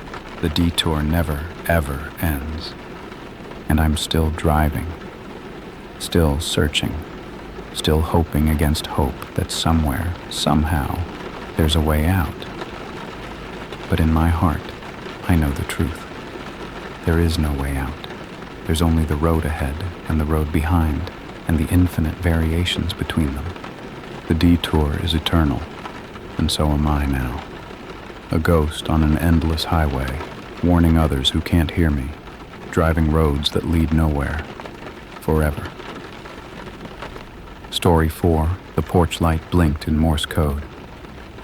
The detour never, ever ends. And I'm still driving, still searching. Still hoping against hope that somewhere, somehow, there's a way out. But in my heart, I know the truth. There is no way out. There's only the road ahead and the road behind and the infinite variations between them. The detour is eternal, and so am I now. A ghost on an endless highway, warning others who can't hear me, driving roads that lead nowhere, forever. Story 4, The Porch Light Blinked in Morse Code.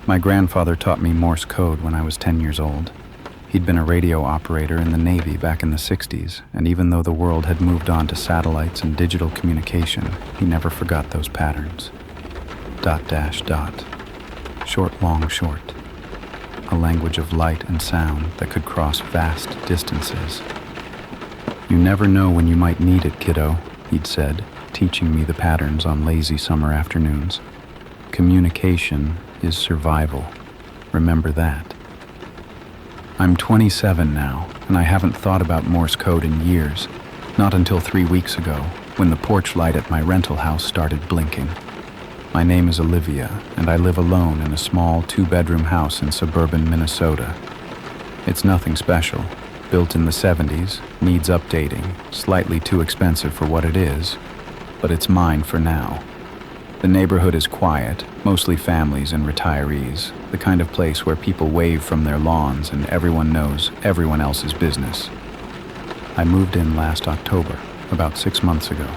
My grandfather taught me Morse code when I was 10 years old. He'd been a radio operator in the Navy back in the 60s, and even though the world had moved on to satellites and digital communication, he never forgot those patterns. Dot dash dot. Short, long, short. A language of light and sound that could cross vast distances. You never know when you might need it, kiddo, he'd said, teaching me the patterns on lazy summer afternoons. Communication is survival. Remember that. I'm 27 now, and I haven't thought about Morse code in years. Not until 3 weeks ago, when the porch light at my rental house started blinking. My name is Olivia, and I live alone in a small 2-bedroom house in suburban Minnesota. It's nothing special. Built in the 70s, needs updating, slightly too expensive for what it is, but it's mine for now. The neighborhood is quiet, mostly families and retirees, the kind of place where people wave from their lawns and everyone knows everyone else's business. I moved in last October, about 6 months ago.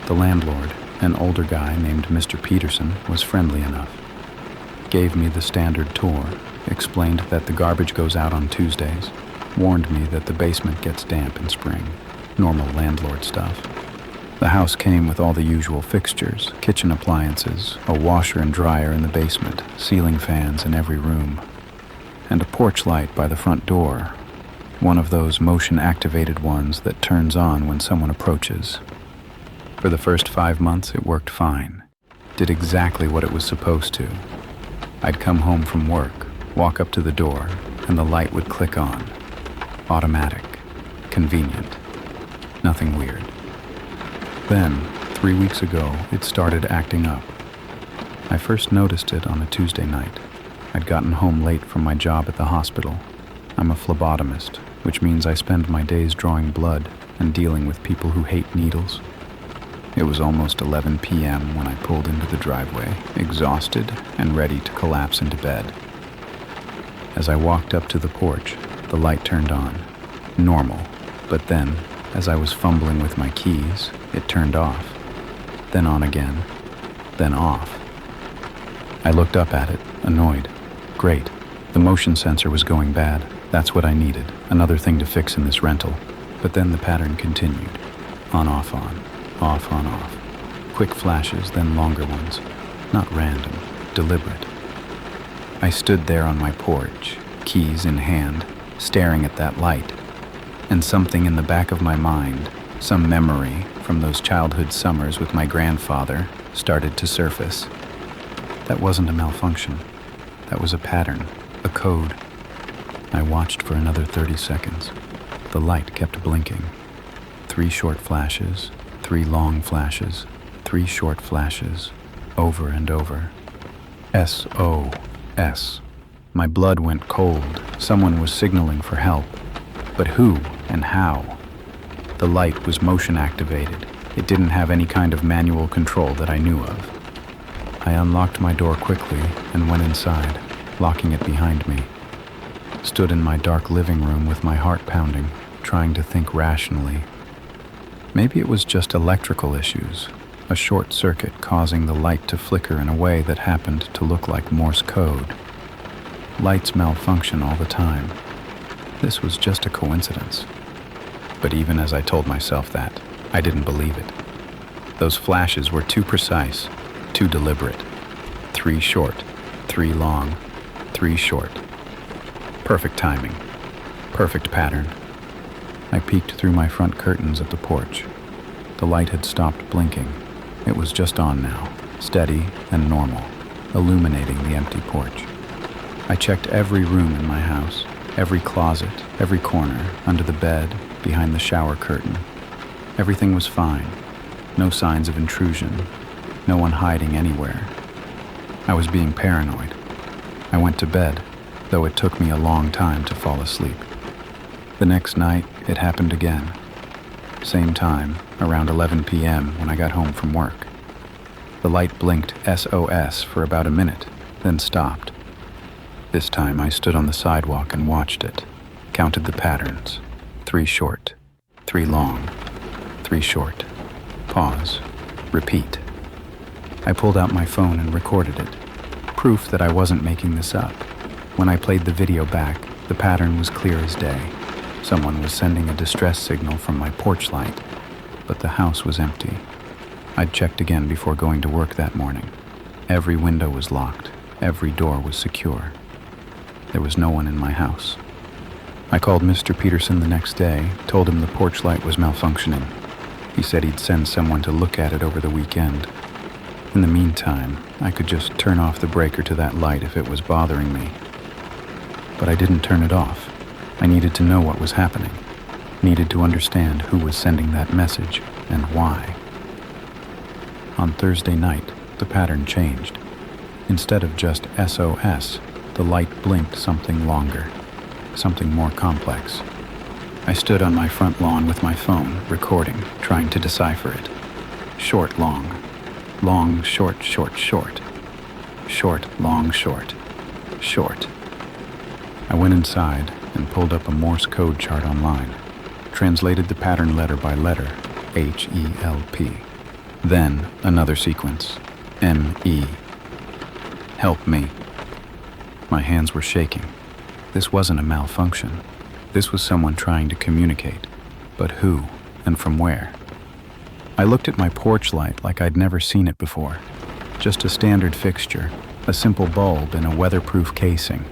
The landlord, an older guy named Mr. Peterson, was friendly enough. Gave me the standard tour, explained that the garbage goes out on Tuesdays, warned me that the basement gets damp in spring, normal landlord stuff. The house came with all the usual fixtures, kitchen appliances, a washer and dryer in the basement, ceiling fans in every room, and a porch light by the front door, one of those motion-activated ones that turns on when someone approaches. For the first 5 months, it worked fine. Did exactly what it was supposed to. I'd come home from work, walk up to the door, and the light would click on. Automatic. Convenient. Nothing weird. Then, 3 weeks ago, it started acting up. I first noticed it on a Tuesday night. I'd gotten home late from my job at the hospital. I'm a phlebotomist, which means I spend my days drawing blood and dealing with people who hate needles. It was almost 11 p.m. when I pulled into the driveway, exhausted and ready to collapse into bed. As I walked up to the porch, the light turned on. Normal, but then, as I was fumbling with my keys, it turned off. Then on again, then off. I looked up at it, annoyed. Great, the motion sensor was going bad. That's what I needed, another thing to fix in this rental. But then the pattern continued. On, off, on. Off, on, off. Quick flashes, then longer ones. Not random, deliberate. I stood there on my porch, keys in hand, staring at that light. And something in the back of my mind, some memory from those childhood summers with my grandfather, started to surface. That wasn't a malfunction. That was a pattern, a code. I watched for another 30 seconds. The light kept blinking. 3 short flashes, 3 long flashes, 3 short flashes, over and over. SOS. My blood went cold. Someone was signaling for help. But who and how? The light was motion activated. It didn't have any kind of manual control that I knew of. I unlocked my door quickly and went inside, locking it behind me. Stood in my dark living room with my heart pounding, trying to think rationally. Maybe it was just electrical issues, a short circuit causing the light to flicker in a way that happened to look like Morse code. Lights malfunction all the time. This was just a coincidence. But even as I told myself that, I didn't believe it. Those flashes were too precise, too deliberate. 3 short, 3 long, 3 short. Perfect timing. Perfect pattern. I peeked through my front curtains at the porch. The light had stopped blinking. It was just on now, steady and normal, illuminating the empty porch. I checked every room in my house, every closet, every corner, under the bed, behind the shower curtain. Everything was fine. No signs of intrusion. No one hiding anywhere. I was being paranoid. I went to bed, though it took me a long time to fall asleep. The next night, it happened again. Same time, around 11 p.m. when I got home from work. The light blinked SOS for about a minute, then stopped. This time I stood on the sidewalk and watched it, counted the patterns. 3 short, 3 long, 3 short. Pause. Repeat. I pulled out my phone and recorded it. Proof that I wasn't making this up. When I played the video back, the pattern was clear as day. Someone was sending a distress signal from my porch light, but the house was empty. I'd checked again before going to work that morning. Every window was locked. Every door was secure. There was no one in my house. I called Mr. Peterson the next day, told him the porch light was malfunctioning. He said he'd send someone to look at it over the weekend. In the meantime, I could just turn off the breaker to that light if it was bothering me. But I didn't turn it off. I needed to know what was happening. Needed to understand who was sending that message and why. On Thursday night, the pattern changed. Instead of just SOS, the light blinked something longer, something more complex. I stood on my front lawn with my phone, recording, trying to decipher it. Short, long. Long, short, short, short. Short, long, short. Short. I went inside and pulled up a Morse code chart online, translated the pattern letter by letter, HELP. Then another sequence, ME. Help me. My hands were shaking. This wasn't a malfunction. This was someone trying to communicate. But who and from where? I looked at my porch light like I'd never seen it before. Just a standard fixture, a simple bulb in a weatherproof casing.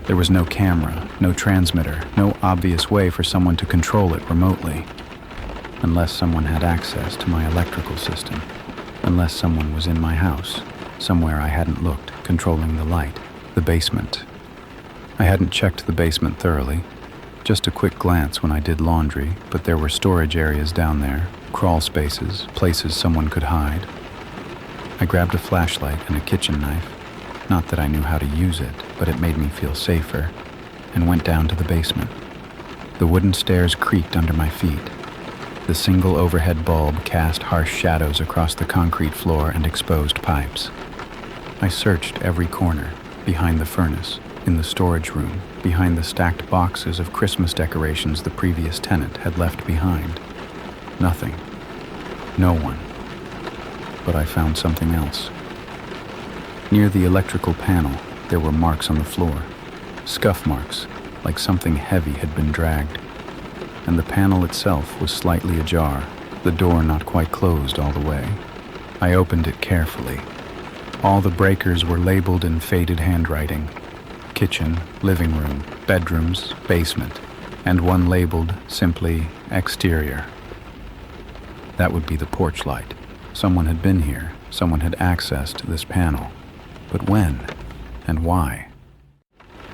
There was no camera, no transmitter, no obvious way for someone to control it remotely. Unless someone had access to my electrical system. Unless someone was in my house, somewhere I hadn't looked, controlling the light, the basement. I hadn't checked the basement thoroughly. Just a quick glance when I did laundry, but there were storage areas down there, crawl spaces, places someone could hide. I grabbed a flashlight and a kitchen knife. Not that I knew how to use it, but it made me feel safer, and went down to the basement. The wooden stairs creaked under my feet. The single overhead bulb cast harsh shadows across the concrete floor and exposed pipes. I searched every corner, behind the furnace, in the storage room, behind the stacked boxes of Christmas decorations the previous tenant had left behind. Nothing. No one. But I found something else. Near the electrical panel, there were marks on the floor. Scuff marks, like something heavy had been dragged. And the panel itself was slightly ajar, the door not quite closed all the way. I opened it carefully. All the breakers were labeled in faded handwriting. Kitchen, living room, bedrooms, basement, and one labeled simply exterior. That would be the porch light. Someone had been here. Someone had accessed this panel. But when and why?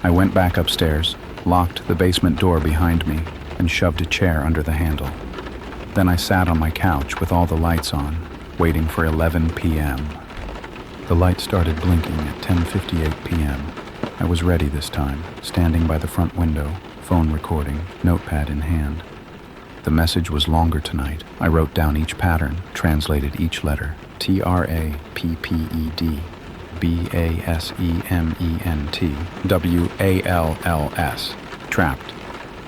I went back upstairs, locked the basement door behind me, and shoved a chair under the handle. Then I sat on my couch with all the lights on, waiting for 11 p.m. The light started blinking at 10:58 p.m. I was ready this time, standing by the front window, phone recording, notepad in hand. The message was longer tonight. I wrote down each pattern, translated each letter. TRAPPED, BASEMENT, WALLS. Trapped.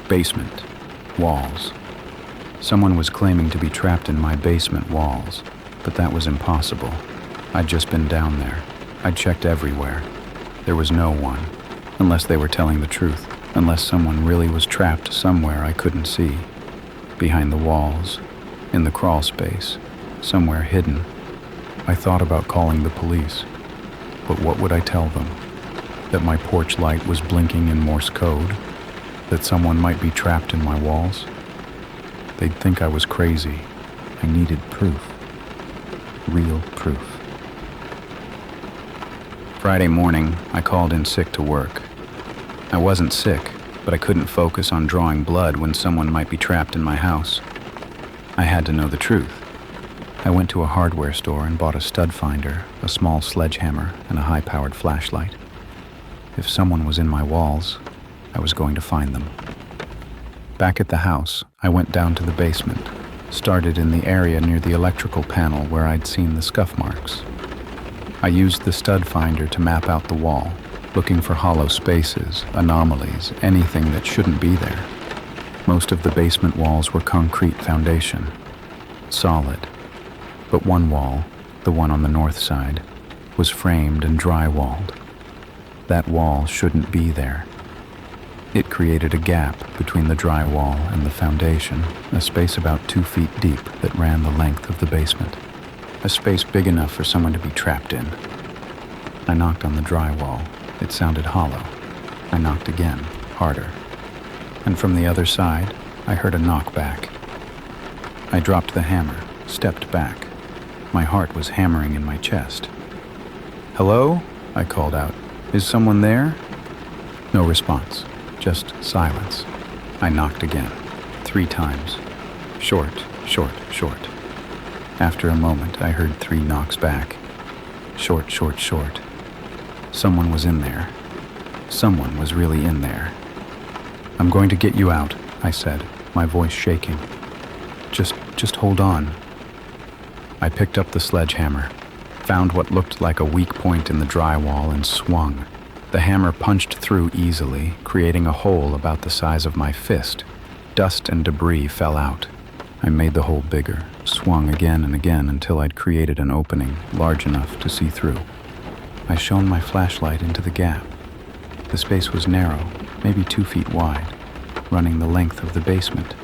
Basement. Walls. Someone was claiming to be trapped in my basement walls, but that was impossible. I'd just been down there. I'd checked everywhere. There was no one, unless they were telling the truth, unless someone really was trapped somewhere I couldn't see. Behind the walls, in the crawl space, somewhere hidden. I thought about calling the police, but what would I tell them? That my porch light was blinking in Morse code? That someone might be trapped in my walls? They'd think I was crazy. I needed proof. Real proof. Friday morning, I called in sick to work. I wasn't sick, but I couldn't focus on drawing blood when someone might be trapped in my house. I had to know the truth. I went to a hardware store and bought a stud finder, a small sledgehammer, and a high-powered flashlight. If someone was in my walls, I was going to find them. Back at the house, I went down to the basement, started in the area near the electrical panel where I'd seen the scuff marks. I used the stud finder to map out the wall, looking for hollow spaces, anomalies, anything that shouldn't be there. Most of the basement walls were concrete foundation, solid. But one wall, the one on the north side, was framed and drywalled. That wall shouldn't be there. It created a gap between the drywall and the foundation, a space about 2 feet deep that ran the length of the basement. A space big enough for someone to be trapped in. I knocked on the drywall. It sounded hollow. I knocked again, harder. And from the other side, I heard a knock back. I dropped the hammer, stepped back. My heart was hammering in my chest. "Hello?" I called out. "Is someone there?" No response, just silence. I knocked again, 3 times. Short, short, short. After a moment, I heard 3 knocks back. Short, short, short. Someone was in there. Someone was really in there. "I'm going to get you out," I said, my voice shaking. Just hold on." I picked up the sledgehammer, found what looked like a weak point in the drywall and swung. The hammer punched through easily, creating a hole about the size of my fist. Dust and debris fell out. I made the hole bigger, swung again and again until I'd created an opening large enough to see through. I shone my flashlight into the gap. The space was narrow, maybe 2 feet wide, running the length of the basement.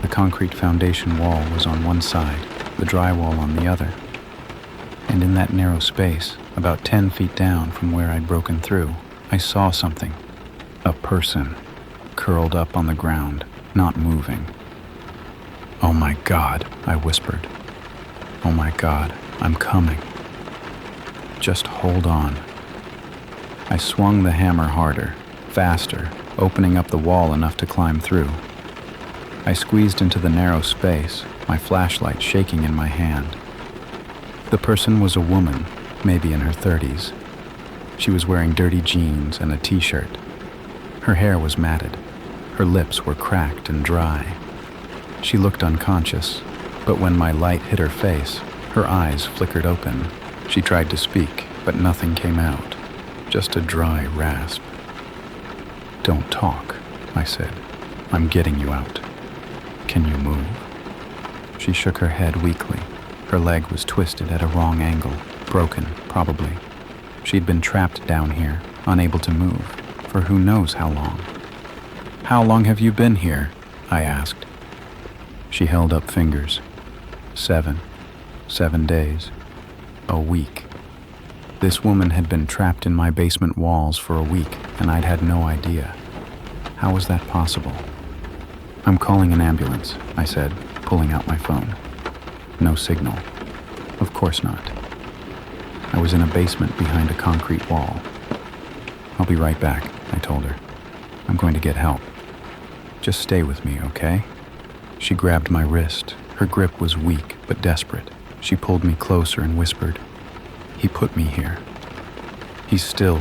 The concrete foundation wall was on one side, the drywall on the other. And in that narrow space, about 10 feet down from where I'd broken through, I saw something. A person, curled up on the ground, not moving. "Oh my God," I whispered. "Oh my God, I'm coming. Just hold on." I swung the hammer harder, faster, opening up the wall enough to climb through. I squeezed into the narrow space, my flashlight shaking in my hand. The person was a woman, maybe in her 30s. She was wearing dirty jeans and a t-shirt. Her hair was matted. Her lips were cracked and dry. She looked unconscious, but when my light hit her face, her eyes flickered open. She tried to speak, but nothing came out, just a dry rasp. "Don't talk," I said. "I'm getting you out. Can you move?" She shook her head weakly. Her leg was twisted at a wrong angle, broken, probably. She'd been trapped down here, unable to move, for who knows how long. "How long have you been here?" I asked. She held up fingers. 7 days. A week. This woman had been trapped in my basement walls for a week, and I'd had no idea. How was that possible? "I'm calling an ambulance," I said, pulling out my phone. No signal. Of course not. I was in a basement behind a concrete wall. "I'll be right back," I told her. "I'm going to get help. Just stay with me, okay?" She grabbed my wrist. Her grip was weak but desperate. She pulled me closer and whispered, "He put me here. He's still..."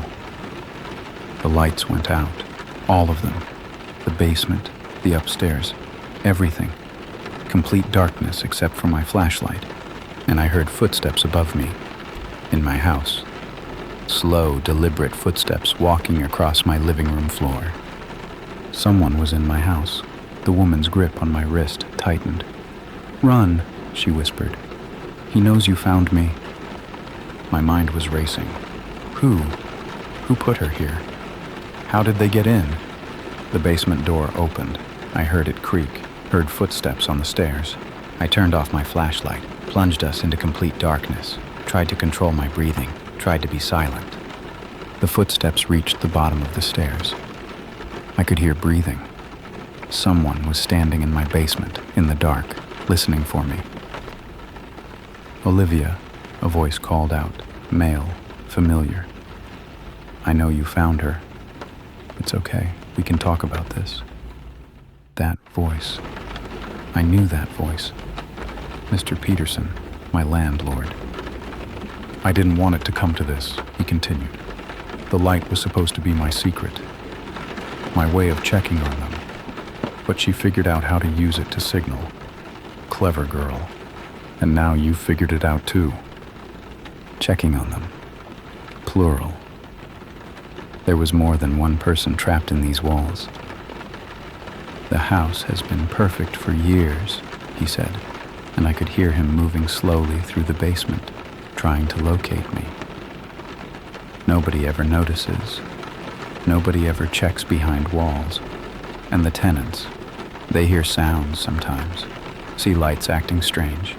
The lights went out. All of them. The basement, the upstairs, everything. Complete darkness except for my flashlight. And I heard footsteps above me. In my house. Slow, deliberate footsteps walking across my living room floor. Someone was in my house. The woman's grip on my wrist tightened. "Run," she whispered. "He knows you found me." My mind was racing. Who? Who put her here? How did they get in? The basement door opened. I heard it creak, heard footsteps on the stairs. I turned off my flashlight, plunged us into complete darkness, tried to control my breathing, tried to be silent. The footsteps reached the bottom of the stairs. I could hear breathing. Someone was standing in my basement, in the dark, listening for me. "Olivia," a voice called out, male, familiar. "I know you found her. It's okay, we can talk about this." That voice. I knew that voice. Mr. Peterson, my landlord. "I didn't want it to come to this," he continued. "The light was supposed to be my secret, my way of checking on them. But she figured out how to use it to signal. Clever girl. And now you've figured it out too. Checking on them. Plural. There was more than one person trapped in these walls. The house has been perfect for years," he said, and I could hear him moving slowly through the basement, trying to locate me. Nobody ever notices. Nobody ever checks behind walls. And the tenants, they hear sounds sometimes, see lights acting strange,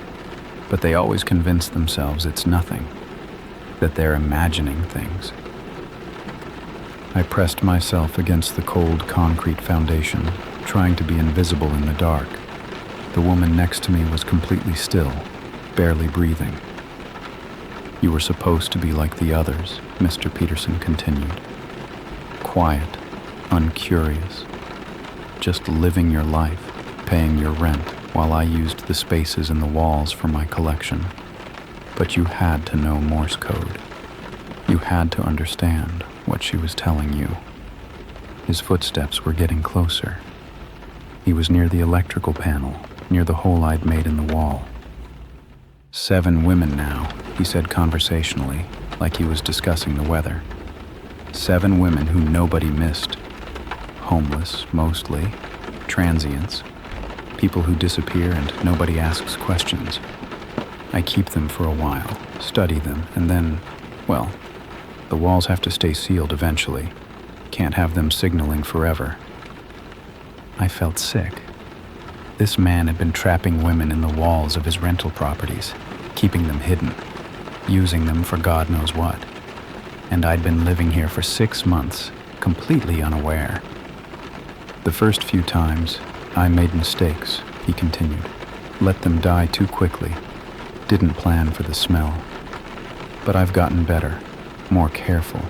but they always convince themselves it's nothing, that they're imagining things. I pressed myself against the cold concrete foundation, trying to be invisible in the dark. The woman next to me was completely still, barely breathing. "You were supposed to be like the others," Mr. Peterson continued. "Quiet, uncurious, just living your life, paying your rent, while I used the spaces in the walls for my collection. But you had to know Morse code. You had to understand what she was telling you." His footsteps were getting closer. He was near the electrical panel, near the hole I'd made in the wall. 7 women now, he said conversationally, like he was discussing the weather. 7 women who nobody missed. Homeless, mostly. Transients. People who disappear and nobody asks questions. I keep them for a while, study them, and then, well, the walls have to stay sealed eventually. can't have them signaling forever. I felt sick. This man had been trapping women in the walls of his rental properties, keeping them hidden, using them for God knows what. And I'd been living here for 6 months, completely unaware. The first few times, I made mistakes, he continued. Let them die too quickly. Didn't plan for the smell. But I've gotten better, more careful.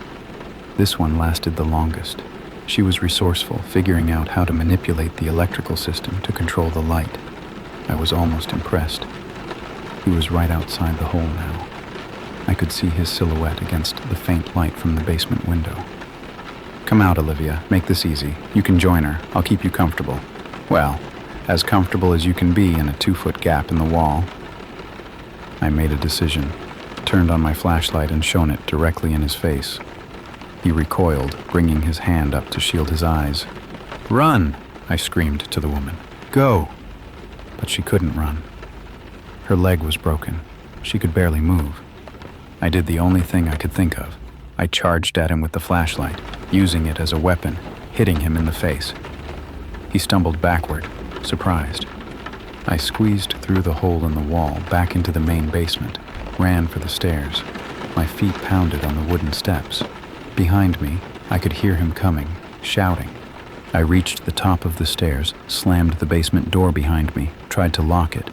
This one lasted the longest. She was resourceful, figuring out how to manipulate the electrical system to control the light. I was almost impressed. He was right outside the hole now. I could see his silhouette against the faint light from the basement window. Come out, Olivia. Make this easy. You can join her. I'll keep you comfortable. Well, as comfortable as you can be in a 2-foot gap in the wall. I made a decision, turned on my flashlight and shone it directly in his face. He recoiled, bringing his hand up to shield his eyes. Run! I screamed to the woman. Go! But she couldn't run. Her leg was broken. She could barely move. I did the only thing I could think of. I charged at him with the flashlight, using it as a weapon, hitting him in the face. He stumbled backward, surprised. I squeezed through the hole in the wall, back into the main basement, ran for the stairs. My feet pounded on the wooden steps. Behind me, I could hear him coming, shouting. I reached the top of the stairs, slammed the basement door behind me, tried to lock it.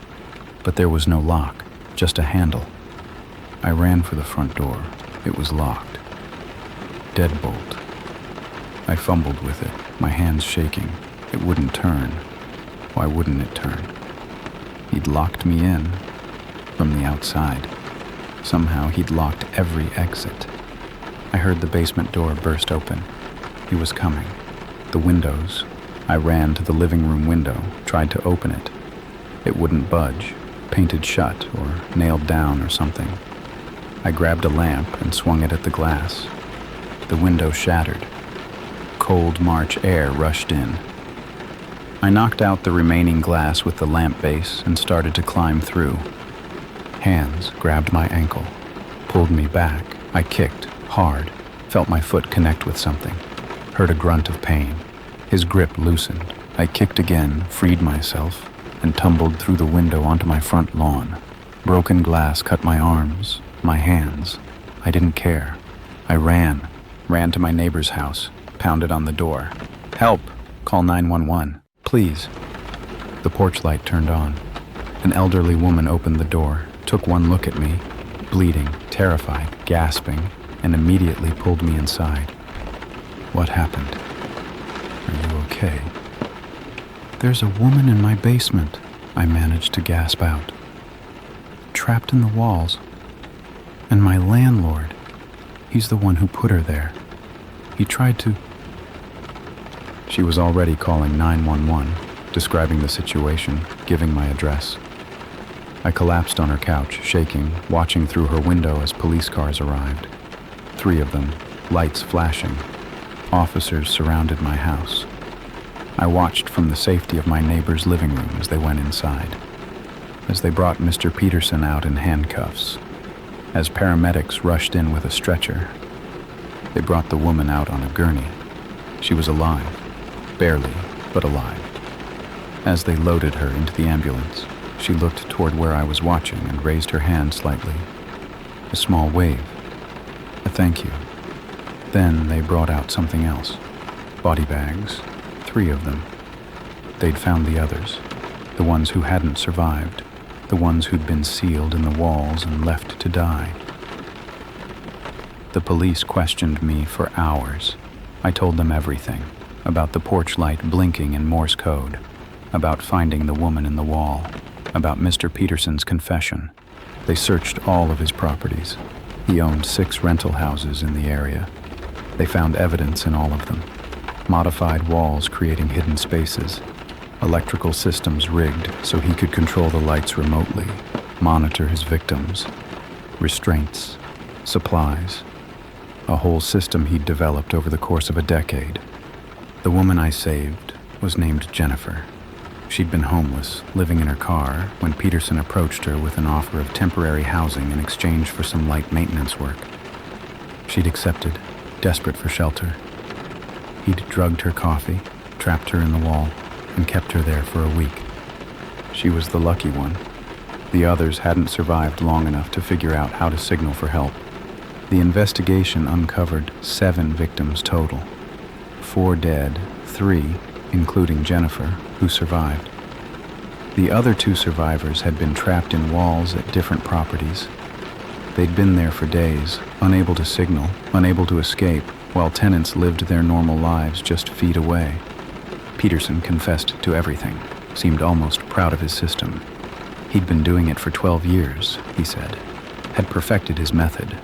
But there was no lock, just a handle. I ran for the front door. It was locked. Deadbolt. I fumbled with it, my hands shaking. It wouldn't turn. Why wouldn't it turn? He'd locked me in from the outside. Somehow he'd locked every exit. I heard the basement door burst open. He was coming. The windows. I ran to the living room window, tried to open it. It wouldn't budge, painted shut or nailed down or something. I grabbed a lamp and swung it at the glass. The window shattered. Cold March air rushed in. I knocked out the remaining glass with the lamp base and started to climb through. Hands grabbed my ankle, pulled me back. I kicked, hard, felt my foot connect with something, heard a grunt of pain. His grip loosened. I kicked again, freed myself, and tumbled through the window onto my front lawn. Broken glass cut my arms, my hands. I didn't care. I ran to my neighbor's house, pounded on the door. Help! Call 911. Please. The porch light turned on. An elderly woman opened the door, took one look at me, bleeding, terrified, gasping, and immediately pulled me inside. What happened? Are you okay? There's a woman in my basement, I managed to gasp out. Trapped in the walls. And my landlord, he's the one who put her there. He tried to... She was already calling 911, describing the situation, giving my address. I collapsed on her couch, shaking, watching through her window as police cars arrived. 3 of them, lights flashing. Officers surrounded my house. I watched from the safety of my neighbor's living room as they went inside. As they brought Mr. Peterson out in handcuffs. As paramedics rushed in with a stretcher. They brought the woman out on a gurney. She was alive. Barely, but alive. As they loaded her into the ambulance, she looked toward where I was watching and raised her hand slightly. A small wave. A thank you. Then they brought out something else. Body bags. 3 of them. They'd found the others. The ones who hadn't survived. The ones who'd been sealed in the walls and left to die. The police questioned me for hours. I told them everything. About the porch light blinking in Morse code. About finding the woman in the wall. About Mr. Peterson's confession. They searched all of his properties. He owned 6 rental houses in the area. They found evidence in all of them. Modified walls creating hidden spaces. Electrical systems rigged so he could control the lights remotely, monitor his victims. Restraints. Supplies. A whole system he'd developed over the course of a decade. The woman I saved was named Jennifer. She'd been homeless, living in her car, when Peterson approached her with an offer of temporary housing in exchange for some light maintenance work. She'd accepted, desperate for shelter. He'd drugged her coffee, trapped her in the wall, and kept her there for a week. She was the lucky one. The others hadn't survived long enough to figure out how to signal for help. The investigation uncovered 7 victims total. 4 dead, 3, including Jennifer, who survived. The other 2 survivors had been trapped in walls at different properties. They'd been there for days, unable to signal, unable to escape, while tenants lived their normal lives just feet away. Peterson confessed to everything, seemed almost proud of his system. He'd been doing it for 12 years, he said, had perfected his method.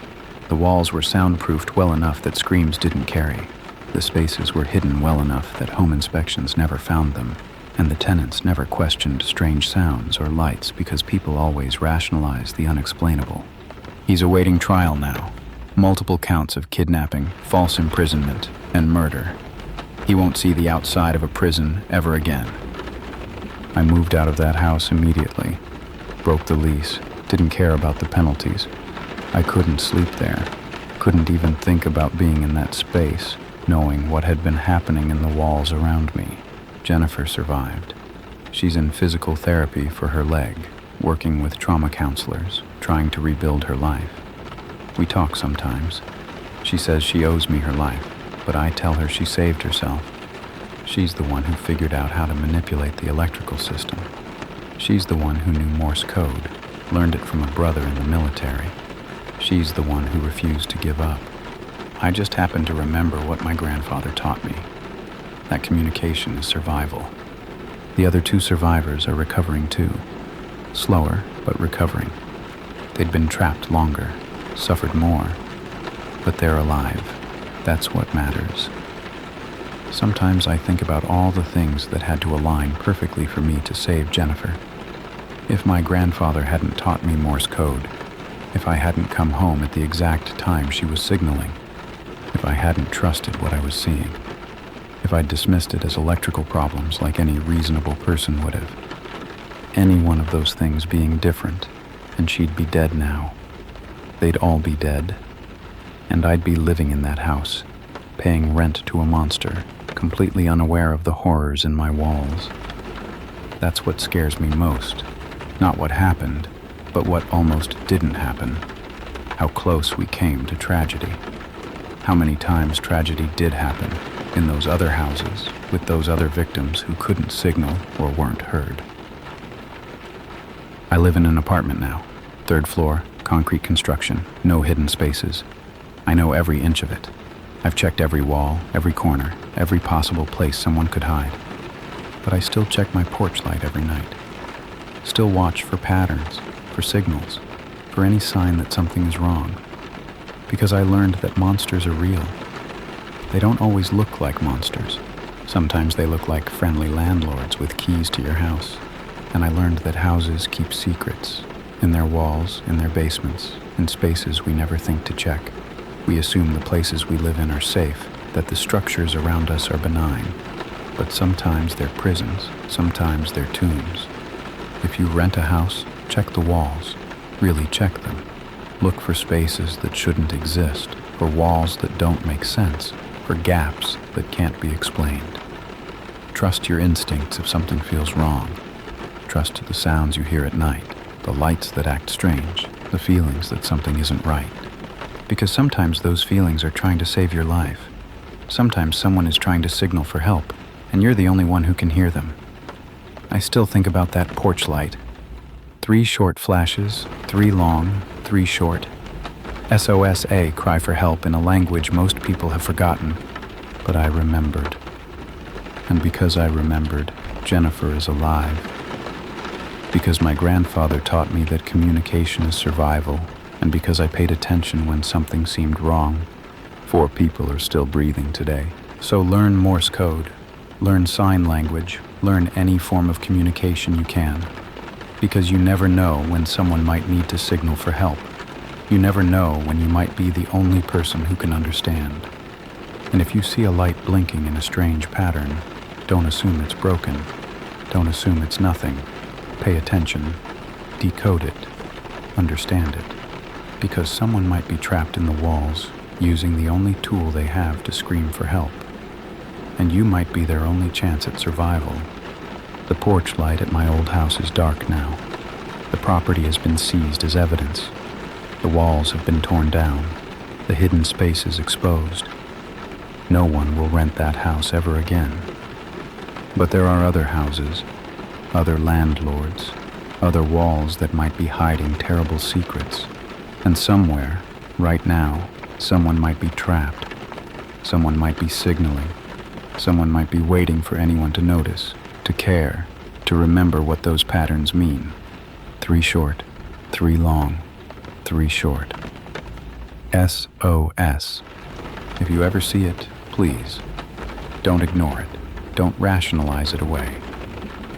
The walls were soundproofed well enough that screams didn't carry. The spaces were hidden well enough that home inspections never found them, and the tenants never questioned strange sounds or lights because people always rationalize the unexplainable. He's awaiting trial now. Multiple counts of kidnapping, false imprisonment, and murder. He won't see the outside of a prison ever again. I moved out of that house immediately. Broke the lease. Didn't care about the penalties. I couldn't sleep there. Couldn't even think about being in that space, knowing what had been happening in the walls around me. Jennifer survived. She's in physical therapy for her leg, working with trauma counselors, trying to rebuild her life. We talk sometimes. She says she owes me her life, but I tell her she saved herself. She's the one who figured out how to manipulate the electrical system. She's the one who knew Morse code, learned it from a brother in the military. She's the one who refused to give up. I just happen to remember what my grandfather taught me. That communication is survival. The other 2 survivors are recovering too. Slower, but recovering. They'd been trapped longer, suffered more, but they're alive. That's what matters. Sometimes I think about all the things that had to align perfectly for me to save Jennifer. If my grandfather hadn't taught me Morse code, if I hadn't come home at the exact time she was signaling, if I hadn't trusted what I was seeing, if I'd dismissed it as electrical problems like any reasonable person would have, any one of those things being different, and she'd be dead now. They'd all be dead, and I'd be living in that house, paying rent to a monster, completely unaware of the horrors in my walls. That's what scares me most. Not what happened, but what almost didn't happen. How close we came to tragedy. How many times tragedy did happen in those other houses with those other victims who couldn't signal or weren't heard. I live in an apartment now. 3rd floor, concrete construction, no hidden spaces. I know every inch of it. I've checked every wall, every corner, every possible place someone could hide. But I still check my porch light every night. Still watch for patterns, for signals, for any sign that something is wrong. Because I learned that monsters are real. They don't always look like monsters. Sometimes they look like friendly landlords with keys to your house. And I learned that houses keep secrets, in their walls, in their basements, in spaces we never think to check. We assume the places we live in are safe, that the structures around us are benign. But sometimes they're prisons, sometimes they're tombs. If you rent a house, check the walls. Really check them. Look for spaces that shouldn't exist, for walls that don't make sense, for gaps that can't be explained. Trust your instincts if something feels wrong. Trust the sounds you hear at night, the lights that act strange, the feelings that something isn't right. Because sometimes those feelings are trying to save your life. Sometimes someone is trying to signal for help, and you're the only one who can hear them. I still think about that porch light. 3 short flashes, 3 long, 3 short. SOS-A, cry for help in a language most people have forgotten. But I remembered. And because I remembered, Jennifer is alive. Because my grandfather taught me that communication is survival, and because I paid attention when something seemed wrong, 4 people are still breathing today. So learn Morse code, learn sign language, learn any form of communication you can. Because you never know when someone might need to signal for help. You never know when you might be the only person who can understand. And if you see a light blinking in a strange pattern, don't assume it's broken. Don't assume it's nothing. Pay attention. Decode it. Understand it. Because someone might be trapped in the walls, using the only tool they have to scream for help. and you might be their only chance at survival. The porch light at my old house is dark now. The property has been seized as evidence. The walls have been torn down. The hidden space is exposed. No one will rent that house ever again. But there are other houses, other landlords, other walls that might be hiding terrible secrets. And somewhere, right now, someone might be trapped. Someone might be signaling. Someone might be waiting for anyone to notice, to care, to remember what those patterns mean. 3 short, 3 long, 3 short. SOS. If you ever see it, please, don't ignore it. Don't rationalize it away.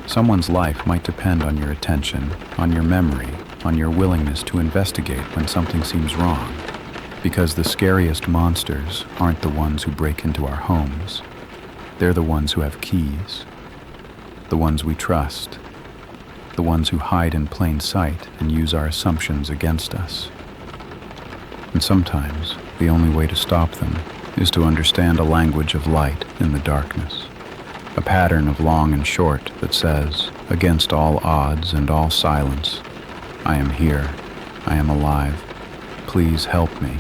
Someone's life might depend on your attention, on your memory, on your willingness to investigate when something seems wrong. Because the scariest monsters aren't the ones who break into our homes. They're the ones who have keys. The ones we trust. The ones who hide in plain sight and use our assumptions against us. And sometimes, the only way to stop them is to understand a language of light in the darkness. A pattern of long and short that says, against all odds and all silence, I am here, I am alive, please help me.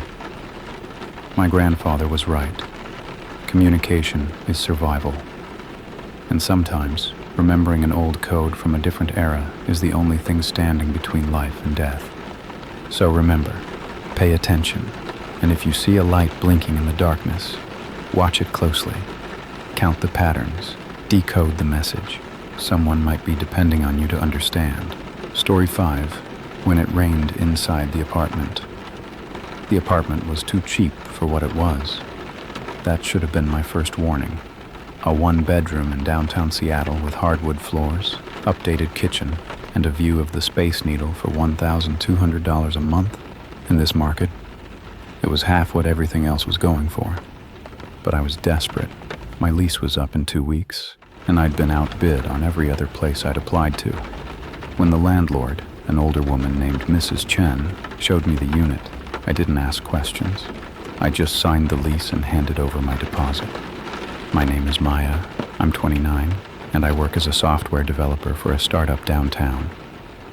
My grandfather was right. Communication is survival. And sometimes, remembering an old code from a different era is the only thing standing between life and death. So remember, pay attention, and if you see a light blinking in the darkness, watch it closely. Count the patterns. Decode the message. Someone might be depending on you to understand. Story 5. When it rained inside the apartment. The apartment was too cheap for what it was. That should have been my first warning. A 1-bedroom in downtown Seattle with hardwood floors, updated kitchen, and a view of the Space Needle for $1,200 a month in this market. It was half what everything else was going for. But I was desperate. My lease was up in 2 weeks, and I'd been outbid on every other place I'd applied to. When the landlord, an older woman named Mrs. Chen, showed me the unit, I didn't ask questions. I just signed the lease and handed over my deposit. My name is Maya, I'm 29, and I work as a software developer for a startup downtown.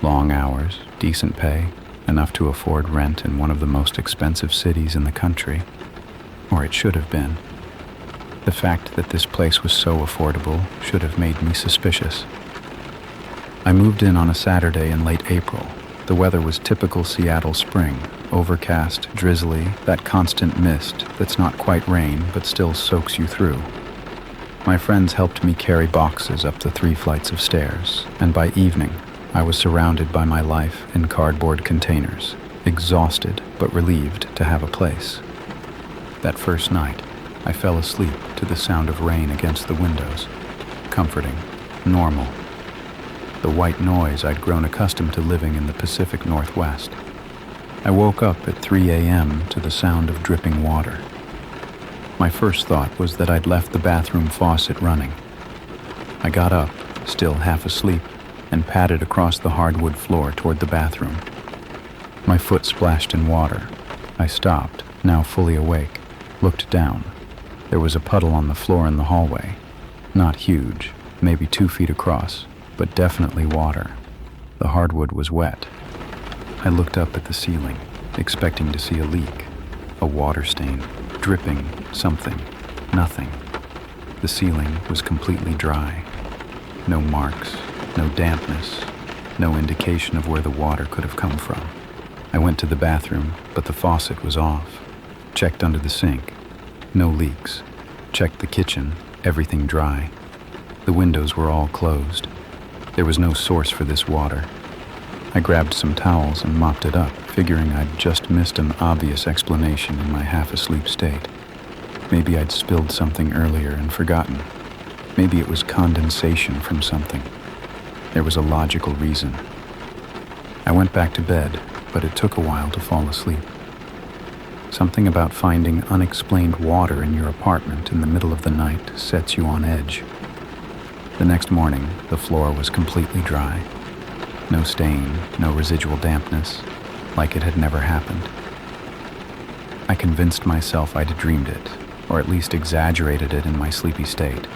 Long hours, decent pay, enough to afford rent in one of the most expensive cities in the country. Or it should have been. The fact that this place was so affordable should have made me suspicious. I moved in on a Saturday in late April. The weather was typical Seattle spring, overcast, drizzly, that constant mist that's not quite rain but still soaks you through. My friends helped me carry boxes up the 3 flights of stairs, and by evening, I was surrounded by my life in cardboard containers, exhausted but relieved to have a place. That first night, I fell asleep to the sound of rain against the windows. Comforting, normal. The white noise I'd grown accustomed to living in the Pacific Northwest. I woke up at 3 a.m. to the sound of dripping water. My first thought was that I'd left the bathroom faucet running. I got up, still half asleep, and padded across the hardwood floor toward the bathroom. My foot splashed in water. I stopped, now fully awake, looked down. There was a puddle on the floor in the hallway. Not huge, maybe 2 feet across, but definitely water. The hardwood was wet. I looked up at the ceiling, expecting to see a leak, a water stain, dripping, something, nothing. The ceiling was completely dry. No marks, no dampness, no indication of where the water could have come from. I went to the bathroom, but the faucet was off. Checked under the sink. No leaks. Checked the kitchen, everything dry. The windows were all closed. There was no source for this water. I grabbed some towels and mopped it up, figuring I'd just missed an obvious explanation in my half-asleep state. Maybe I'd spilled something earlier and forgotten. Maybe it was condensation from something. There was a logical reason. I went back to bed, but it took a while to fall asleep. Something about finding unexplained water in your apartment in the middle of the night sets you on edge. The next morning, the floor was completely dry. No stain, no residual dampness, like it had never happened. I convinced myself I'd dreamed it, or at least exaggerated it in my sleepy state.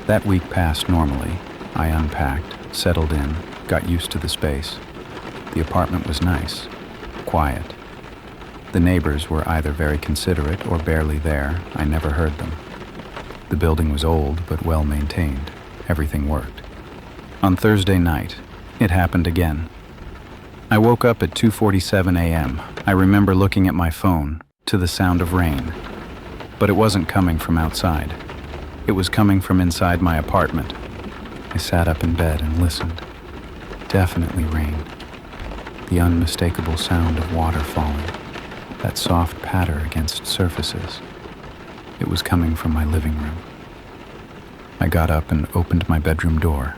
That week passed normally. I unpacked, settled in, got used to the space. The apartment was nice, quiet. The neighbors were either very considerate or barely there. I never heard them. The building was old but well maintained. Everything worked. On Thursday night, it happened again. I woke up at 2:47 a.m. I remember looking at my phone to the sound of rain. But it wasn't coming from outside. It was coming from inside my apartment. I sat up in bed and listened. Definitely rain. The unmistakable sound of water falling. That soft patter against surfaces. It was coming from my living room. I got up and opened my bedroom door.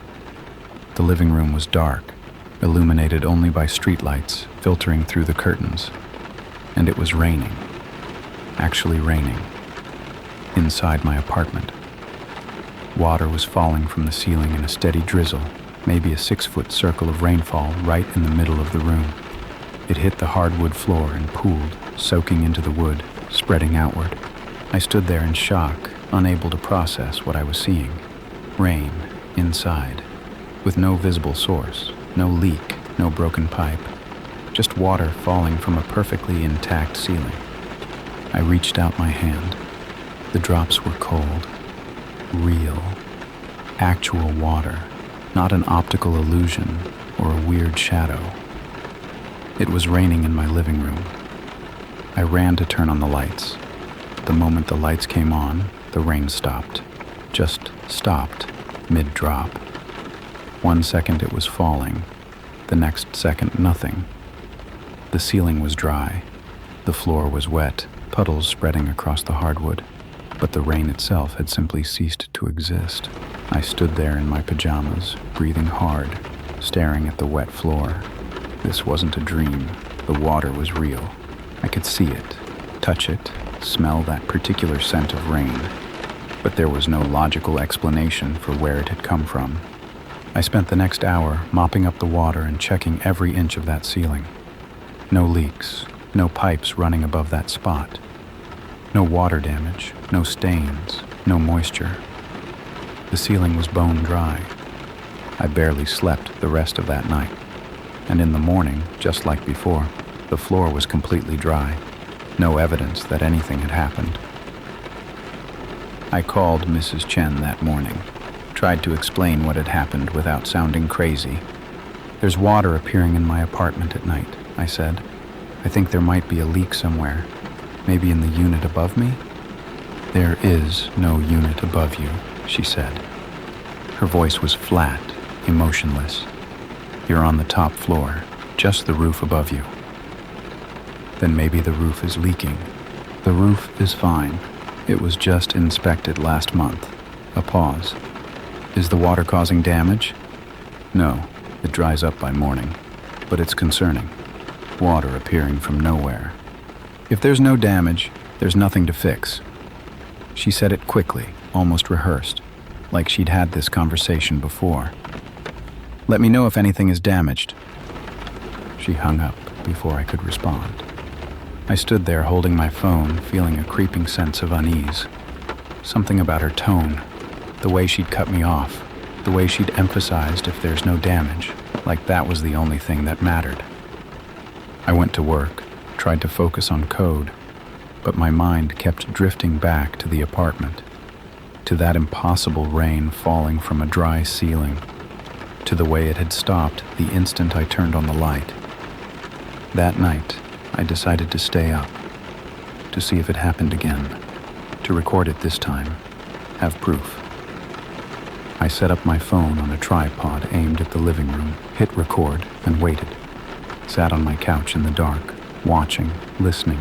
The living room was dark, illuminated only by streetlights filtering through the curtains. And it was raining. Actually raining. Inside my apartment. Water was falling from the ceiling in a steady drizzle, maybe a 6-foot circle of rainfall right in the middle of the room. It hit the hardwood floor and pooled, soaking into the wood, spreading outward. I stood there in shock, unable to process what I was seeing. Rain, inside, with no visible source, no leak, no broken pipe, just water falling from a perfectly intact ceiling. I reached out my hand. The drops were cold, real, actual water, not an optical illusion or a weird shadow. It was raining in my living room. I ran to turn on the lights. The moment the lights came on, the rain stopped. Just stopped, mid-drop. 1 second it was falling, the next second nothing. The ceiling was dry. The floor was wet, puddles spreading across the hardwood. But the rain itself had simply ceased to exist. I stood there in my pajamas, breathing hard, staring at the wet floor. This wasn't a dream. The water was real. I could see it, touch it, smell that particular scent of rain. But there was no logical explanation for where it had come from. I spent the next hour mopping up the water and checking every inch of that ceiling. No leaks, no pipes running above that spot. No water damage, no stains, no moisture. The ceiling was bone dry. I barely slept the rest of that night. And in the morning, just like before, the floor was completely dry. No evidence that anything had happened. I called Mrs. Chen that morning, tried to explain what had happened without sounding crazy. "There's water appearing in my apartment at night," I said. "I think there might be a leak somewhere. Maybe in the unit above me?" "There is no unit above you," she said. Her voice was flat, emotionless. "You're on the top floor, just the roof above you." "Then maybe the roof is leaking." "The roof is fine. It was just inspected last month." A pause. "Is the water causing damage?" "No, it dries up by morning, but it's concerning. Water appearing from nowhere. If there's no damage, there's nothing to fix." She said it quickly, almost rehearsed, like she'd had this conversation before. "Let me know if anything is damaged." She hung up before I could respond. I stood there holding my phone, feeling a creeping sense of unease. Something about her tone, the way she'd cut me off, the way she'd emphasized if there's no damage, like that was the only thing that mattered. I went to work, tried to focus on code, but my mind kept drifting back to the apartment, to that impossible rain falling from a dry ceiling, to the way it had stopped the instant I turned on the light. That night, I decided to stay up, to see if it happened again, to record it this time, have proof. I set up my phone on a tripod aimed at the living room, hit record, and waited. Sat on my couch in the dark, watching, listening.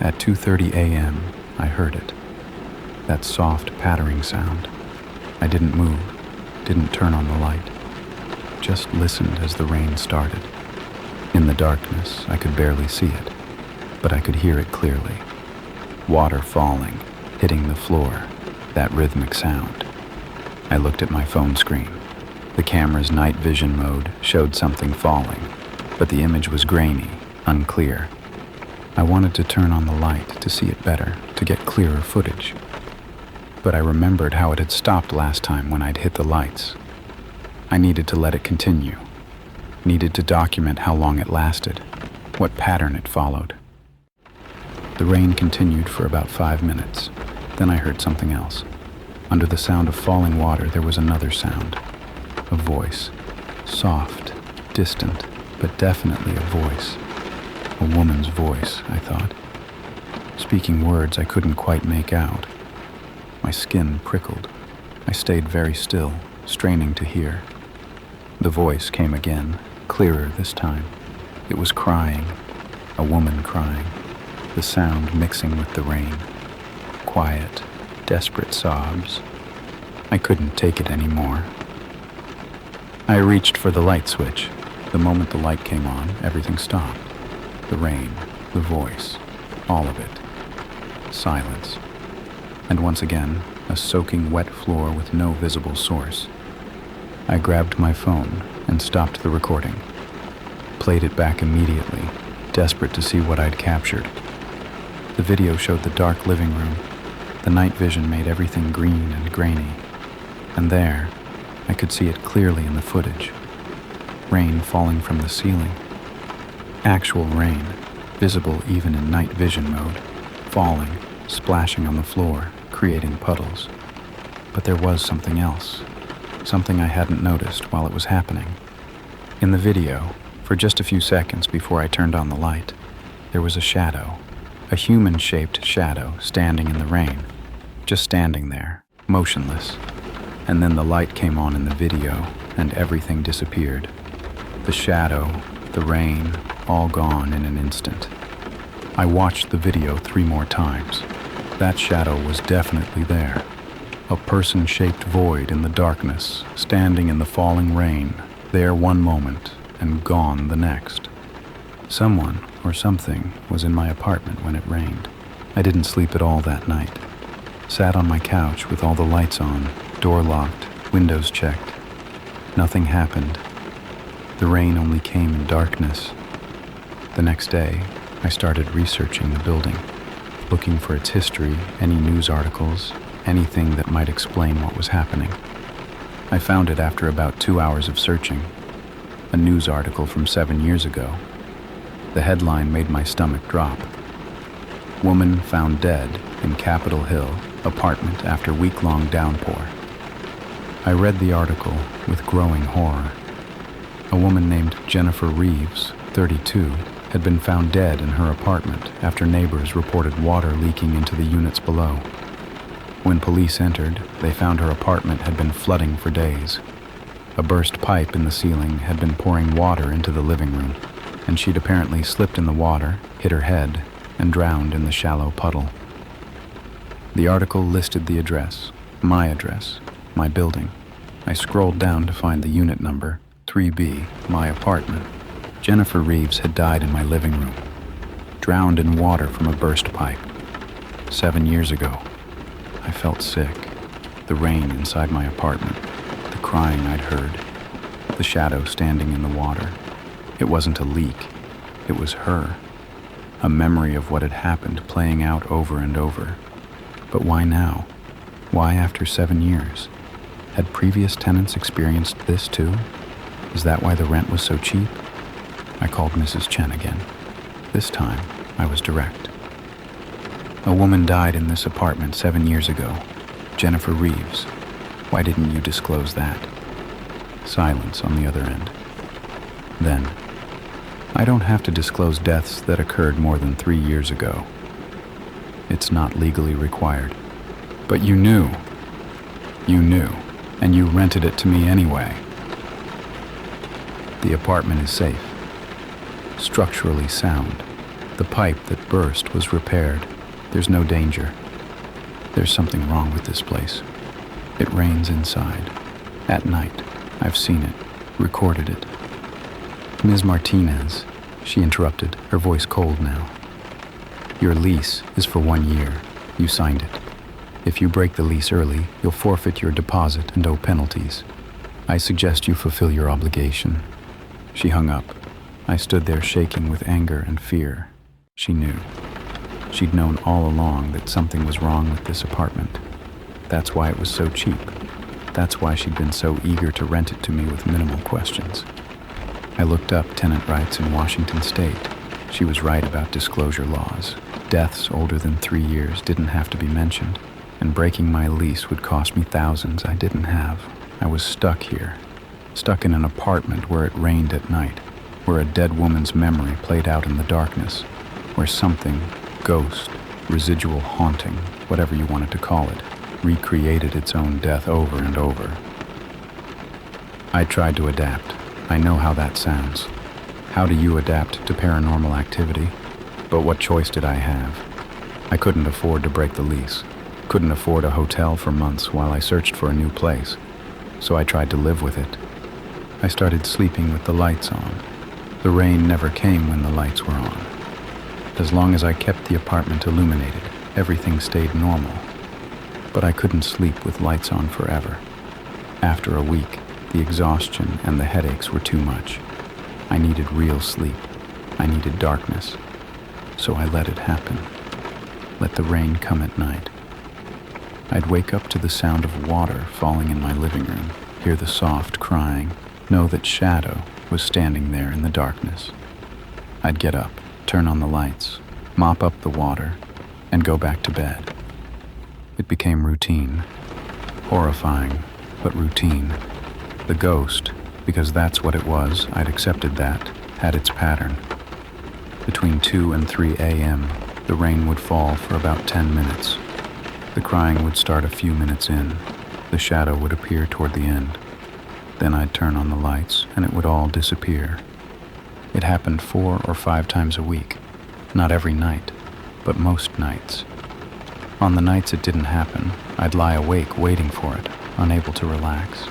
At 2:30 a.m., I heard it. That soft, pattering sound. I didn't move, didn't turn on the light. Just listened as the rain started. In the darkness, I could barely see it, but I could hear it clearly. Water falling, hitting the floor, that rhythmic sound. I looked at my phone screen. The camera's night vision mode showed something falling, but the image was grainy, unclear. I wanted to turn on the light to see it better, to get clearer footage. But I remembered how it had stopped last time when I'd hit the lights. I needed to let it continue. Needed to document how long it lasted, what pattern it followed. The rain continued for about 5 minutes. Then I heard something else. Under the sound of falling water, there was another sound. A voice. Soft, distant, but definitely a voice. A woman's voice, I thought. Speaking words I couldn't quite make out. My skin prickled. I stayed very still, straining to hear. The voice came again, clearer this time. It was crying, a woman crying, the sound mixing with the rain. Quiet, desperate sobs. I couldn't take it anymore. I reached for the light switch. The moment the light came on, everything stopped. The rain, the voice, all of it. Silence. And once again, a soaking wet floor with no visible source. I grabbed my phone and stopped the recording. Played it back immediately, desperate to see what I'd captured. The video showed the dark living room. The night vision made everything green and grainy. And there, I could see it clearly in the footage. Rain falling from the ceiling. Actual rain, visible even in night vision mode, falling, splashing on the floor, creating puddles. But there was something else, something I hadn't noticed while it was happening. In the video, for just a few seconds before I turned on the light, there was a shadow, a human-shaped shadow standing in the rain, just standing there, motionless. And then the light came on in the video, and everything disappeared. The shadow, the rain, all gone in an instant. I watched the video 3 more times. That shadow was definitely there. A person-shaped void in the darkness, standing in the falling rain, there one moment and gone the next. Someone or something was in my apartment when it rained. I didn't sleep at all that night. Sat on my couch with all the lights on, door locked, windows checked. Nothing happened. The rain only came in darkness. The next day, I started researching the building, looking for its history, any news articles, anything that might explain what was happening. I found it after about 2 hours of searching. A news article from 7 years ago. The headline made my stomach drop. Woman found dead in Capitol Hill apartment after week-long downpour. I read the article with growing horror. A woman named Jennifer Reeves, 32, had been found dead in her apartment after neighbors reported water leaking into the units below. When police entered, they found her apartment had been flooding for days. A burst pipe in the ceiling had been pouring water into the living room, and she'd apparently slipped in the water, hit her head, and drowned in the shallow puddle. The article listed the address, my building. I scrolled down to find the unit number, 3B, my apartment. Jennifer Reeves had died in my living room, drowned in water from a burst pipe. 7 years ago. I felt sick. The rain inside my apartment, the crying I'd heard, the shadow standing in the water. It wasn't a leak. It was her. A memory of what had happened playing out over and over. But why now? Why after 7 years? Had previous tenants experienced this too? Is that why the rent was so cheap? I called Mrs. Chen again. This time, I was direct. A woman died in this apartment 7 years ago. Jennifer Reeves. Why didn't you disclose that? Silence on the other end. Then, I don't have to disclose deaths that occurred more than 3 years ago. It's not legally required. But you knew. You knew, and you rented it to me anyway. The apartment is safe. Structurally sound. The pipe that burst was repaired. There's no danger. There's something wrong with this place. It rains inside. At night. I've seen it. Recorded it. Ms. Martinez, she interrupted, her voice cold now. Your lease is for 1 year. You signed it. If you break the lease early, you'll forfeit your deposit and owe penalties. I suggest you fulfill your obligation. She hung up. I stood there shaking with anger and fear. She knew. She'd known all along that something was wrong with this apartment. That's why it was so cheap. That's why she'd been so eager to rent it to me with minimal questions. I looked up tenant rights in Washington state. She was right about disclosure laws. Deaths older than 3 years didn't have to be mentioned, and breaking my lease would cost me thousands I didn't have. I was stuck here, stuck in an apartment where it rained at night, where a dead woman's memory played out in the darkness, where something, ghost, residual haunting, whatever you wanted to call it, recreated its own death over and over. I tried to adapt. I know how that sounds. How do you adapt to paranormal activity? But what choice did I have? I couldn't afford to break the lease, couldn't afford a hotel for months while I searched for a new place, so I tried to live with it. I started sleeping with the lights on. The rain never came when the lights were on. As long as I kept the apartment illuminated, everything stayed normal. But I couldn't sleep with lights on forever. After a week, the exhaustion and the headaches were too much. I needed real sleep. I needed darkness. So I let it happen. Let the rain come at night. I'd wake up to the sound of water falling in my living room, hear the soft crying, know that Shadow was standing there in the darkness. I'd get up, turn on the lights, mop up the water, and go back to bed. It became routine. Horrifying, but routine. The ghost, because that's what it was, I'd accepted that, had its pattern. Between 2 and 3 a.m., the rain would fall for about 10 minutes. The crying would start a few minutes in. The shadow would appear toward the end. Then I'd turn on the lights, and it would all disappear. It happened 4 or 5 times a week. Not every night, but most nights. On the nights it didn't happen, I'd lie awake waiting for it, unable to relax.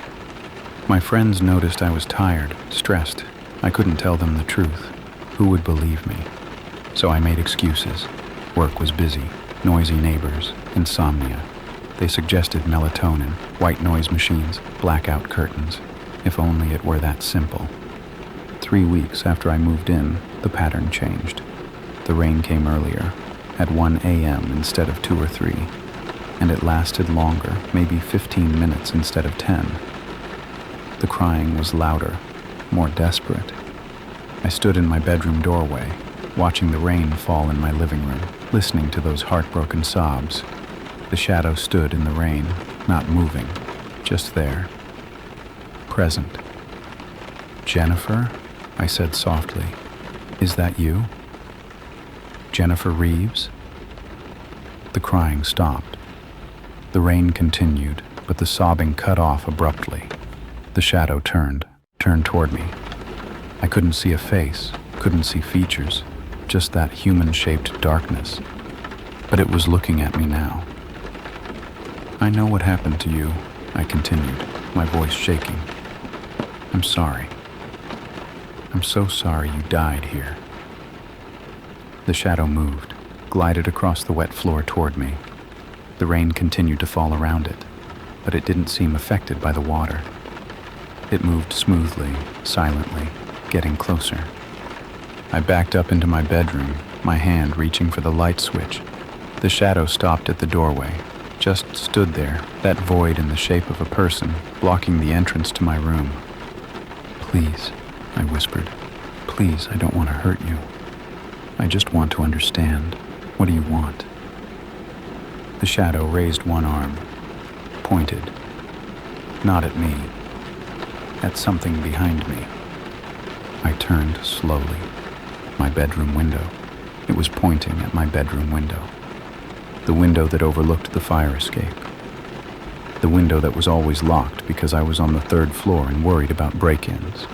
My friends noticed I was tired, stressed. I couldn't tell them the truth. Who would believe me? So I made excuses. Work was busy, noisy neighbors, insomnia. They suggested melatonin, white noise machines, blackout curtains. If only it were that simple. 3 weeks after I moved in, the pattern changed. The rain came earlier, at 1 a.m. instead of 2 or 3, and it lasted longer, maybe 15 minutes instead of 10. The crying was louder, more desperate. I stood in my bedroom doorway, watching the rain fall in my living room, listening to those heartbroken sobs. The shadow stood in the rain, not moving, just there, present. "Jennifer?" I said softly. "Is that you? Jennifer Reeves?" The crying stopped. The rain continued, but the sobbing cut off abruptly. The shadow turned toward me. I couldn't see a face, couldn't see features, just that human-shaped darkness. But it was looking at me now. "I know what happened to you," I continued, my voice shaking. "I'm sorry. I'm so sorry you died here." The shadow moved, glided across the wet floor toward me. The rain continued to fall around it, but it didn't seem affected by the water. It moved smoothly, silently, getting closer. I backed up into my bedroom, my hand reaching for the light switch. The shadow stopped at the doorway, just stood there, that void in the shape of a person, blocking the entrance to my room. "Please," I whispered. "Please, I don't want to hurt you. I just want to understand. What do you want?" The shadow raised one arm, pointed. Not at me. At something behind me. I turned slowly. My bedroom window. It was pointing at my bedroom window. The window that overlooked the fire escape. The window that was always locked because I was on the 3rd floor and worried about break-ins.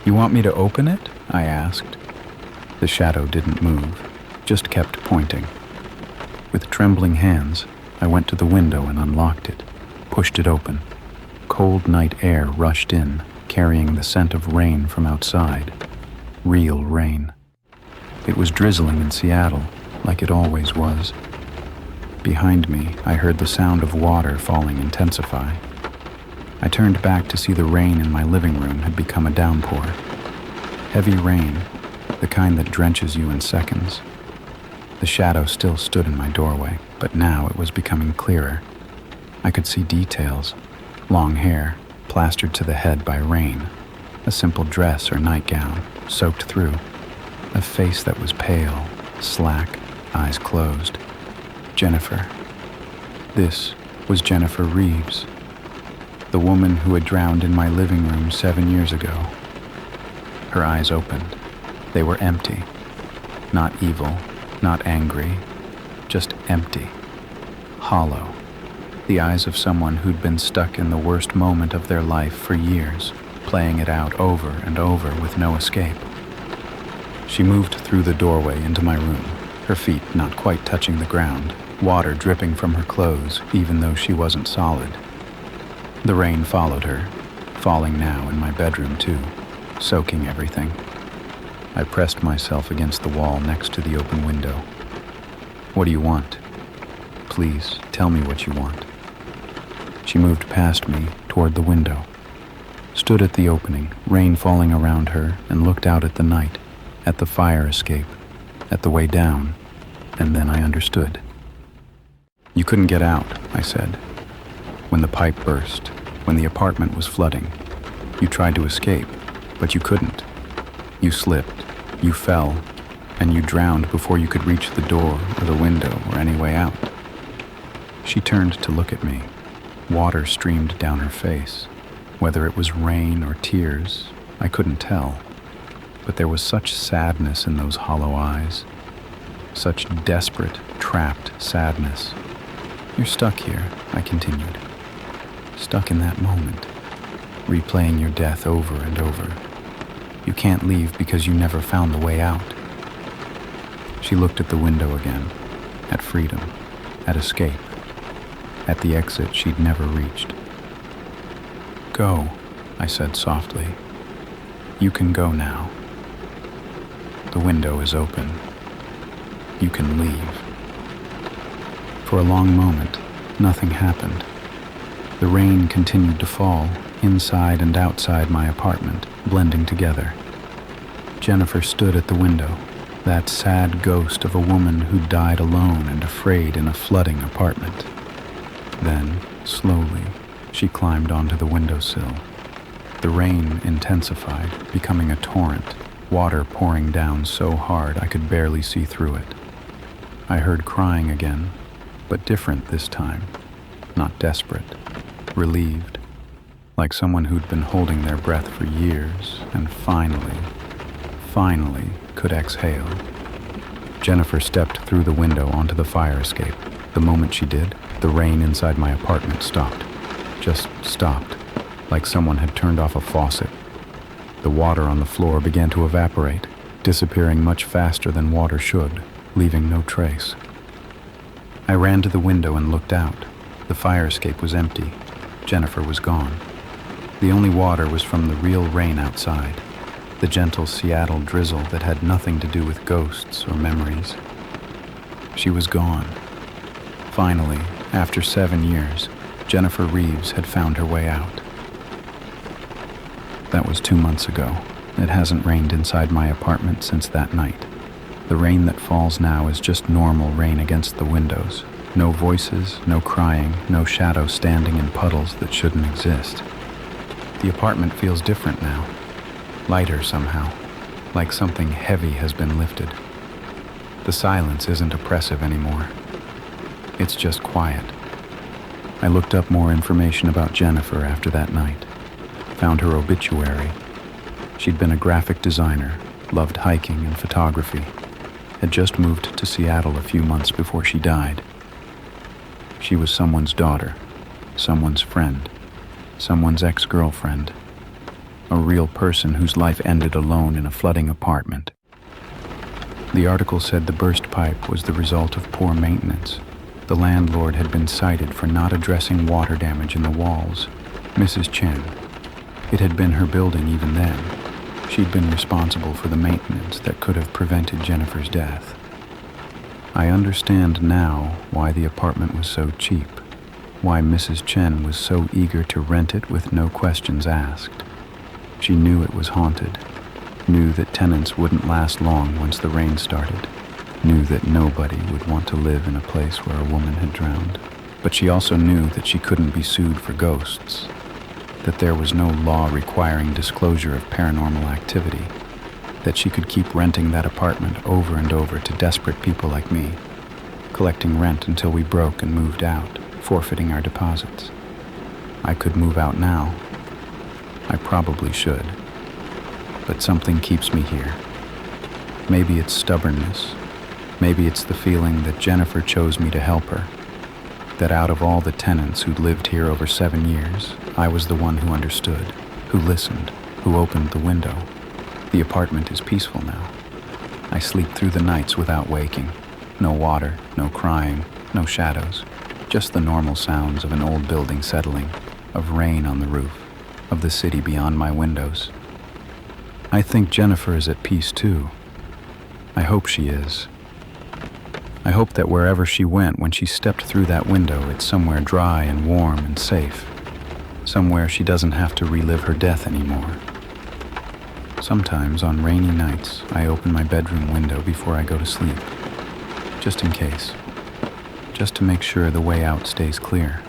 "You want me to open it?" I asked. The shadow didn't move, just kept pointing. With trembling hands, I went to the window and unlocked it, pushed it open. Cold night air rushed in, carrying the scent of rain from outside. Real rain. It was drizzling in Seattle, like it always was. Behind me, I heard the sound of water falling intensify. I turned back to see the rain in my living room had become a downpour. Heavy rain, the kind that drenches you in seconds. The shadow still stood in my doorway, but now it was becoming clearer. I could see details: long hair, plastered to the head by rain, a simple dress or nightgown, soaked through, a face that was pale, slack, eyes closed. Jennifer. This was Jennifer Reeves, the woman who had drowned in my living room 7 years ago. Her eyes opened. They were empty. Not evil, not angry, just empty. Hollow. The eyes of someone who'd been stuck in the worst moment of their life for years, playing it out over and over with no escape. She moved through the doorway into my room, her feet not quite touching the ground, water dripping from her clothes even though she wasn't solid. The rain followed her, falling now in my bedroom too, soaking everything. I pressed myself against the wall next to the open window. "What do you want? Please, tell me what you want." She moved past me toward the window, stood at the opening, rain falling around her, and looked out at the night, at the fire escape, at the way down, and then I understood. "You couldn't get out," I said. "When the pipe burst, when the apartment was flooding, you tried to escape, but you couldn't. You slipped, you fell, and you drowned before you could reach the door or the window or any way out." She turned to look at me. Water streamed down her face. Whether it was rain or tears, I couldn't tell. But there was such sadness in those hollow eyes. Such desperate, trapped sadness. "You're stuck here," I continued. "Stuck in that moment, replaying your death over and over. You can't leave because you never found the way out." She looked at the window again, at freedom, at escape, at the exit she'd never reached. "Go," I said softly. "You can go now. The window is open. You can leave." For a long moment, nothing happened. The rain continued to fall, inside and outside my apartment, blending together. Jennifer stood at the window, that sad ghost of a woman who died alone and afraid in a flooding apartment. Then, slowly, she climbed onto the windowsill. The rain intensified, becoming a torrent, water pouring down so hard I could barely see through it. I heard crying again, but different this time, not desperate, relieved, like someone who'd been holding their breath for years and finally could exhale. Jennifer stepped through the window onto the fire escape. The moment she did, the rain inside my apartment stopped. Just stopped, like someone had turned off a faucet. The water on the floor began to evaporate, disappearing much faster than water should, leaving no trace. I ran to the window and looked out. The fire escape was empty. Jennifer was gone. The only water was from the real rain outside, the gentle Seattle drizzle that had nothing to do with ghosts or memories. She was gone. Finally, after 7 years, Jennifer Reeves had found her way out. That was 2 months ago. It hasn't rained inside my apartment since that night. The rain that falls now is just normal rain against the windows. No voices, no crying, no shadows standing in puddles that shouldn't exist. The apartment feels different now. Lighter somehow, like something heavy has been lifted. The silence isn't oppressive anymore. It's just quiet. I looked up more information about Jennifer after that night. Found her obituary. She'd been a graphic designer, loved hiking and photography, had just moved to Seattle a few months before she died. She was someone's daughter, someone's friend, someone's ex-girlfriend, a real person whose life ended alone in a flooding apartment. The article said the burst pipe was the result of poor maintenance. The landlord had been cited for not addressing water damage in the walls. Mrs. Chen. It had been her building even then. She'd been responsible for the maintenance that could have prevented Jennifer's death. I understand now why the apartment was so cheap, why Mrs. Chen was so eager to rent it with no questions asked. She knew it was haunted, knew that tenants wouldn't last long once the rain started, knew that nobody would want to live in a place where a woman had drowned. But she also knew that she couldn't be sued for ghosts, that there was no law requiring disclosure of paranormal activity, that she could keep renting that apartment over and over to desperate people like me, collecting rent until we broke and moved out, forfeiting our deposits. I could move out now. I probably should. But something keeps me here. Maybe it's stubbornness. Maybe it's the feeling that Jennifer chose me to help her, that out of all the tenants who'd lived here over 7 years, I was the one who understood, who listened, who opened the window. The apartment is peaceful now. I sleep through the nights without waking. No water, no crying, no shadows. Just the normal sounds of an old building settling, of rain on the roof, of the city beyond my windows. I think Jennifer is at peace too. I hope she is. I hope that wherever she went when she stepped through that window, it's somewhere dry and warm and safe. Somewhere she doesn't have to relive her death anymore. Sometimes on rainy nights, I open my bedroom window before I go to sleep, just in case, just to make sure the way out stays clear.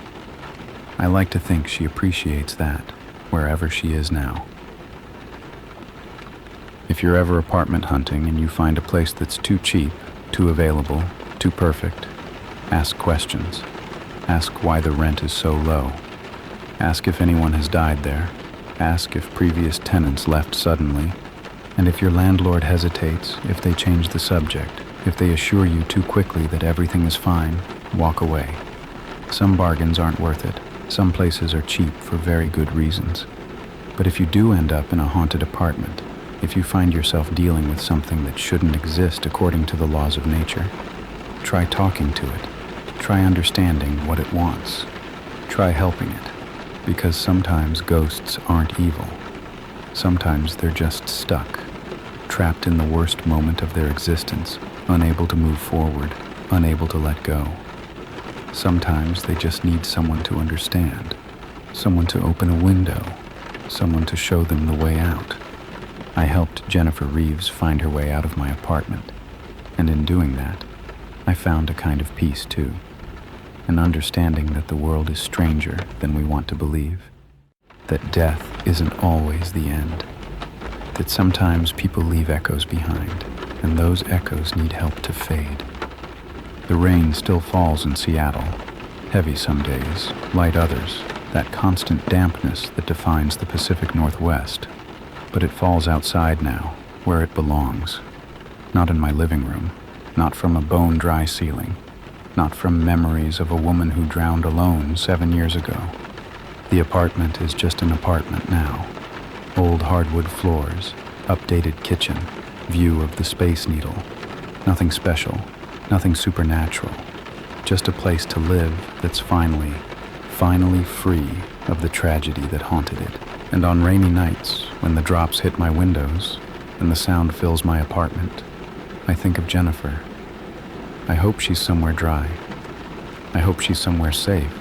I like to think she appreciates that, wherever she is now. If you're ever apartment hunting and you find a place that's too cheap, too available, too perfect, ask questions. Ask why the rent is so low. Ask if anyone has died there. Ask if previous tenants left suddenly. And if your landlord hesitates, if they change the subject, if they assure you too quickly that everything is fine, walk away. Some bargains aren't worth it. Some places are cheap for very good reasons. But if you do end up in a haunted apartment, if you find yourself dealing with something that shouldn't exist according to the laws of nature, try talking to it. Try understanding what it wants. Try helping it. Because sometimes ghosts aren't evil. Sometimes they're just stuck, trapped in the worst moment of their existence, unable to move forward, unable to let go. Sometimes they just need someone to understand, someone to open a window, someone to show them the way out. I helped Jennifer Reeves find her way out of my apartment, and in doing that, I found a kind of peace too, an understanding that the world is stranger than we want to believe, that death isn't always the end, that sometimes people leave echoes behind, and those echoes need help to fade. The rain still falls in Seattle, heavy some days, light others, that constant dampness that defines the Pacific Northwest. But it falls outside now, where it belongs. Not in my living room, not from a bone-dry ceiling, not from memories of a woman who drowned alone 7 years ago. The apartment is just an apartment now. Old hardwood floors, updated kitchen, view of the Space Needle. Nothing special, nothing supernatural. Just a place to live that's finally free of the tragedy that haunted it. And on rainy nights, when the drops hit my windows and the sound fills my apartment, I think of Jennifer. I hope she's somewhere dry. I hope she's somewhere safe.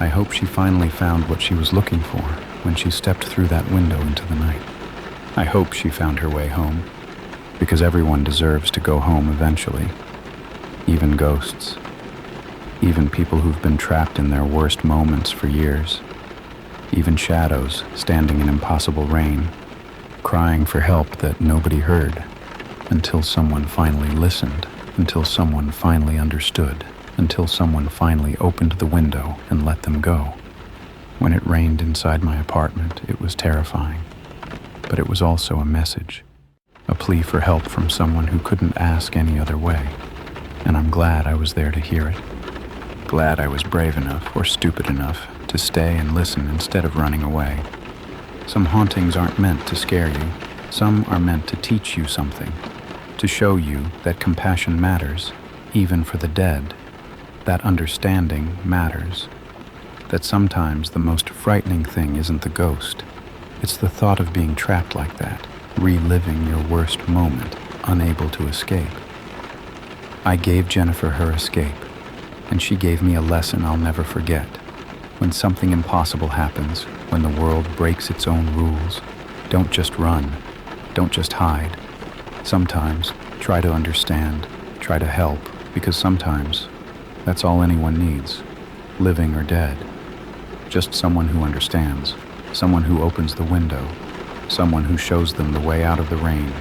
I hope she finally found what she was looking for when she stepped through that window into the night. I hope she found her way home, because everyone deserves to go home eventually. Even ghosts. Even people who've been trapped in their worst moments for years. Even shadows standing in impossible rain, crying for help that nobody heard, until someone finally listened, until someone finally understood, until someone finally opened the window and let them go. When it rained inside my apartment, it was terrifying, but it was also a message, a plea for help from someone who couldn't ask any other way, and I'm glad I was there to hear it. Glad I was brave enough or stupid enough to stay and listen instead of running away. Some hauntings aren't meant to scare you. Some are meant to teach you something, to show you that compassion matters, even for the dead, that understanding matters, that sometimes the most frightening thing isn't the ghost. It's the thought of being trapped like that, reliving your worst moment, unable to escape. I gave Jennifer her escape, and she gave me a lesson I'll never forget. When something impossible happens, when the world breaks its own rules, don't just run, don't just hide. Sometimes try to understand, Try to help, because sometimes that's all anyone needs, living or dead. Just someone who understands, someone who opens the window, someone who shows them the way out of the rain.